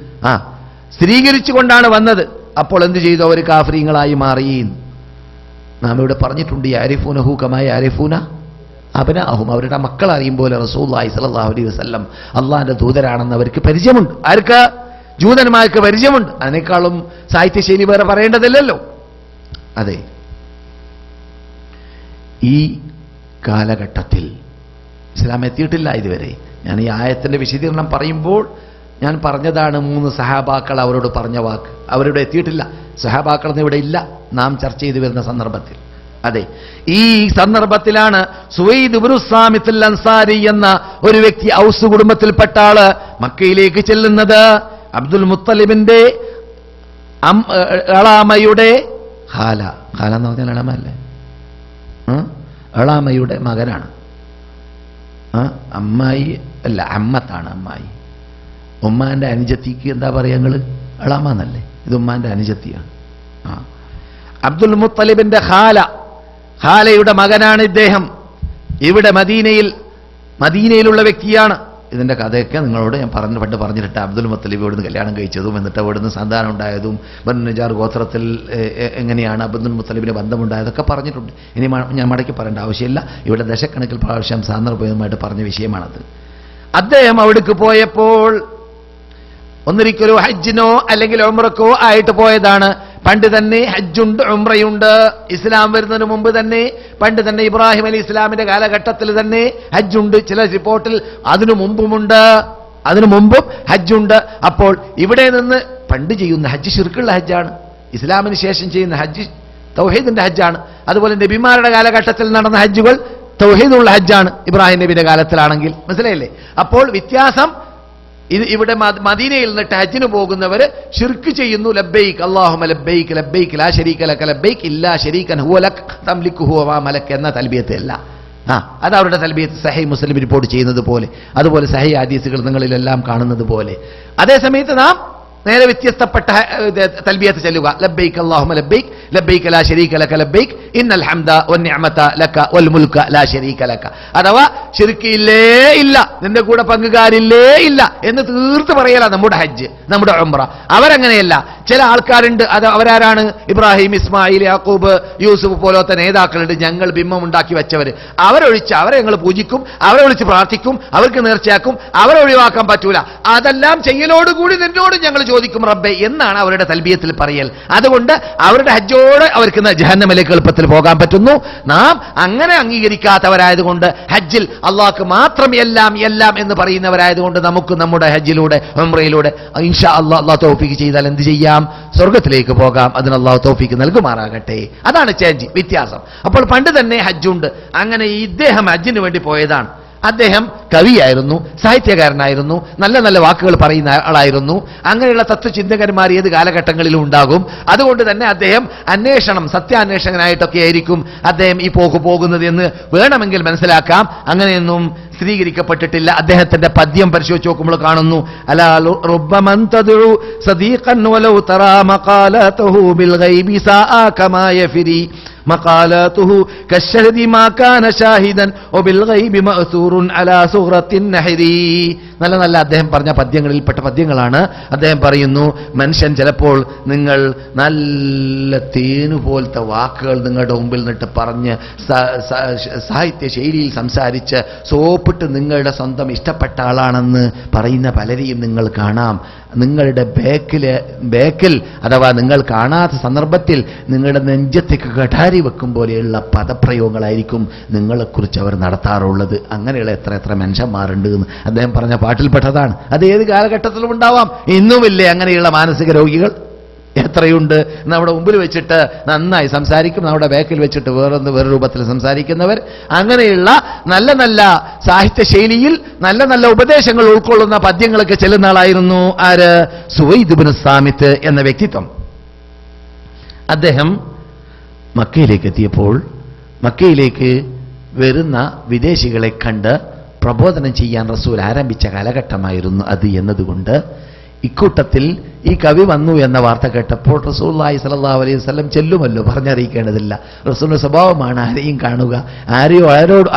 Speaker 2: സ്ഥിരീകരിച്ചുകൊണ്ടാണ് വന്നത്. അപ്പോൾ എന്ത് ചെയ്തു? അവർ കാഫിരീങ്ങളായി മാറി. നാം ഇവിടെ പറഞ്ഞിട്ടുണ്ട്, യഅരിഫൂനഹു കമാ യഅരിഫൂന അബ്നാഅഹും, അവരുടെ മക്കൾ അറിയും പോലെ റസൂലുള്ളാഹി സ്വല്ലല്ലാഹു അലൈഹി വസല്ലം അള്ളാഹിന്റെ ദൂതരാണെന്ന് അവർക്ക് പരിചയമുണ്ട്. ആർക്ക്? ജൂതന്മാർക്ക് പരിചയമുണ്ട്. അതിനേക്കാളും സാഹിത്യശൈലി വേറെ പറയേണ്ടതില്ലല്ലോ. അതെ, ഈ കാലഘട്ടത്തിൽ ഇസ്ലാം എത്തിയിട്ടില്ല ഇതുവരെ. ഞാൻ ഈ ആയത്തിന്റെ വിശദീകരണം പറയുമ്പോൾ ഞാൻ പറഞ്ഞതാണ് 3 സഹാബാക്കൾ അവരോട് പറഞ്ഞ വാക്ക്. അവരിവിടെ എത്തിയിട്ടില്ല. സഹാബാക്കളൊന്നും ഇവിടെ ഇല്ല നാം ചർച്ച ചെയ്തു വരുന്ന സന്ദർഭത്തിൽ. അതെ, ഈ സന്ദർഭത്തിലാണ് സുവൈദ് ഇബ്നു സാമിത്ത് അൽ അൻസാരി എന്ന ഒരു വ്യക്തി ഔസ് കുടുംബത്തിൽപ്പെട്ട ആള് മക്കയിലേക്ക് ചെല്ലുന്നത്. അബ്ദുൽ മുത്തലിബിന്റെ എളാമയുടെ ഖാല എന്ന് പറഞ്ഞാൽ എളാമല്ലേ, എളാമയുടെ മകനാണ്. അമ്മായി അല്ല, അമ്മത്താണ് അമ്മായി. ഉമ്മാന്റെ അനുജത്തിക്ക് എന്താ പറയാ ഞങ്ങള്? എളാമെന്നല്ലേ? ഇത് ഉമ്മാന്റെ അനുജത്തിയാണ്. അബ്ദുൽ മുത്തലിബിന്റെ ഖാലയുടെ മകനാണ് ഇദ്ദേഹം. ഇവിടെ മദീനയിലുള്ള വ്യക്തിയാണ്. ഇതിന്റെ കഥയൊക്കെ നിങ്ങളോട് ഞാൻ പണ്ട് പറഞ്ഞിട്ട് അബ്ദുൽ മുത്തലിബ് ഇവിടുന്ന് കല്യാണം കഴിച്ചതും എന്നിട്ട് അവിടുന്ന് സന്താനം ഉണ്ടായതും ബനു നജാർ ഗോത്രത്തിൽ എങ്ങനെയാണ് അബ്ദുൽ മുത്തലിബിന് ബന്ധമുണ്ടായതൊക്കെ പറഞ്ഞിട്ടുണ്ട്. ഇനി ഞാൻ മടക്കി പറയേണ്ട ആവശ്യമില്ല. ഇവിടെ ദശക്കണക്കിൽ പ്രാവശ്യം സാന്ദർഭികമായിട്ട് പറഞ്ഞ വിഷയമാണത്. അദ്ദേഹം അവിടേക്ക് പോയപ്പോൾ ഒന്നിരിക്കലോ ഹജ്ജിനോ അല്ലെങ്കിൽ ഉംറക്കോ ആയിട്ട് പോയതാണ്. പണ്ട് തന്നെ ഹജ്ജുണ്ട്, ഉംറയുണ്ട്. ഇസ്ലാം വരുന്നതിന് മുമ്പ് തന്നെ, പണ്ട് തന്നെ ഇബ്രാഹിം അലി ഇസ്ലാമിന്റെ കാലഘട്ടത്തിൽ തന്നെ ഹജ്ജുണ്ട്. ചില റിപ്പോർട്ടിൽ അതിനു മുമ്പും ഹജ്ജുണ്ട്. അപ്പോൾ ഇവിടെ നിന്ന് പണ്ട് ചെയ്യുന്ന ഹജ്ജ് ശിർക്കുള്ള ഹജ്ജാണ്. ഇസ്ലാമിന് ശേഷം ചെയ്യുന്ന ഹജ്ജ് തൗഹീദിന്റെ ഹജ്ജാണ്. അതുപോലെ നബിമാരുടെ കാലഘട്ടത്തിൽ നടന്ന ഹജ്ജുകൾ തൗഹീദുള്ള ഹജ്ജാണ്. ഇബ്രാഹിം നബിയുടെ കാലത്തിലാണെങ്കിൽ മനസ്സിലായില്ലേ? അപ്പോൾ വ്യത്യാസം ഇവിടെ മദീനയിൽ നിന്നിട്ട് ഹജ്ജിന് പോകുന്നവര് ശിർക്ക് ചെയ്യുന്നു. ലബ്ബൈക് അല്ലാഹുമ്മ ലബ്ബൈക് ലബ്ബൈക് ലാ ശരീക ലക ലബ്ബൈക് ഇല്ലാ ശരീകൻ ഹുവ ലക് തംലികുഹു വമാ മലക് എന്ന തൽബിയത്ത് അല്ല. അത് അവരുടെ തൽബിയത്ത് സഹീഹ് മുസ്ലിം റിപ്പോർട്ട് ചെയ്യുന്നത് പോലെ, അതുപോലെ സഹീഹ് ഹദീസുകൾ നിങ്ങളിലെല്ലാം കാണുന്നത് പോലെ. അതേസമയത്ത് നാം നേരെ വ്യത്യസ്തപ്പെട്ട തൽബിയത്ത് ചൊല്ലുക. ലബ്ബൈക് അല്ലാഹുമ്മ ലബ്ബൈക് ലബ്ബൈക് ലാ ശരീക ലക ലബ്ബൈക് ഇന്നൽ ഹംദ വന്നിഅമത ലക വൽ മുൽക ലാ ശരീക ലക. അഥവാ ശിർക്ക് ഇല്ലേ ഇല്ല, നിന്റെ കൂടെ പങ്കുകാരില്ലേ ഇല്ല എന്ന് തീർത്ത് പറയല നമ്മുടെ ഹജ്ജ്, നമ്മുടെ ഉംറ. അവരങ്ങനെയല്ല. ചില ആൾക്കാരുണ്ട്, അത് അവരാരാണ്? ഇബ്രാഹിം, ഇസ്മായിൽ, യാക്കൂബ്, യൂസുഫ് പോലത്തെ നേതാക്കളുണ്ട്. ഞങ്ങൾ ബിംബം ഉണ്ടാക്കി വെച്ചവര്. അവരൊഴിച്ച് അവരെ ഞങ്ങൾ പൂജിക്കും, അവരെ വിളിച്ച് പ്രാർത്ഥിക്കും, അവർക്ക് നേർച്ചയാക്കും. അവരെ ഒഴിവാക്കാൻ പറ്റൂല. അതെല്ലാം ചെയ്യലോടുകൂടി നിന്നോട് ഞങ്ങൾ ചോദിക്കും റബ്ബേ എന്നാണ് അവരുടെ തൽബിയത്തിൽ പറയൽ. അതുകൊണ്ട് അവരുടെ ഹജ്ജോട് അവർക്ക് ജഹന്നമിലേക്ക് എളുപ്പത്തിൽ പോകാൻ പറ്റുന്നു. നാം അങ്ങനെ അംഗീകരിക്കാത്തവരായതുകൊണ്ട്, ഹജ്ജിൽ അള്ളാഹ്ക്ക് മാത്രം എല്ലാം എന്ന് പറയുന്നവരായതുകൊണ്ട് നമുക്ക് നമ്മുടെ ഹജ്ജിലൂടെ ഉംറയിലൂടെ ഇൻഷാ അല്ലാഹ് തൗഫീഖ് ചെയ്താൽ എന്ത് ചെയ്യാം? സ്വർഗത്തിലേക്ക് പോകാം. അതിന് അല്ലാഹു തൗഫീഖ് നൽകുമാറാകട്ടെ. അതാണ് ചേഞ്ച്, വ്യത്യാസം. അപ്പോൾ പണ്ട് തന്നെ ഹജ്ജുണ്ട്. അങ്ങനെ ഇദ്ദേഹം ഹജ്ജിന് വേണ്ടി പോയതാണ്. അദ്ദേഹം കവിയായിരുന്നു, സാഹിത്യകാരനായിരുന്നു, നല്ല നല്ല വാക്കുകൾ പറയുന്ന ആളായിരുന്നു. അങ്ങനെയുള്ള തത്വചിന്തകന്മാർ ഏത് കാലഘട്ടങ്ങളിലും ഉണ്ടാകും. അതുകൊണ്ട് തന്നെ അദ്ദേഹം സത്യാന്വേഷകനായിട്ടൊക്കെ ആയിരിക്കും അദ്ദേഹം ഈ പോകുന്നത് എന്ന് വേണമെങ്കിൽ മനസ്സിലാക്കാം. അങ്ങനെയൊന്നും സ്ഥിരീകരിക്കപ്പെട്ടിട്ടില്ല. അദ്ദേഹത്തിന്റെ പദ്യം പരിശോധിച്ച് നോക്കുമ്പോൾ കാണുന്നു, അലാ റുബ്ബമൻ തദ്ഉ സദീഖൻ വലൗ തറാ മഖാലതുഹു ബിൽ ഗൈബി സാആ കമാ യഫരി മഖാലതുഹു കശ്ശഹദി മാ കാന ഷാഹിദൻ വബിൽ ഗൈബി മഅ്സൂറുൻ അലാ സുഗ്റത്തിൻ നഹരി. നല്ല നല്ല അദ്ദേഹം പറഞ്ഞ പദ്യങ്ങളിൽപ്പെട്ട പദ്യങ്ങളാണ്. അദ്ദേഹം പറയുന്നു, മനുഷ്യൻ ചിലപ്പോൾ നിങ്ങൾ നല്ല തേനുപോലത്തെ വാക്കുകൾ നിങ്ങളുടെ മുമ്പിൽ നിന്നിട്ട് പറഞ്ഞ് സാഹിത്യ ശൈലിയിൽ സംസാരിച്ച് സോപ്പിട്ട് നിങ്ങളുടെ സ്വന്തം ഇഷ്ടപ്പെട്ട ആളാണെന്ന് പറയുന്ന പലരെയും നിങ്ങൾ കാണാം. നിങ്ങളുടെ ബേക്കിൽ അഥവാ നിങ്ങൾ കാണാത്ത സന്ദർഭത്തിൽ നിങ്ങളുടെ നെഞ്ചത്തേക്ക് കഠാരി വെക്കും പോലെയുള്ള പദപ്രയോഗങ്ങളായിരിക്കും നിങ്ങളെക്കുറിച്ച് അവർ നടത്താറുള്ളത്. അങ്ങനെയുള്ള എത്ര മനുഷ്യന്മാരുണ്ട് എന്ന് അദ്ദേഹം പറഞ്ഞ പാട്ടിൽപ്പെട്ടതാണ്. അത് ഏത് കാലഘട്ടത്തിലും ഉണ്ടാവാം. ഇന്നുമില്ലേ അങ്ങനെയുള്ള മാനസിക രോഗികൾ? എത്രയുണ്ട്? നമ്മുടെ മുമ്പിൽ വെച്ചിട്ട് നന്നായി സംസാരിക്കും, നമ്മുടെ ബാക്കിൽ വെച്ചിട്ട് വേറെ രൂപത്തിൽ സംസാരിക്കുന്നവർ. അങ്ങനെയുള്ള നല്ല നല്ല സാഹിത്യ ശൈലിയിൽ നല്ല നല്ല ഉപദേശങ്ങൾ ഉൾക്കൊള്ളുന്ന പദ്യങ്ങളൊക്കെ ചെല്ലുന്ന ആളായിരുന്നു ആര്? സുവൈദ് ഇബ്നു സാമിത്ത് എന്ന വ്യക്തിത്വം. അദ്ദേഹം മക്കയിലേക്ക് എത്തിയപ്പോൾ മക്കയിലേക്ക് വരുന്ന വിദേശികളെ കണ്ട് പ്രബോധനം ചെയ്യാൻ റസൂൽ ആരംഭിച്ച കാലഘട്ടമായിരുന്നു അത് എന്നതുകൊണ്ട് ഇക്കൂട്ടത്തിൽ ഈ കവി വന്നു എന്ന വാർത്ത കേട്ടപ്പോൾ റസൂലുള്ളാഹി സ്വല്ലല്ലാഹു അലൈഹി വസല്ലം ചെല്ലുമല്ലോ, പറഞ്ഞറിയിക്കേണ്ടതില്ല. റസൂലിന്റെ സ്വഭാവമാണ് ആരെയും കാണുക,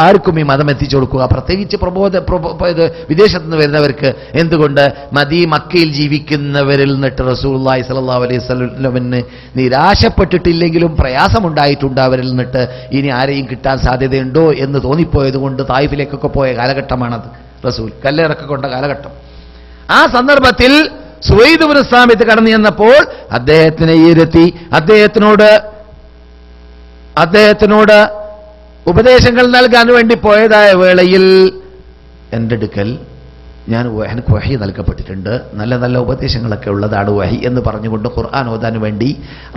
Speaker 2: ആർക്കും ഈ മതം എത്തിച്ചു കൊടുക്കുക, പ്രത്യേകിച്ച് വിദേശത്തു നിന്ന് വരുന്നവർക്ക്. എന്തുകൊണ്ട്? മക്കയിൽ ജീവിക്കുന്നവരിൽ നിന്നിട്ട് റസൂലുള്ളാഹി സ്വല്ലല്ലാഹു അലൈഹി വസല്ലമിന് നിരാശപ്പെട്ടിട്ടില്ലെങ്കിലും പ്രയാസമുണ്ടായിട്ടുണ്ട് അവരിൽ നിന്നിട്ട്. ഇനി ആരെയും കിട്ടാൻ സാധ്യതയുണ്ടോ എന്ന് തോന്നിപ്പോയത് കൊണ്ട് തായിഫിലേക്കൊക്കെ പോയ കാലഘട്ടമാണത്. റസൂൽ കല്ലേറൊക്കെ കൊണ്ട കാലഘട്ടം. ആ സന്ദർഭത്തിൽ സുവൈദ് ഇബ്നു സാമിത്ത് കടന്നു ചെന്നപ്പോൾ അദ്ദേഹത്തിനെ ഇരുത്തി അദ്ദേഹത്തിനോട് ഉപദേശങ്ങൾ നൽകാൻ വേണ്ടി പോയതായ വേളയിൽ എൻ്റെ അടുക്കൽ എനിക്ക് വഹി നൽകപ്പെട്ടിട്ടുണ്ട്, നല്ല നല്ല ഉപദേശങ്ങളൊക്കെ ഉള്ളതാണ് വഹി എന്ന് പറഞ്ഞുകൊണ്ട് ഖുർആൻ ഓതാൻ വേണ്ടി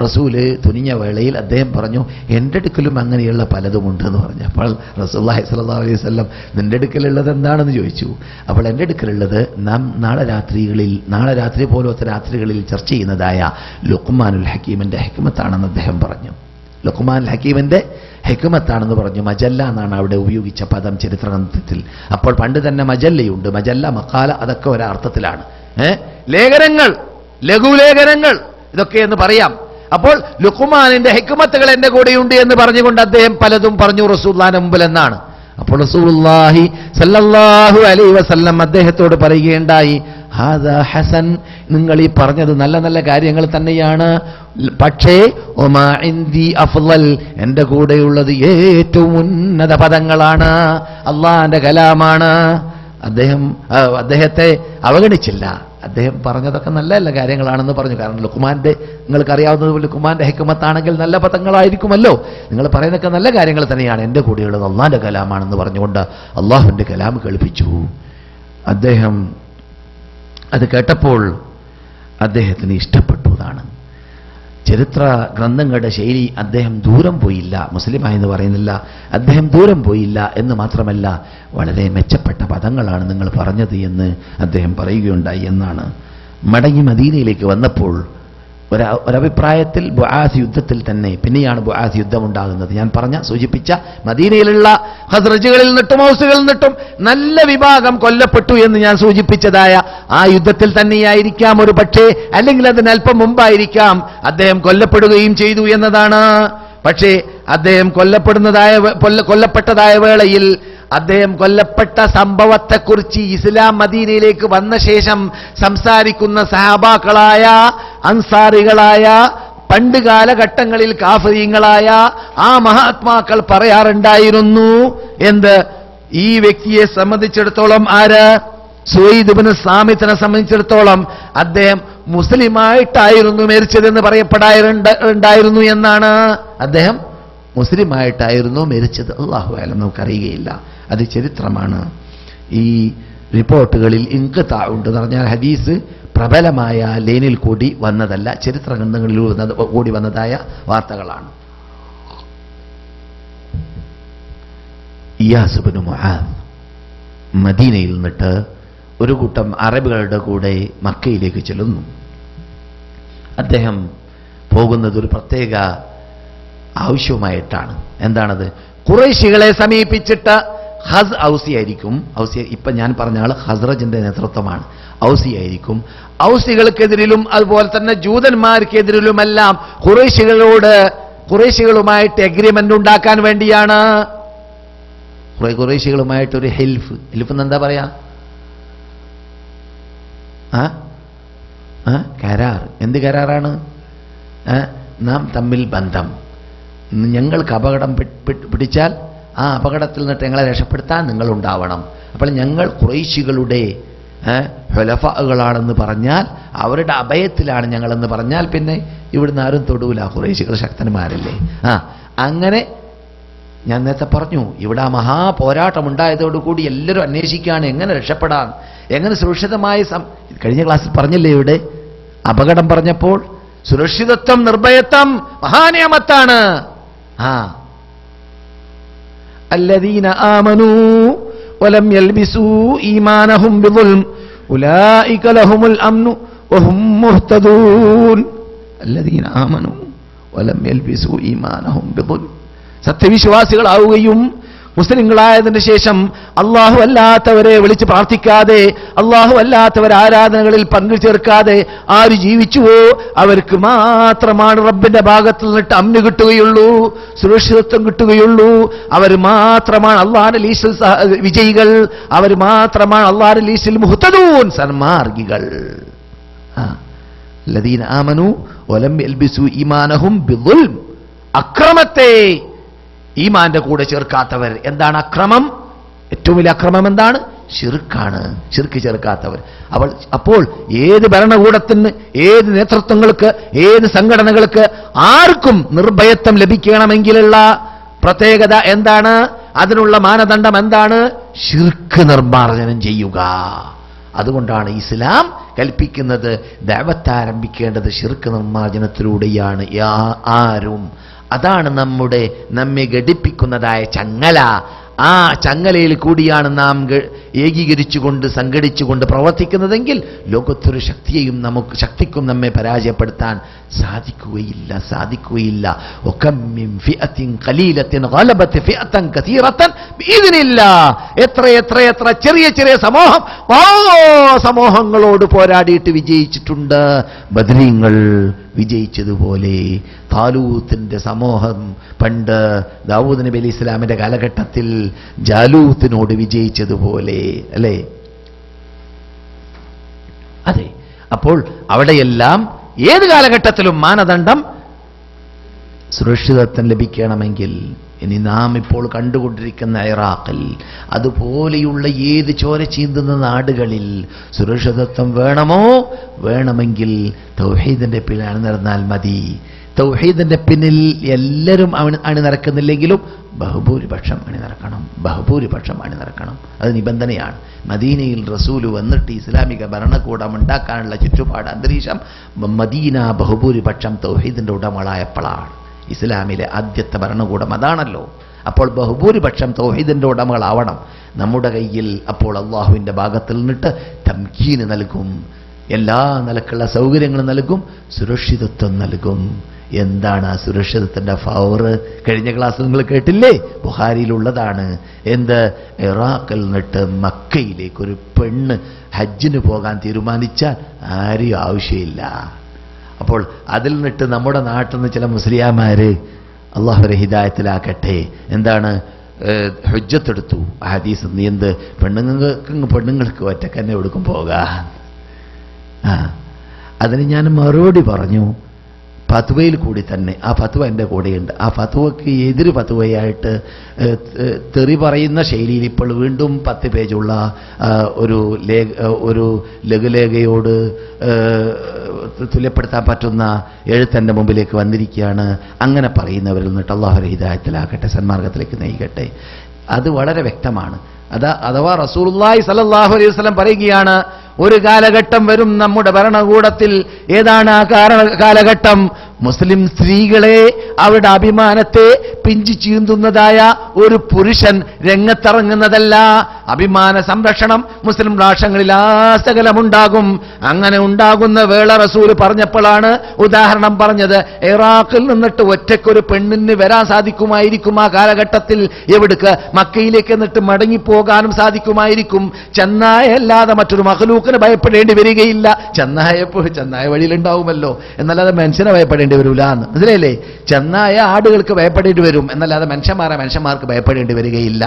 Speaker 2: റസൂല് തുനിഞ്ഞ വേളയിൽ അദ്ദേഹം പറഞ്ഞു, എൻ്റെ അടുക്കലും അങ്ങനെയുള്ള പലതുമുണ്ട് എന്ന് പറഞ്ഞു. അപ്പോൾ റസൂലുള്ളാഹി സ്വല്ലല്ലാഹു അലൈഹി വസല്ലം നിൻ്റെ അടുക്കലുള്ളത് എന്താണെന്ന് ചോദിച്ചു. അപ്പോൾ എൻ്റെ അടുക്കലുള്ളത് നാം നാളെ രാത്രി പോലത്തെ രാത്രികളിൽ ചർച്ച ചെയ്യുന്നതായ ലുഖ്മാനുൽ ഹക്കീമിൻ്റെ ഹിക്മത്താണെന്ന് അദ്ദേഹം പറഞ്ഞു. ലുഖ്മാനുൽ ഹക്കീമിൻ്റെ ഹിക്മത്താണെന്ന് പറഞ്ഞു. മജല്ല എന്നാണ് അവിടെ ഉപയോഗിച്ച പദം ചരിത്രഗ്രന്ഥത്തിൽ. അപ്പോൾ പണ്ട് തന്നെ മജല്ലയുണ്ട്, മജല്ല, മഖാല, അതൊക്കെ ഒരർത്ഥത്തിലാണ്. ലേഖനങ്ങൾ, ലഘുലേഖനങ്ങൾ, ഇതൊക്കെ എന്ന് പറയാം. അപ്പോൾ ലുഖ്മാനിന്റെ ഹിക്മത്തുകൾ എന്റെ കൂടെയുണ്ട് എന്ന് പറഞ്ഞുകൊണ്ട് അദ്ദേഹം പലതും പറഞ്ഞു റസൂലുള്ളാഹിന്റെ മുമ്പിൽ എന്നാണ്. അപ്പോൾ റസൂലുള്ളാഹി സല്ലല്ലാഹു അലൈഹി വസല്ലം അദ്ദേഹത്തോട് പറയുകയുണ്ടായി, ഹാദാ ഹസൻ, നിങ്ങൾ ഈ പറഞ്ഞത് നല്ല നല്ല കാര്യങ്ങൾ തന്നെയാണ്, പക്ഷേ ഒമാ ഇൻദി അഫ്ളൽ, എന്റെ കൂടെയുള്ളത് ഏറ്റവും ഉന്നത പദങ്ങളാണ്, അള്ളാന്റെ കലാമാണ്. അദ്ദേഹത്തെ അവഗണിച്ചില്ല. അദ്ദേഹം പറഞ്ഞതൊക്കെ നല്ല നല്ല കാര്യങ്ങളാണെന്ന് പറഞ്ഞു. കാരണം ലുഖ്മാന്റെ, നിങ്ങൾക്ക് അറിയാവുന്നതുപോലെ ലുഖ്മാന്റെ ഹിക്മത്താണെങ്കിൽ നല്ല പദങ്ങളായിരിക്കുമല്ലോ. നിങ്ങൾ പറയുന്നതൊക്കെ നല്ല കാര്യങ്ങൾ തന്നെയാണ്, എൻ്റെ കൂടെയുള്ളത് അള്ളാന്റെ കലാമാണെന്ന് പറഞ്ഞുകൊണ്ട് അള്ളാഹുവിന്റെ കലാം കേൾപ്പിച്ചു. അദ്ദേഹം അത് കേട്ടപ്പോൾ അദ്ദേഹത്തിന് ഇഷ്ടപ്പെട്ടു. അതാണ് ചരിത്ര ഗ്രന്ഥങ്ങളുടെ ശൈലി. അദ്ദേഹം ദൂരം പോയില്ല, മുസ്ലിമായെന്ന് പറയുന്നില്ല, അദ്ദേഹം ദൂരം പോയില്ല എന്ന് മാത്രമല്ല, വളരെ മെച്ചപ്പെട്ട പദങ്ങളാണ് നിങ്ങൾ പറഞ്ഞത് എന്ന് അദ്ദേഹം പറയുകയുണ്ടായി എന്നാണ്. മടങ്ങി മദീനയിലേക്ക് വന്നപ്പോൾ ഒരഭിപ്രായത്തിൽ ബുആസ് യുദ്ധത്തിൽ തന്നെ, പിന്നെയാണ് ബുആസ് യുദ്ധം ഉണ്ടാകുന്നത്. ഞാൻ സൂചിപ്പിച്ച മദീനയിലുള്ള ഖസ്റജുകളിൽ നിന്നിട്ടും ഔസുകളിൽ നിന്നിട്ടും നല്ല വിഭാഗം കൊല്ലപ്പെട്ടു എന്ന് ഞാൻ സൂചിപ്പിച്ചതായ ആ യുദ്ധത്തിൽ തന്നെയായിരിക്കാം ഒരു പക്ഷേ, അല്ലെങ്കിൽ അതിനല്പം മുമ്പായിരിക്കാം അദ്ദേഹം കൊല്ലപ്പെടുകയും ചെയ്തു എന്നതാണ്. പക്ഷേ അദ്ദേഹം കൊല്ലപ്പെട്ടതായ വേളയിൽ അദ്ദേഹം കൊല്ലപ്പെട്ട സംഭവത്തെക്കുറിച്ച് ഇസ്ലാം മദീനയിലേക്ക് വന്ന ശേഷം സംസാരിക്കുന്ന സഹാബാക്കളായ അൻസാറികളായ പണ്ട് കാലഘട്ടങ്ങളിൽ കാഫിരീങ്ങളായ ആ മഹാത്മാക്കൾ പറയാറുണ്ടായിരുന്നു, എന്ത്, ഈ വ്യക്തിയെ സംബന്ധിച്ചിടത്തോളം, ആര്, സുവൈദ് ഇബ്നു സാമിത്തിനെ സംബന്ധിച്ചിടത്തോളം അദ്ദേഹം മുസ്ലിമായിട്ടായിരുന്നു മരിച്ചതെന്ന് പറയപ്പെടാറുണ്ടായിരുന്നു എന്നാണ്. അദ്ദേഹം മുസ്ലിമായിട്ടായിരുന്നു മരിച്ചത്. അല്ലാഹു അലം, നമുക്കറിയുകയില്ല, അത് ചരിത്രമാണ്. ഈ റിപ്പോർട്ടുകളിൽ ഇൻഖിതാ ഉണ്ട് എന്ന് പറഞ്ഞാൽ ഹദീസ് പ്രബലമായ ലൈനിൽ കൂടി വന്നതല്ല, ചരിത്ര ഗ്രന്ഥങ്ങളിൽ കൂടി വന്നതായ വാർത്തകളാണ്. ഇയാസ് ഇബ്നു മുആദ് മദീനയിൽ നിന്നിട്ട് ഒരു കൂട്ടം അറബികളുടെ കൂടെ മക്കയിലേക്ക് ചെല്ലുന്നു. അദ്ദേഹം പോകുന്നത് ഒരു പ്രത്യേക ആവശ്യവുമായിട്ടാണ്. എന്താണത്? ഖുറൈശികളെ സമീപിച്ചിട്ട് ഔസിയായിരിക്കും. ഇപ്പൊ ഞാൻ പറഞ്ഞ ആള് ഖസ്റജിന്റെ നേതൃത്വമാണ്. ഔസിയായിരിക്കും. ഔസികൾക്കെതിരിലും അതുപോലെ തന്നെ ജൂതന്മാർക്കെതിരിലുമെല്ലാം ഖുറൈശികളുമായിട്ട് എഗ്രിമെന്റ് ഉണ്ടാക്കാൻ വേണ്ടിയാണ്. ഖുറൈശികളുമായിട്ടൊരു ഹെൽഫ് എന്താ പറയാ, കരാർ. എന്ത് കരാറാണ്? നാം തമ്മിൽ ബന്ധം, ഞങ്ങൾക്ക് അപകടം പിടിച്ചാൽ ആ അപകടത്തിൽ നിന്നിട്ട് ഞങ്ങളെ രക്ഷപ്പെടുത്താൻ നിങ്ങൾ ഉണ്ടാവണം. അപ്പോൾ ഞങ്ങൾ ഖുറൈശികളുടെ ഹുലഫാകളാണെന്ന് പറഞ്ഞാൽ, അവരുടെ അഭയത്തിലാണ് ഞങ്ങളെന്ന് പറഞ്ഞാൽ പിന്നെ ഇവിടുന്ന് ആരും തൊടൂല. ഖുറൈശികൾ ശക്തന്മാരല്ലേ. അങ്ങനെ ഞാൻ നേരത്തെ പറഞ്ഞു, ഇവിടെ ആ മഹാപോരാട്ടമുണ്ടായതോടുകൂടി എല്ലാവരും അന്വേഷിക്കുകയാണ് എങ്ങനെ രക്ഷപ്പെടാൻ, എങ്ങനെ സുരക്ഷിതമായി. കഴിഞ്ഞ ക്ലാസ്സിൽ പറഞ്ഞില്ലേ, ഇവിടെ അപകടം പറഞ്ഞപ്പോൾ സുരക്ഷിതത്വം, നിർഭയത്വം മഹാനിയമത്താണ്. الذين آمنوا ولم يلبسوا إيمانهم بظلم أولئك لهم الأمن وهم مهتدون. الذين آمنوا ولم يلبسوا إيمانهم بظلم. സത്യവിശ്വാസികളാവുകയും മുസ്ലിങ്ങളായതിനു ശേഷം അള്ളാഹു അല്ലാത്തവരെ വിളിച്ച് പ്രാർത്ഥിക്കാതെ, അള്ളാഹു അല്ലാത്തവരെ ആരാധനകളിൽ പങ്കു ചേർക്കാതെ ആര് ജീവിച്ചുവോ അവർക്ക് മാത്രമാണ് റബ്ബിന്റെ ഭാഗത്ത് നിന്നിട്ട് അമ്ന് കിട്ടുകയുള്ളൂ, സുരക്ഷിതത്വം കിട്ടുകയുള്ളൂ. അവർ മാത്രമാണ് അള്ളാഹുവിന്റെ ലീസ്റ്റിൽ വിജയികൾ, അവർ മാത്രമാണ് അള്ളാഹുവിന്റെ ലീസ്റ്റിൽ മുഹ്തദൂൻ, സന്മാർഗികൾ. ലദീന ആമനു വലം യൽബിസു ഈമാനഹും ബിദുൽം, അക്രമത്തെ ഈമാന്റെ കൂടെ ചേർക്കാത്തവർ. എന്താണ് അക്രമം? ഏറ്റവും വലിയ അക്രമം എന്താണ്? ശിർക്കാണ്. ശിർക്ക് ചേർക്കാത്തവർ. അപ്പോൾ ഏത് ഭരണകൂടത്തിന്, ഏത് നേതൃത്വങ്ങൾക്ക്, ഏത് സംഘടനകൾക്ക്, ആർക്കും നിർഭയത്വം ലഭിക്കണമെങ്കിലുള്ള പ്രത്യേകത എന്താണ്? അതിനുള്ള മാനദണ്ഡം എന്താണ്? ശിർക്ക് നിർമ്മാർജ്ജനം ചെയ്യുക. അതുകൊണ്ടാണ് ഇസ്ലാം കൽപ്പിക്കുന്നത് ദഅവത്ത് ആരംഭിക്കേണ്ടത് ശിർക്ക് നിർമ്മാർജ്ജനത്തിലൂടെയാണ്. ആരും അതാണ് നമ്മെ ഘടിപ്പിക്കുന്നതായ ചങ്ങല. ആ ചങ്ങലയിൽ കൂടിയാണ് നാം ഏകീകരിച്ചുകൊണ്ട് സംഘടിച്ചുകൊണ്ട് പ്രവർത്തിക്കുന്നതെങ്കിൽ ലോകത്തൊരു ശക്തിക്കും നമ്മെ പരാജയപ്പെടുത്താൻ സാധിക്കുകയില്ല. എത്ര ചെറിയ സമൂഹങ്ങളോട് പോരാടിയിട്ട് വിജയിച്ചിട്ടുണ്ട്. ബദരീങ്ങൾ വിജയിച്ചതുപോലെ താലൂത്തിന്റെ സമൂഹം പണ്ട് ദാവൂദ് നബി അലൈഹി ഇസ്ലാമിന്റെ കാലഘട്ടത്തിൽ ജാലൂത്തിനോട് വിജയിച്ചതുപോലെ, അല്ലേ? അതെ. അപ്പോൾ അവിടെയെല്ലാം ഏത് കാലഘട്ടത്തിലും മാനദണ്ഡം സുരക്ഷിതത്വം ലഭിക്കണമെങ്കിൽ, ഇനി നാം ഇപ്പോൾ കണ്ടുകൊണ്ടിരിക്കുന്ന ഇറാഖിൽ അതുപോലെയുള്ള ഏത് ചോര ചീന്തുന്ന നാടുകളിൽ സുരക്ഷിതത്വം വേണമെങ്കിൽ തൗഹീദിന്റെ പിന്നിൽ അണിനിരന്നാൽ മതി. തൗഹീദിന്റെ പിന്നിൽ എല്ലാവരും അണിനിരക്കുന്നില്ലെങ്കിലും ബഹുഭൂരിപക്ഷം അണിനിരക്കണം. അത് നിബന്ധനയാണ്. മദീനയിൽ റസൂല് വന്നിട്ട് ഇസ്ലാമിക ഭരണകൂടം ഉണ്ടാക്കാനുള്ള ചുറ്റുപാട് അന്തരീക്ഷം മദീന ബഹുഭൂരിപക്ഷം തൗഹീദിന്റെ ഉടമകളായപ്പോഴാണ്. ഇസ്ലാമിലെ ആദ്യത്തെ ഭരണകൂടം അതാണല്ലോ. അപ്പോൾ ബഹുഭൂരിപക്ഷം തൗഹീദിന്റെ ഉടമകളാവണം. നമ്മുടെ കയ്യിൽ അപ്പോൾ അള്ളാഹുവിന്റെ ഭാഗത്തിൽ നിന്നിട്ട് തംകീന് നൽകും, എല്ലാ നിലക്കുള്ള സൗകര്യങ്ങളും നൽകും, സുരക്ഷിതത്വം നൽകും. എന്താണ് ആ സുരക്ഷിതത്വത്തിന്റെ പവർ? കഴിഞ്ഞ ക്ലാസ്സിൽ നിങ്ങൾ കേട്ടില്ലേ? ബുഖാരിയിലുള്ളതാണ്. എന്ത്? ഇറാഖിൽ നിന്നിട്ട് മക്കയിലേക്ക് ഒരു പെണ്ണ് ഹജ്ജിന് പോകാൻ തീരുമാനിച്ചാൽ ആരെയും ആവശ്യമില്ല. അപ്പോൾ അതിൽ നിന്നിട്ട് നമ്മുടെ നാട്ടിൽ നിന്ന് ചില മുസ്ലിയാമാര്, അള്ളാഹുവിന്റെ ഹിദായത്തിലാക്കട്ടെ, എന്താണ് ഹുജ്ജത്തെടുത്തു. ഹദീസ് നീ എന്ത് പെണ്ണുങ്ങൾക്ക് ഒറ്റക്കന്നെ എടുക്കും പോകാൻ. അതിന് ഞാൻ മറുപടി പറഞ്ഞു, ഫത്വയിൽ കൂടി തന്നെ. ആ ഫത്വ എൻ്റെ കൂടെയുണ്ട്. ആ ഫത്വയ്ക്ക് എതിര് ഫത്വയായിട്ട് തെറി പറയുന്ന ശൈലിയിൽ ഇപ്പോൾ വീണ്ടും 10 പേജുള്ള ഒരു ലഘുലേഖയോട് തുല്യപ്പെടുത്താൻ പറ്റുന്ന എഴുത്തെൻ്റെ മുമ്പിലേക്ക് വന്നിരിക്കുകയാണ്. അങ്ങനെ പറയുന്നവരിൽ നിന്നിട്ട് അല്ലാഹുവിന്റെ ഹിദായത്തിലാക്കട്ടെ, സന്മാർഗത്തിലേക്ക് നയിക്കട്ടെ. അത് വളരെ വ്യക്തമാണ്. അഥവാ റസൂലുള്ളാഹി സ്വല്ലല്ലാഹു അലൈഹി വസല്ലം പറയുകയാണ്, ഒരു കാലഘട്ടം വരും നമ്മുടെ ഭരണകൂടത്തിൽ. ഏതാണ് ആ കാലഘട്ടം? മുസ്ലിം സ്ത്രീകളെ, അവരുടെ അഭിമാനത്തെ പിഞ്ചു ചീന്തുന്നതായ ഒരു പുരുഷൻ രംഗത്തിറങ്ങുന്നതല്ല. അഭിമാന സംരക്ഷണം മുസ്ലിം രാഷ്ട്രങ്ങളിൽ ആസകലമുണ്ടാകും. അങ്ങനെ ഉണ്ടാകുന്ന വേള റസൂൽ പറഞ്ഞപ്പോഴാണ് ഉദാഹരണം പറഞ്ഞത്. ഇറാഖിൽ നിന്നിട്ട് ഒറ്റയ്ക്കൊരു പെണ്ണിന് വരാൻ സാധിക്കുമായിരിക്കും ആ കാലഘട്ടത്തിൽ. എവിടേക്ക്? മക്കയിലേക്ക് എന്നിട്ട് മടങ്ങിപ്പോകാനും സാധിക്കുമായിരിക്കും. ചെന്നായല്ലാതെ മറ്റൊരു മഖ്ലൂക്കിന് ഭയപ്പെടേണ്ടി വരികയില്ല. ചെന്നായ വഴിയിലുണ്ടാവുമല്ലോ, എന്നല്ലാതെ മനുഷ്യനെ ഭയപ്പെടേണ്ടി വരില്ല എന്ന്. മനസ്സിലായില്ലേ? ചെന്നായ ആടുകൾക്ക് ഭയപ്പെടേണ്ടി വരും, എന്നല്ലാതെ മനുഷ്യന്മാർക്ക് ഭയപ്പെടേണ്ടി വരികയില്ല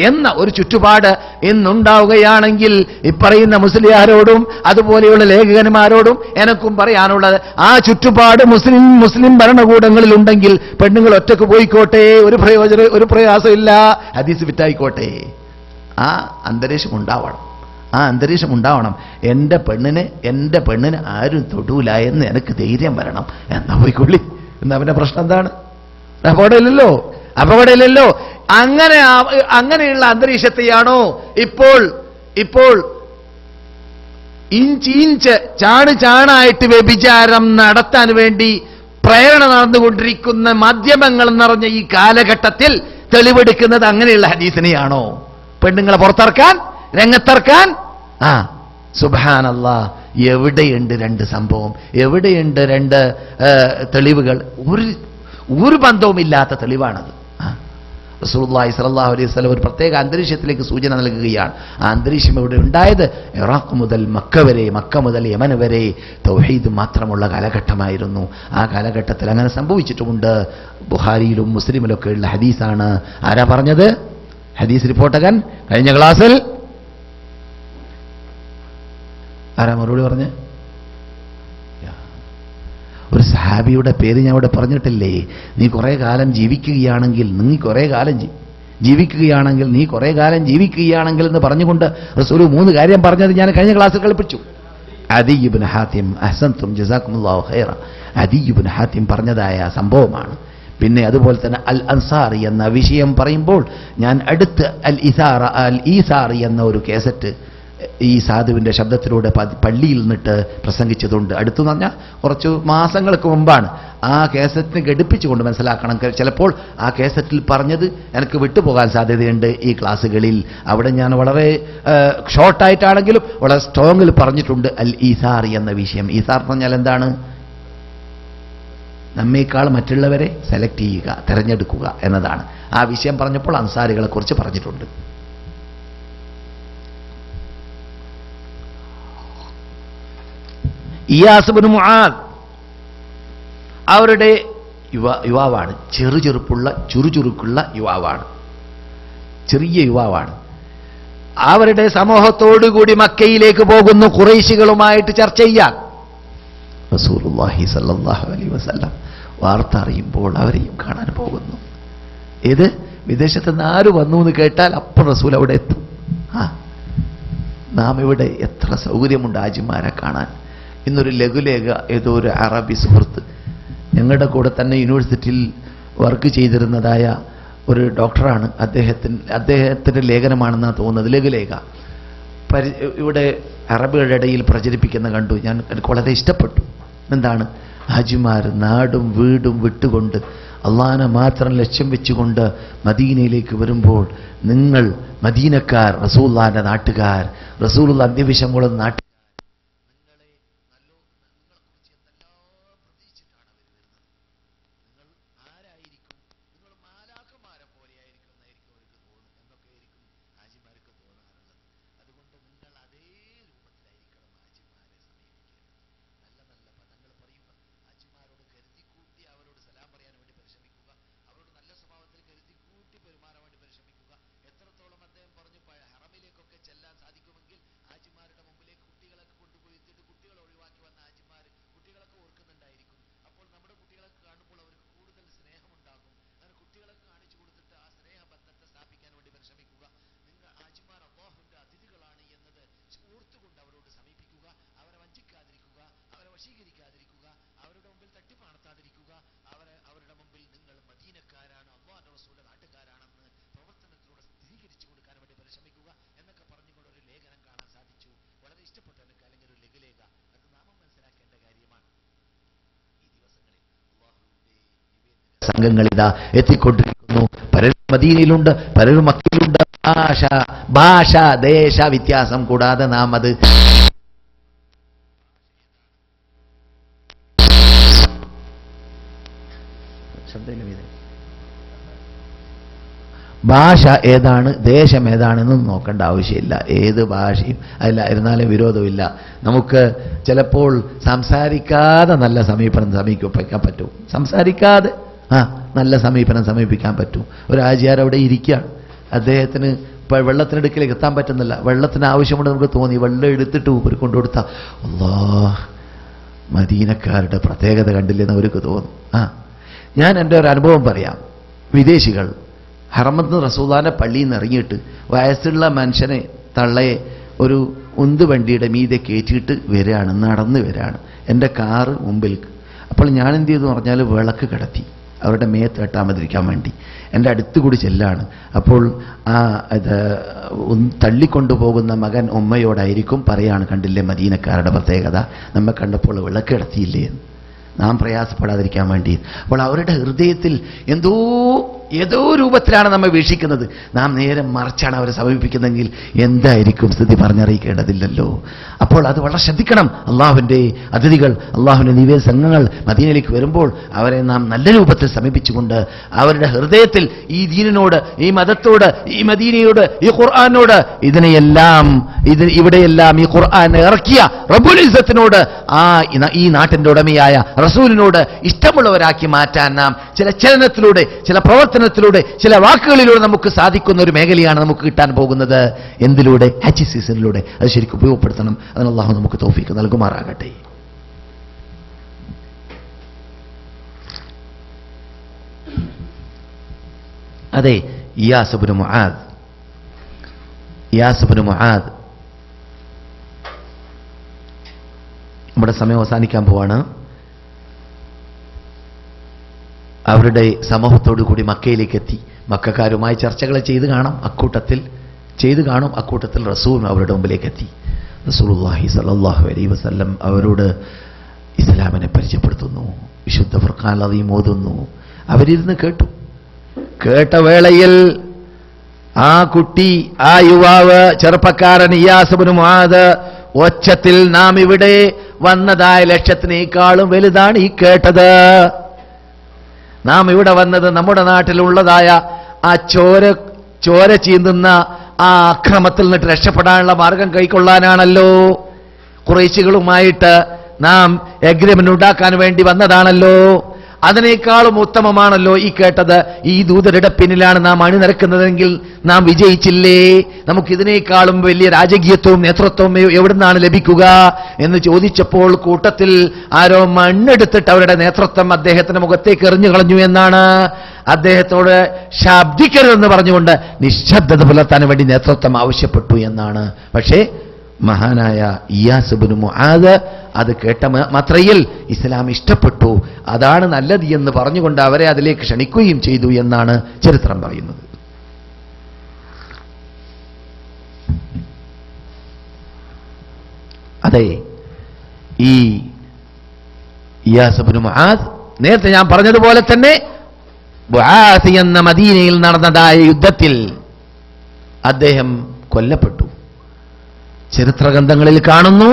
Speaker 2: എന്ന ഒരു ചുറ്റുപാട് ഇന്നുണ്ടാവുകയാണെങ്കിൽ ഇപ്പറയുന്ന മുസ്ലിയാരോടും അതുപോലെയുള്ള ലേഖകന്മാരോടും എനക്കും പറയാനുള്ളത്, ആ ചുറ്റുപാട് മുസ്ലിം ഭരണകൂടങ്ങളിൽ ഉണ്ടെങ്കിൽ പെണ്ണുങ്ങൾ ഒറ്റക്ക് പോയിക്കോട്ടെ, ഒരു പ്രയാസമില്ല, ഹദീസ് വിറ്റായിക്കോട്ടെ. ആ അന്തരീക്ഷം ഉണ്ടാവണം. എൻ്റെ പെണ്ണിനെ ആരും തൊടൂല എന്ന് എനിക്ക് ധൈര്യം വരണം. എന്നാ പോയിക്കൊള്ളി. എന്നാ അവന്റെ പ്രശ്നം എന്താണ്? അപകടമില്ലല്ലോ. അങ്ങനെയുള്ള അന്തരീക്ഷത്തെയാണോ ഇപ്പോൾ ഇഞ്ച് ചാണായിട്ട് വ്യഭിചാരം നടത്താൻ വേണ്ടി പ്രേരണ നടന്നുകൊണ്ടിരിക്കുന്ന മാധ്യമങ്ങൾ നിറഞ്ഞ ഈ കാലഘട്ടത്തിൽ തെളിവെടുക്കുന്നത് അങ്ങനെയുള്ള ഹദീസിനെയാണോ? പെണ്ണുങ്ങളെ പുറത്തിറക്കാൻ, രംഗത്തിറക്കാൻ? സുബ്ഹാനല്ലാഹ്, എവിടെയുണ്ട് 2 സംഭവം? എവിടെയുണ്ട് 2 തെളിവുകൾ? ഒരു ബന്ധവുമില്ലാത്ത തെളിവാണത്. റസൂലുള്ളാഹി സ്വല്ലല്ലാഹു അലൈഹി വസല്ലം ഒരു പ്രത്യേക അന്തരീക്ഷത്തിലേക്ക് സൂചന നൽകുകയാണ്. ആ അന്തരീക്ഷം ഇവിടെ ഉണ്ടായത് ഇറാഖ് മുതൽ മക്ക മുതൽ യമൻ വരെ തൗഹീദ് മാത്രമുള്ള കാലഘട്ടമായിരുന്നു. ആ കാലഘട്ടത്തിൽ അങ്ങനെ സംഭവിച്ചിട്ടുമുണ്ട്. ബുഖാരിയിലും മുസ്ലിമിലൊക്കെ ഉള്ള ഹദീസാണ്. ആരാ പറഞ്ഞത്? ഹദീസ് റിപ്പോർട്ടകൻ കഴിഞ്ഞ ക്ലാസ്സിൽ ആരാ മറുപടി പറഞ്ഞ്? ഒരു സഹാബിയുടെ പേര് ഞാൻ ഇവിടെ പറഞ്ഞിട്ടില്ലേ? നീ കുറേ കാലം ജീവിക്കുകയാണെങ്കിൽ നീ കുറേ കാലം എന്ന് പറഞ്ഞുകൊണ്ട് റസൂൽ 3 കാര്യം പറഞ്ഞത് ഞാൻ കഴിഞ്ഞ ക്ലാസ്സിൽ കളിപ്പിച്ചു. അദി ഇബ്നു ഹാത്തിം, അഹ്സൻതും ജസാക്കുമുല്ലാഹു ഖൈറ, അദി ഇബ്നു ഹാത്തിം പറഞ്ഞതായ സംഭവമാണ്. പിന്നെ അതുപോലെ തന്നെ അൽ അൻസാറി എന്ന വിഷയം പറയുമ്പോൾ ഞാൻ അടുത്ത് അൽ ഈസാറി എന്ന ഒരു കേസറ്റ് ഈ സാധുവിൻ്റെ ശബ്ദത്തിലൂടെ പള്ളിയിൽ നിന്നിട്ട് പ്രസംഗിച്ചതുണ്ട്. അടുത്തു പറഞ്ഞാൽ കുറച്ച് മാസങ്ങൾക്ക് മുമ്പാണ്. ആ കേസറ്റിന് ഘടിപ്പിച്ചുകൊണ്ട് മനസ്സിലാക്കണം. ചിലപ്പോൾ ആ കേസറ്റിൽ പറഞ്ഞത് എനിക്ക് വിട്ടുപോകാൻ സാധ്യതയുണ്ട് ഈ ക്ലാസ്സുകളിൽ. അവിടെ ഞാൻ വളരെ ഷോർട്ടായിട്ടാണെങ്കിലും വളരെ സ്ട്രോങ്ങിൽ പറഞ്ഞിട്ടുണ്ട് അൽ ഈസാറി എന്ന വിഷയം. ഈസാർ പറഞ്ഞാൽ എന്താണ്? നമ്മേക്കാൾ മറ്റുള്ളവരെ സെലക്ട് ചെയ്യുക, തിരഞ്ഞെടുക്കുക എന്നതാണ്. ആ വിഷയം പറഞ്ഞപ്പോൾ അൻസാരികളെ കുറിച്ച് പറഞ്ഞിട്ടുണ്ട്. ഇയാസ് ഇബ്നു മുആദ് അവരുടെ യുവാവാണ്. ചെറുചെറുപ്പുള്ള ചുറുചുറുക്കുള്ള യുവാവാണ്, ചെറിയ യുവാവാണ്. അവരുടെ സമൂഹത്തോടുകൂടി മക്കയിലേക്ക് പോകുന്നു ഖുറൈശികളുമായിട്ട് ചർച്ച ചെയ്യാൻ. റസൂലുള്ളാഹി സ്വല്ലല്ലാഹു അലൈഹി വസല്ലം വാർത്ത അറിയുമ്പോൾ അവരെയും കാണാൻ പോകുന്നു. ഇത് വിദേശത്ത് നിന്ന് ആര് വന്നു എന്ന് കേട്ടാൽ അപ്പോൾ റസൂൽ അവിടെ എത്തും. നാം ഇവിടെ എത്ര സൗകര്യമുണ്ട് ഹാജിമാരെ കാണാൻ. ഇന്നൊരു ലഘുലേഖ ഏതോ ഒരു അറബി സുഹൃത്ത് ഞങ്ങളുടെ കൂടെ തന്നെ യൂണിവേഴ്സിറ്റിയിൽ വർക്ക് ചെയ്തിരുന്നതായ ഒരു ഡോക്ടറാണ്. അദ്ദേഹത്തിൻ്റെ ലേഖനമാണെന്നാണ് തോന്നുന്നത്. ലഘുലേഖ ഇവിടെ അറബികളുടെ ഇടയിൽ പ്രചരിപ്പിക്കുന്ന കണ്ടു. എനിക്ക് വളരെ ഇഷ്ടപ്പെട്ടു. എന്താണ്? ഹാജിമാർ നാടും വീടും വിട്ടുകൊണ്ട് അള്ളാഹനെ മാത്രം ലക്ഷ്യം വെച്ചുകൊണ്ട് മദീനയിലേക്ക് വരുമ്പോൾ നിങ്ങൾ മദീനക്കാർ, റസൂലുള്ളാഹിന്റെ നാട്ടുകാർ, റസൂലുള്ള അന്ത്യവിഷം കൊള്ളുന്ന നാട്ടുകാർ, സംഘങ്ങളിതാ എത്തിക്കൊണ്ടിരിക്കുന്നു. പലരും മദീനയിലുണ്ട്, പലരും മക്കയിലുണ്ട്. ഭാഷ ദേശ വ്യത്യാസം കൂടാതെ നാം അത് ഭാഷ ഏതാണ്, ദേശം ഏതാണെന്നും നോക്കേണ്ട ആവശ്യമില്ല. ഏത് ഭാഷയും അല്ല, ഇരുന്നാലും വിരോധമില്ല. നമുക്ക് ചിലപ്പോൾ സംസാരിക്കാതെ നല്ല സമീപനം സമീപിക്കാൻ പറ്റും. സംസാരിക്കാതെ നല്ല സമീപനം സമീപിക്കാൻ പറ്റും. ഒരു ആചാര അവിടെ ഇരിക്കുകയാണ്, അദ്ദേഹത്തിന് ഇപ്പോൾ വെള്ളത്തിനടുക്കിലേക്ക് എത്താൻ പറ്റുന്നില്ല. വെള്ളത്തിന് ആവശ്യമുണ്ട് നമുക്ക് തോന്നി. വെള്ളം എടുത്തിട്ട് ഊപ്പർ കൊണ്ടുകൊടുത്താൽ അല്ലാഹ് മദീനക്കാരുടെ പ്രത്യേകത കണ്ടില്ലെന്ന് അവർക്ക് തോന്നും. ഞാൻ എൻ്റെ ഒരു അനുഭവം പറയാം. വിദേശികൾ ഹറമത്ത് റസൂലുള്ളാഹിന്റെ പള്ളിയിൽ നിന്ന് ഇറങ്ങിയിട്ട് വയസ്സുള്ള മനുഷ്യനെ തള്ളയെ ഒരു ഉന്ത് വണ്ടിയുടെ മീതെ കയറ്റിയിട്ട് വരികയാണ്, നടന്ന് വരികയാണ്. എൻ്റെ കാറ് മുമ്പിൽ. അപ്പോൾ ഞാൻ എന്ത് ചെയ്തു പറഞ്ഞാൽ വിളക്ക് കിടത്തി അവരുടെ മേത്ത് വെട്ടാമതിരിക്കാൻ വേണ്ടി എൻ്റെ അടുത്ത് കൂടി ചെല്ലാണ്. അപ്പോൾ തള്ളിക്കൊണ്ടുപോകുന്ന മകൻ ഉമ്മയോടായിരിക്കും പറയാണ്, കണ്ടില്ലേ മദീനക്കാരുടെ പ്രത്യേകത, നമ്മെ കണ്ടപ്പോൾ വിളക്ക് കിടത്തിയില്ലേ എന്ന്, നാം പ്രയാസപ്പെടാതിരിക്കാൻ വേണ്ടി. അപ്പോൾ അവരുടെ ഹൃദയത്തിൽ ഏതോ രൂപത്തിലാണ് നമ്മെ വീക്ഷിക്കുന്നത്. നാം നേരെ മറിച്ചാണ് അവരെ സമീപിക്കുന്നതെങ്കിൽ എന്തായിരിക്കും സ്ഥിതി പറഞ്ഞറിയിക്കേണ്ടതില്ലല്ലോ. അപ്പോൾ അത് വളരെ ശ്രദ്ധിക്കണം. അള്ളാഹുവിൻ്റെ അതിഥികൾ, അള്ളാഹുവിൻ്റെ നിവേദ സംഘങ്ങൾ മദീനയിലേക്ക് വരുമ്പോൾ അവരെ നാം നല്ല രൂപത്തിൽ സമീപിച്ചുകൊണ്ട് അവരുടെ ഹൃദയത്തിൽ ഈ ദീനിനോട്, ഈ മതത്തോട്, ഈ മദീനയോട്, ഈ ഖുർആനോട്, ഇവിടെയെല്ലാം ഈ ഖുർആൻ ഇറക്കിയ റബ്ബുൽ ഇസ്സത്തിനോട്, ഈ നാട്ടിന്റെ ഉടമയായ റസൂലിനോട് ഇഷ്ടമുള്ളവരാക്കി മാറ്റാൻ നാം ചില ചലനത്തിലൂടെ, ചില പ്രവർത്തനത്തിലൂടെ, ചില വാക്കുകളിലൂടെ നമുക്ക് സാധിക്കുന്ന ഒരു മേഖലയാണ് നമുക്ക് കിട്ടാൻ പോകുന്നത്. എന്തിലൂടെ? ഹജ്ജ് സീസണിലൂടെ. അത് ശരിക്കും ഉപയോഗപ്പെടുത്തണം. അതിന് അല്ലാഹു നമുക്ക് തൗഫീഖ് നൽകുമാറാകട്ടെ. അതെ, ഇയാസ് ഇബ്നു മുആദ് നമ്മുടെ സമയം അവസാനിക്കാൻ പോവാണ്. അവരുടെ സമൂഹത്തോടു കൂടി മക്കയിലേക്ക് എത്തി. മക്കക്കാരുമായി ചർച്ചകൾ ചെയ്തു കാണും, അക്കൂട്ടത്തിൽ റസൂൽ അവരുടെ മുമ്പിലേക്ക് എത്തി. റസൂലുള്ളാഹി സ്വല്ലല്ലാഹു അലൈഹി വസല്ലം അവരോട് ഇസ്ലാമിനെ പരിചയപ്പെടുത്തുന്നു, വിശുദ്ധ ഫുർഖാൻ അദീം ഓതുന്നു. അവരിരുന്ന് കേട്ട വേളയിൽ ആ കുട്ടി, ആ യുവാവ്, ചെറുപ്പക്കാരൻ ഇയാസ് ഇബ്നു മുആദ് ഒച്ചത്തിൽ, നാം ഇവിടെ വന്നതായ ലക്ഷ്യത്തിനേക്കാളും വലുതാണ് ഈ കേട്ടത്. നാം ഇവിടെ വന്നത് നമ്മുടെ നാട്ടിലുള്ളതായ ആ ചോര ചീന്തുന്ന ആ അക്രമത്തിൽ നിന്നിട്ട് രക്ഷപ്പെടാനുള്ള മാർഗം കൈക്കൊള്ളാനാണല്ലോ. ഖുറൈശികളുമായിട്ട് നാം എഗ്രിമെന്റ് ഉണ്ടാക്കാൻ വേണ്ടി വന്നതാണല്ലോ. അതിനേക്കാളും ഉത്തമമാണല്ലോ ഈ കേട്ടത്. ഈ ദൂതരുടെ പിന്നിലാണ് നാം അണിനിരക്കുന്നതെങ്കിൽ നാം വിജയിച്ചില്ലേ? നമുക്കിതിനേക്കാളും വലിയ രാജകീയത്വവും നേതൃത്വവും എവിടുന്നാണ് ലഭിക്കുക എന്ന് ചോദിച്ചപ്പോൾ കൂട്ടത്തിൽ ആരോ മണ്ണെടുത്തിട്ട് അവരുടെ നേതൃത്വം അദ്ദേഹത്തിന്റെ മുഖത്തേക്ക് എറിഞ്ഞു കളഞ്ഞു എന്നാണ്. അദ്ദേഹത്തോട് ശബ്ദിക്കരുതെന്ന് പറഞ്ഞുകൊണ്ട് നിശബ്ദത പുലർത്താൻ വേണ്ടി നേതൃത്വം ആവശ്യപ്പെട്ടു എന്നാണ്. പക്ഷേ മഹാനായ ഇയാസ് ഇബ്നു മുആദ് അത് കേട്ട മാത്രയിൽ ഇസ്ലാം ഇഷ്ടപ്പെട്ടു, അതാണ് നല്ലത് എന്ന് പറഞ്ഞുകൊണ്ട് അവരെ അതിലേക്ക് ക്ഷണിക്കുകയും ചെയ്തു എന്നാണ് ചരിത്രം പറയുന്നത്. അതെ, ഈ ഇയാസ് ഇബ്നു മുആദ് നേരത്തെ ഞാൻ പറഞ്ഞതുപോലെ തന്നെ ബുആസ് എന്ന മദീനയിൽ നടന്നതായ യുദ്ധത്തിൽ അദ്ദേഹം കൊല്ലപ്പെട്ടു. ചരിത്രഗ്രന്ഥങ്ങളിൽ കാണുന്നു,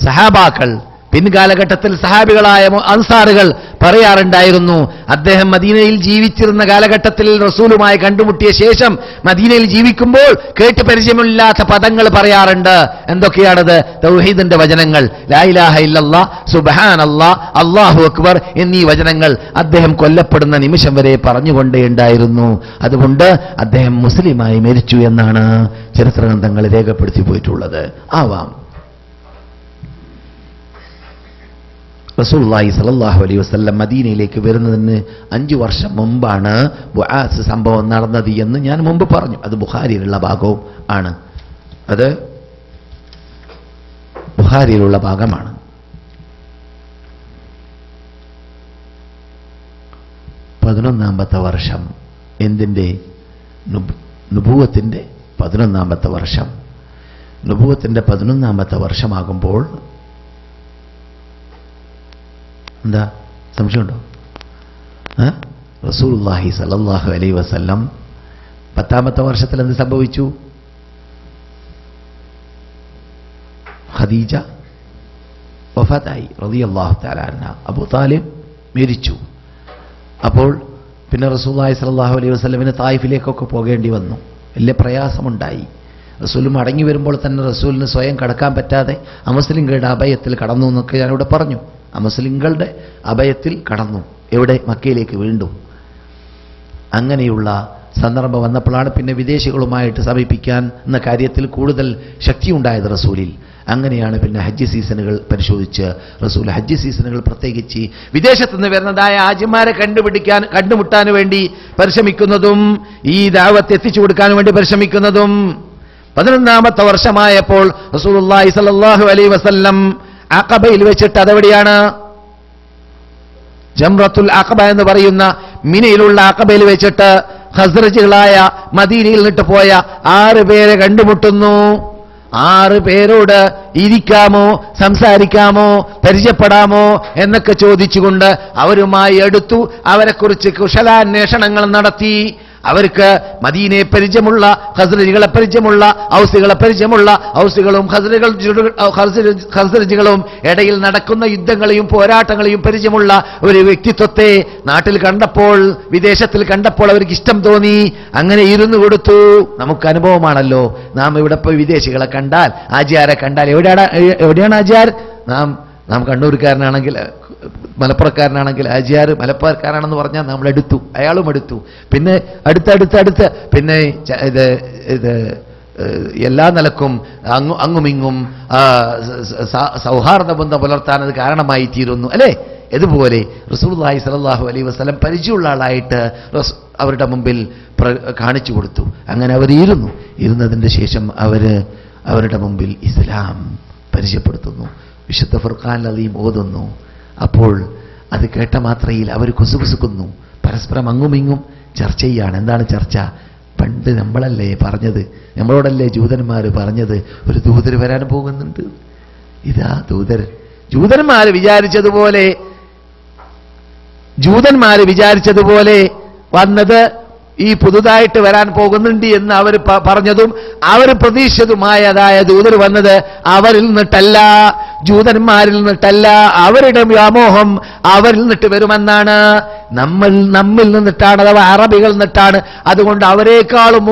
Speaker 2: സഹാബാക്കൾ, പിൻകാലഘട്ടത്തിൽ സഹാബികളായ അൻസാറുകൾ പറയാറുണ്ടായിരുന്നു, അദ്ദേഹം മദീനയിൽ ജീവിച്ചിരുന്ന കാലഘട്ടത്തിൽ റസൂലുമായി കണ്ടുമുട്ടിയ ശേഷം മദീനയിൽ ജീവിക്കുമ്പോൾ കേട്ട് പരിചയമില്ലാത്ത പദങ്ങൾ പറയാറുണ്ട്. എന്തൊക്കെയാണത്? തൗഹീദിന്റെ വചനങ്ങൾ, ലാ ഇലാഹ ഇല്ലല്ലാഹ്, സുബ്ഹാനല്ലാഹ്, അല്ലാഹു അക്ബർ എന്നീ വചനങ്ങൾ അദ്ദേഹം കൊല്ലപ്പെടുന്ന നിമിഷം വരെ പറഞ്ഞുകൊണ്ടേണ്ടായിരുന്നു. അതുകൊണ്ട് അദ്ദേഹം മുസ്ലിമായി മരിച്ചു എന്നാണ് ചരിത്രഗ്രന്ഥങ്ങൾ രേഖപ്പെടുത്തി പോയിട്ടുള്ളത്. ആവാം. റസൂലുള്ളാഹി സ്വല്ലല്ലാഹു അലൈഹി വസല്ലം മദീനയിലേക്ക് വരുന്നതിന് 5 വർഷം മുമ്പാണ് ബുആസ് സംഭവം നടന്നത് എന്ന് ഞാൻ മുമ്പ് പറഞ്ഞു. അത് ബുഖാരിയിലുള്ള ഭാഗവും ആണ്. അത് ബുഖാരിയിലുള്ള ഭാഗമാണ്. പതിനൊന്നാമത്തെ വർഷം, എന്തിൻ്റെ? നുബുവത്തിന്റെ 11ാമത്തെ വർഷം. നുബുവത്തിന്റെ 11ാമത്തെ വർഷമാകുമ്പോൾ എന്താ സംശയമുണ്ടോ? റസൂലുള്ളാഹി സ്വല്ലല്ലാഹു അലൈഹി വസല്ലം 10ാമത്തെ വർഷത്തിൽ എന്ത് സംഭവിച്ചു? ഖദീജ വഫാത്തായി റളിയല്ലാഹു തആല അൻഹ. അബൂ താലിബ് മരിച്ചു. അപ്പോൾ പിന്നെ റസൂലുള്ളാഹി സ്വല്ലല്ലാഹു അലൈഹി വസല്ലമിന് തായിഫിലേക്കൊക്കെ പോകേണ്ടി വന്നു. വലിയ പ്രയാസമുണ്ടായി. റസൂൽ മടങ്ങി വരുമ്പോൾ തന്നെ റസൂലിന് സ്വയം കടക്കാൻ പറ്റാതെ അമുസ്ലിങ്ങളുടെ അഭയത്തിൽ കടന്നു എന്നൊക്കെ ഞാനിവിടെ പറഞ്ഞു. അമുസ്ലിങ്ങളുടെ അഭയത്തിൽ കടന്നു. എവിടെ? മക്കയിലേക്ക് വീണ്ടും. അങ്ങനെയുള്ള സന്ദർഭം വന്നപ്പോഴാണ് പിന്നെ വിദേശികളുമായിട്ട് സമീപിക്കാൻ എന്ന കാര്യത്തിൽ കൂടുതൽ ശക്തിയുണ്ടായത് റസൂലിൽ. അങ്ങനെയാണ് പിന്നെ ഹജ്ജ് സീസണുകൾ പരിശോധിച്ച് റസൂൽ ഹജ്ജ് സീസണുകൾ പ്രത്യേകിച്ച് വിദേശത്തു നിന്ന് വരുന്നതായ ഹാജിമാരെ കണ്ടുമുട്ടാൻ വേണ്ടി പരിശ്രമിക്കുന്നതും ഈ ദഅവത്ത് എത്തിച്ചു കൊടുക്കാൻ വേണ്ടി പരിശ്രമിക്കുന്നതും. 11ാമത്തെ വർഷമായപ്പോൾ റസൂലുള്ളാഹി സ്വല്ലല്ലാഹു അലൈഹി വസല്ലം അഖബയിൽ വെച്ചിട്ട്, അതെവിടെയാണ്? ജംറത്തുൽ അഖബ എന്ന് പറയുന്ന മിനയിലുള്ള അഖബയിൽ വെച്ചിട്ട് ഖസ്റജുകളായ മദീനയിൽ നിന്നിട്ട് പോയ 6 പേരെ കണ്ടുമുട്ടുന്നു. 6 പേരോട് ഇരിക്കാമോ, സംസാരിക്കാമോ, പരിചയപ്പെടാമോ എന്നൊക്കെ ചോദിച്ചുകൊണ്ട് അവരുമായി അടുത്തു. അവരെക്കുറിച്ച് കുശലാന്വേഷണങ്ങൾ നടത്തി. അവർക്ക് മദീനയെ പരിചയമുള്ള, ഖസ്റജികളെ പരിചയമുള്ള, ഔസുകളെ പരിചയമുള്ള, ഔസുകളും ഖസ്റജികളും ഇടയിൽ നടക്കുന്ന യുദ്ധങ്ങളെയും പോരാട്ടങ്ങളെയും പരിചയമുള്ള ഒരു വ്യക്തിത്വത്തെ നാട്ടിൽ കണ്ടപ്പോൾ, വിദേശത്തിൽ കണ്ടപ്പോൾ അവർക്ക് ഇഷ്ടം തോന്നി. അങ്ങനെ ഇരുന്നു കൊടുത്തു. നമുക്ക് അനുഭവമാണല്ലോ. നാം ഇവിടെ പോയി വിദേശികളെ കണ്ടാൽ, ആചാരെ കണ്ടാൽ, എവിടെയാണ് ആചാർ? നാം കണ്ണൂർക്കാരനാണെങ്കിൽ, മലപ്പുറക്കാരനാണെങ്കിൽ ആചാര് മലപ്പുറക്കാരാണെന്ന് പറഞ്ഞാൽ നമ്മൾ എടുത്തു, അയാളും എടുത്തു. പിന്നെ അടുത്ത് പിന്നെ ഇത് എല്ലാ നിലക്കും അങ്ങുമിങ്ങും സൗഹാർദ്ദ ബന്ധം പുലർത്താൻ അത് കാരണമായി തീരുന്നു, അല്ലേ? ഇതുപോലെ റസൂലുള്ളാഹി സ്വല്ലല്ലാഹു അലൈഹി വസല്ലം പരിചയമുള്ള ആളായിട്ട് അവരുടെ മുമ്പിൽ കാണിച്ചു കൊടുത്തു. അങ്ങനെ അവർ ഇരുന്നതിൻ്റെ ശേഷം അവരുടെ മുമ്പിൽ ഇസ്ലാം പരിചയപ്പെടുത്തുന്നു, വിശുദ്ധ ഫുർഖാൻ അദീം ഓതുന്നു. അപ്പോൾ അത് കേട്ട മാത്രയിൽ അവർ കുസുകുസുക്കുന്നു, പരസ്പരം അങ്ങുമിങ്ങും ചർച്ച ചെയ്യാണ്. എന്താണ് ചർച്ച? പണ്ട് നമ്മളല്ലേ പറഞ്ഞത്, നമ്മളോടല്ലേ ജൂതന്മാർ പറഞ്ഞത് ഒരു ദൂതർ വരാൻ പോകുന്നുണ്ട്. ഇതാ ദൂതർ. ജൂതന്മാർ വിചാരിച്ചതുപോലെ വന്നത് ഈ പുതുതായിട്ട് വരാൻ പോകുന്നുണ്ട് എന്ന് അവർ പറഞ്ഞതും അവർ പ്രതീക്ഷിച്ചതുമായതായ ദൂതർ വന്നത് അവരിൽ നിന്നിട്ടല്ല, ജൂതന്മാരിൽ നിന്നിട്ടല്ല. അവരുടെ വ്യാമോഹം അവരിൽ നിന്നിട്ട് വരുമെന്നാണ്. നമ്മിൽ നിന്നിട്ടാണ്, അഥവാ അറബികൾ നിന്നിട്ടാണ്. അതുകൊണ്ട് അവരെക്കാളും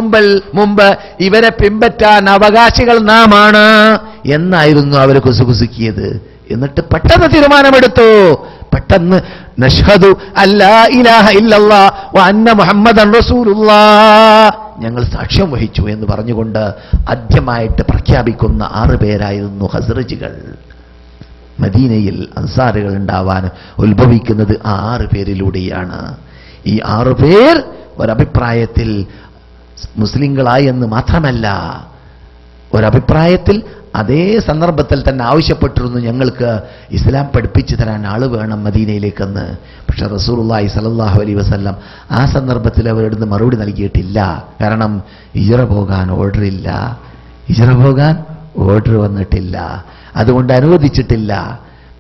Speaker 2: മുമ്പ് ഇവരെ പിൻപറ്റാൻ അവകാശികൾ നാമാണ് എന്നായിരുന്നു അവർ കുസുകുസുക്കിയത്. എന്നിട്ട് പെട്ടെന്ന് തീരുമാനമെടുത്തു. പെട്ടെന്ന് നഷ്ഹദു അല്ലാ ഇലാഹ ഇല്ലല്ലാഹ് വ അന്ന മുഹമ്മദൻ റസൂലുള്ളാഹ്, ഞങ്ങൾ സാക്ഷ്യം വഹിച്ചു എന്ന് പറഞ്ഞുകൊണ്ട് ആദ്യമായിട്ട് പ്രഖ്യാപിക്കുന്ന 6 പേരായിരുന്നു ഖസ്റജികൾ. മദീനയിൽ അൻസാറുകൾ ഉണ്ടാവാൻ ഉത്ഭവിക്കുന്നത് ആ 6 പേരിലൂടെയാണ്. ഈ 6 പേർ ഒരഭിപ്രായത്തിൽ മുസ്ലിങ്ങളായി എന്ന് മാത്രമല്ല, ഒരഭിപ്രായത്തിൽ അതേ സന്ദർഭത്തിൽ തന്നെ ആവശ്യപ്പെട്ടിരുന്നു, ഞങ്ങൾക്ക് ഇസ്ലാം പഠിപ്പിച്ചു തരാൻ ആള് വേണം മദീനയിലേക്കെന്ന്. പക്ഷെ റസൂലുള്ളാഹി സ്വല്ലല്ലാഹു അലൈഹി വസല്ലം ആ സന്ദർഭത്തിൽ അവരുടെ മറുപടി നൽകിയിട്ടില്ല. കാരണം ഹിജ്റ പോകാൻ ഓർഡർ വന്നിട്ടില്ല, അതുകൊണ്ട് അനുവദിച്ചിട്ടില്ല.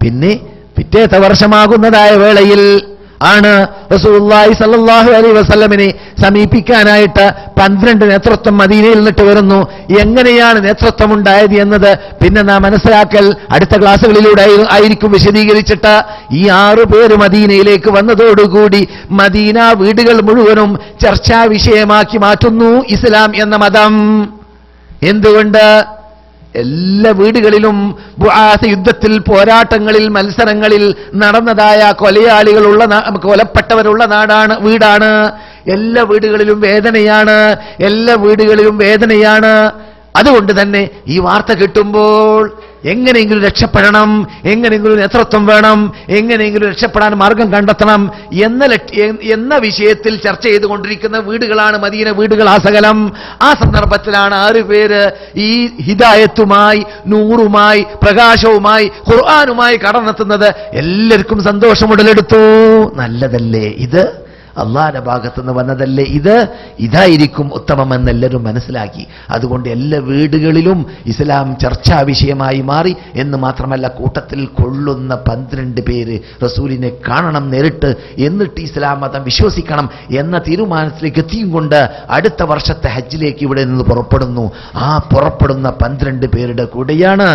Speaker 2: പിന്നെ പിറ്റേത്തെ വർഷമാകുന്നതായ വേളയിൽ ആണ് റസൂലുള്ളാഹി സ്വല്ലല്ലാഹു അലൈഹി വസല്ലമിനെ സമീപിക്കാനായിട്ട് 12 നേതൃത്വം മദീനയിൽ നിന്നിട്ട് വരുന്നു. എങ്ങനെയാണ് നേതൃത്വം ഉണ്ടായത് എന്നത് പിന്നെ നാം മനസ്സിലാക്കൽ അടുത്ത ക്ലാസ്സുകളിലൂടെ ആയിരിക്കും വിശദീകരിച്ചിട്ട്. ഈ 6 പേര് മദീനയിലേക്ക് വന്നതോടുകൂടി മദീന വീടുകൾ മുഴുവനും ചർച്ചാ വിഷയമാക്കി മാറ്റുന്നു ഇസ്ലാം എന്ന മതം. എന്തുകൊണ്ട്? എല്ലാ വീടുകളിലും ബുആത്ത് യുദ്ധത്തിൽ, പോരാട്ടങ്ങളിൽ, മത്സരങ്ങളിൽ നടന്നതായ കൊലപ്പെട്ടവരുള്ള വീടാണ്. എല്ലാ വീടുകളിലും വേദനയാണ്. അതുകൊണ്ട് തന്നെ ഈ വാർത്ത കിട്ടുമ്പോൾ എങ്ങനെയെങ്കിലും രക്ഷപ്പെടണം, എങ്ങനെയെങ്കിലും നേതൃത്വം വേണം, എങ്ങനെയെങ്കിലും രക്ഷപ്പെടാൻ മാർഗം കണ്ടെത്തണം എന്ന വിഷയത്തിൽ ചർച്ച ചെയ്തുകൊണ്ടിരിക്കുന്ന വീടുകളാണ് മദീന വീടുകൾ ആസകലം. ആ സന്ദർഭത്തിലാണ് 6 പേര് ഈ ഹിദായത്തുമായി, നൂറുമായി, പ്രകാശവുമായി, ഖുർആനുമായി കടന്നെത്തുന്നത്. എല്ലാവർക്കും സന്തോഷം ഉടലെടുത്തു. നല്ലതല്ലേ ഇത്? അള്ളാഹുവിന്റെ ഭാഗത്തുനിന്ന് വന്നതല്ലേ ഇത്? ഇതായിരിക്കും ഉത്തമമെന്ന് എല്ലാവരും മനസ്സിലാക്കി. അതുകൊണ്ട് എല്ലാ വീടുകളിലും ഇസ്ലാം ചർച്ചാ വിഷയമായി മാറി. എന്ന് മാത്രമല്ല, കൂട്ടത്തിൽ കൊള്ളുന്ന 12 പേര് റസൂലിനെ കാണണം നേരിട്ട്, എന്നിട്ട് ഇസ്ലാം മതം വിശ്വസിക്കണം എന്ന തീരുമാനത്തിലേക്ക് എത്തിയും കൊണ്ട് അടുത്ത വർഷത്തെ ഹജ്ജിലേക്ക് ഇവിടെ നിന്ന് പുറപ്പെടുന്നു. ആ പുറപ്പെടുന്ന 12 പേരുടെ കൂടെയാണ്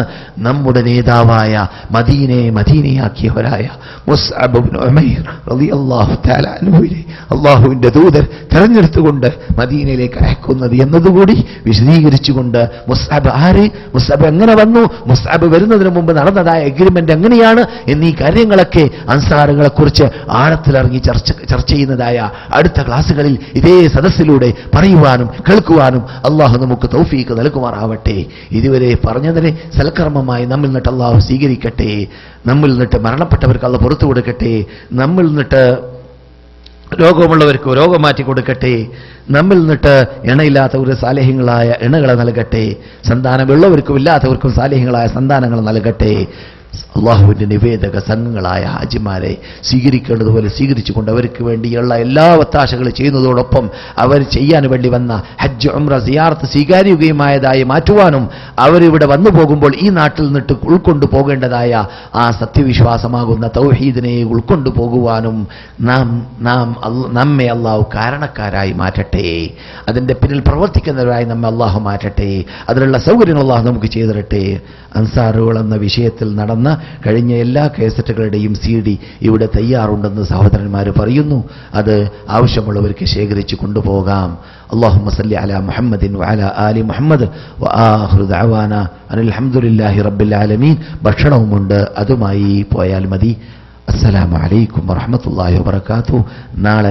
Speaker 2: നമ്മുടെ നേതാവായ മദീനയാക്കിയവരായ മുസ്അബ് ഇബ്നു ഉമൈർ റളിയല്ലാഹു തആല അൻഹുവിനെ അള്ളാഹുവിന്റെ ദൂതർ തെരഞ്ഞെടുത്തുകൊണ്ട് മദീനയിലേക്ക് അയക്കുന്നത് എന്നതുകൂടി വിശദീകരിച്ചുകൊണ്ട് മുസ്അബ് എങ്ങനെ വന്നു, മുസ്അബ് വരുന്നതിന് മുമ്പ് നടന്നതായ എഗ്രിമെന്റ് എങ്ങനെയാണ് എന്നീ കാര്യങ്ങളൊക്കെ അൻസാറുകളെ കുറിച്ച് ആഴത്തിലിറങ്ങി ചർച്ച ചെയ്യുന്നതായ അടുത്ത ക്ലാസ്സുകളിൽ ഇതേ സദസ്സിലൂടെ പറയുവാനും കേൾക്കുവാനും അള്ളാഹു നമുക്ക് തൗഫീഖ് നൽകുമാറാവട്ടെ. ഇതുവരെ പറഞ്ഞതിനെ സൽക്കർമ്മമായി നമ്മിൽ നിന്നിട്ട് അള്ളാഹു സ്വീകരിക്കട്ടെ. നമ്മിൽ നിന്നിട്ട് മരണപ്പെട്ടവർക്ക് അള്ളാഹു പുറത്തു കൊടുക്കട്ടെ. നമ്മിൽ നിന്നിട്ട് രോഗമുള്ളവർക്ക് രോഗം മാറ്റി കൊടുക്കട്ടെ. നമ്മിൽ നിന്നിട്ട് ഇണയില്ലാത്തവർക്ക് സാലിഹ്യങ്ങളായ ഇണകളെ നൽകട്ടെ. സന്താനമുള്ളവർക്കും ഇല്ലാത്തവർക്കും സാലിഹ്യങ്ങളായ സന്താനങ്ങൾ നൽകട്ടെ. അള്ളാഹുവിന്റെ നിവേദക സംഘങ്ങളായ ഹാജിമാരെ സ്വീകരിക്കേണ്ടതുപോലെ സ്വീകരിച്ചുകൊണ്ട് അവർക്ക് വേണ്ടിയുള്ള എല്ലാ ഒത്താശകളും ചെയ്യുന്നതോടൊപ്പം അവർ ചെയ്യാൻ വേണ്ടി വന്ന ഹജ്ജ്, ഉംറ, സിയാറത്ത് സ്വീകാര്യുകയുമായതായി മാറ്റുവാനും അവരിവിടെ വന്നു പോകുമ്പോൾ ഈ നാട്ടിൽ നിന്നിട്ട് ഉൾക്കൊണ്ടു പോകേണ്ടതായ ആ സത്യവിശ്വാസമാകുന്ന തൗഹീദിനെ ഉൾക്കൊണ്ടു പോകുവാനും നമ്മെ അള്ളാഹു കാരണക്കാരായി മാറ്റട്ടെ. അതിന്റെ പിന്നിൽ പ്രവർത്തിക്കുന്നവരായി നമ്മെ അള്ളാഹു മാറ്റട്ടെ. അതിനുള്ള സൗകര്യങ്ങൾ അള്ളാഹു നമുക്ക് ചെയ്തിരട്ടെ. അൻസാറുകൾ എന്ന വിഷയത്തിൽ നടന്ന കഴിഞ്ഞ എല്ലാ കേസറ്റുകളുടെയും CD ഇവിടെ തയ്യാറുണ്ടെന്ന് സഹോദരന്മാർ പറയുന്നു. അത് ആവശ്യമുള്ളവർക്ക് ശേഖരിച്ചു കൊണ്ടുപോകാം. اللهم صل على محمد وعلى آل محمد وآخر دعوانا أن الحمد لله رب العالمين. ഭക്ഷണവുമുണ്ട്, അതുമായി പോയാൽ മതി. അസ്സലാമു അലൈക്കും വറഹ്മത്തുള്ളാഹി വബറകാതുഹു. നാളെ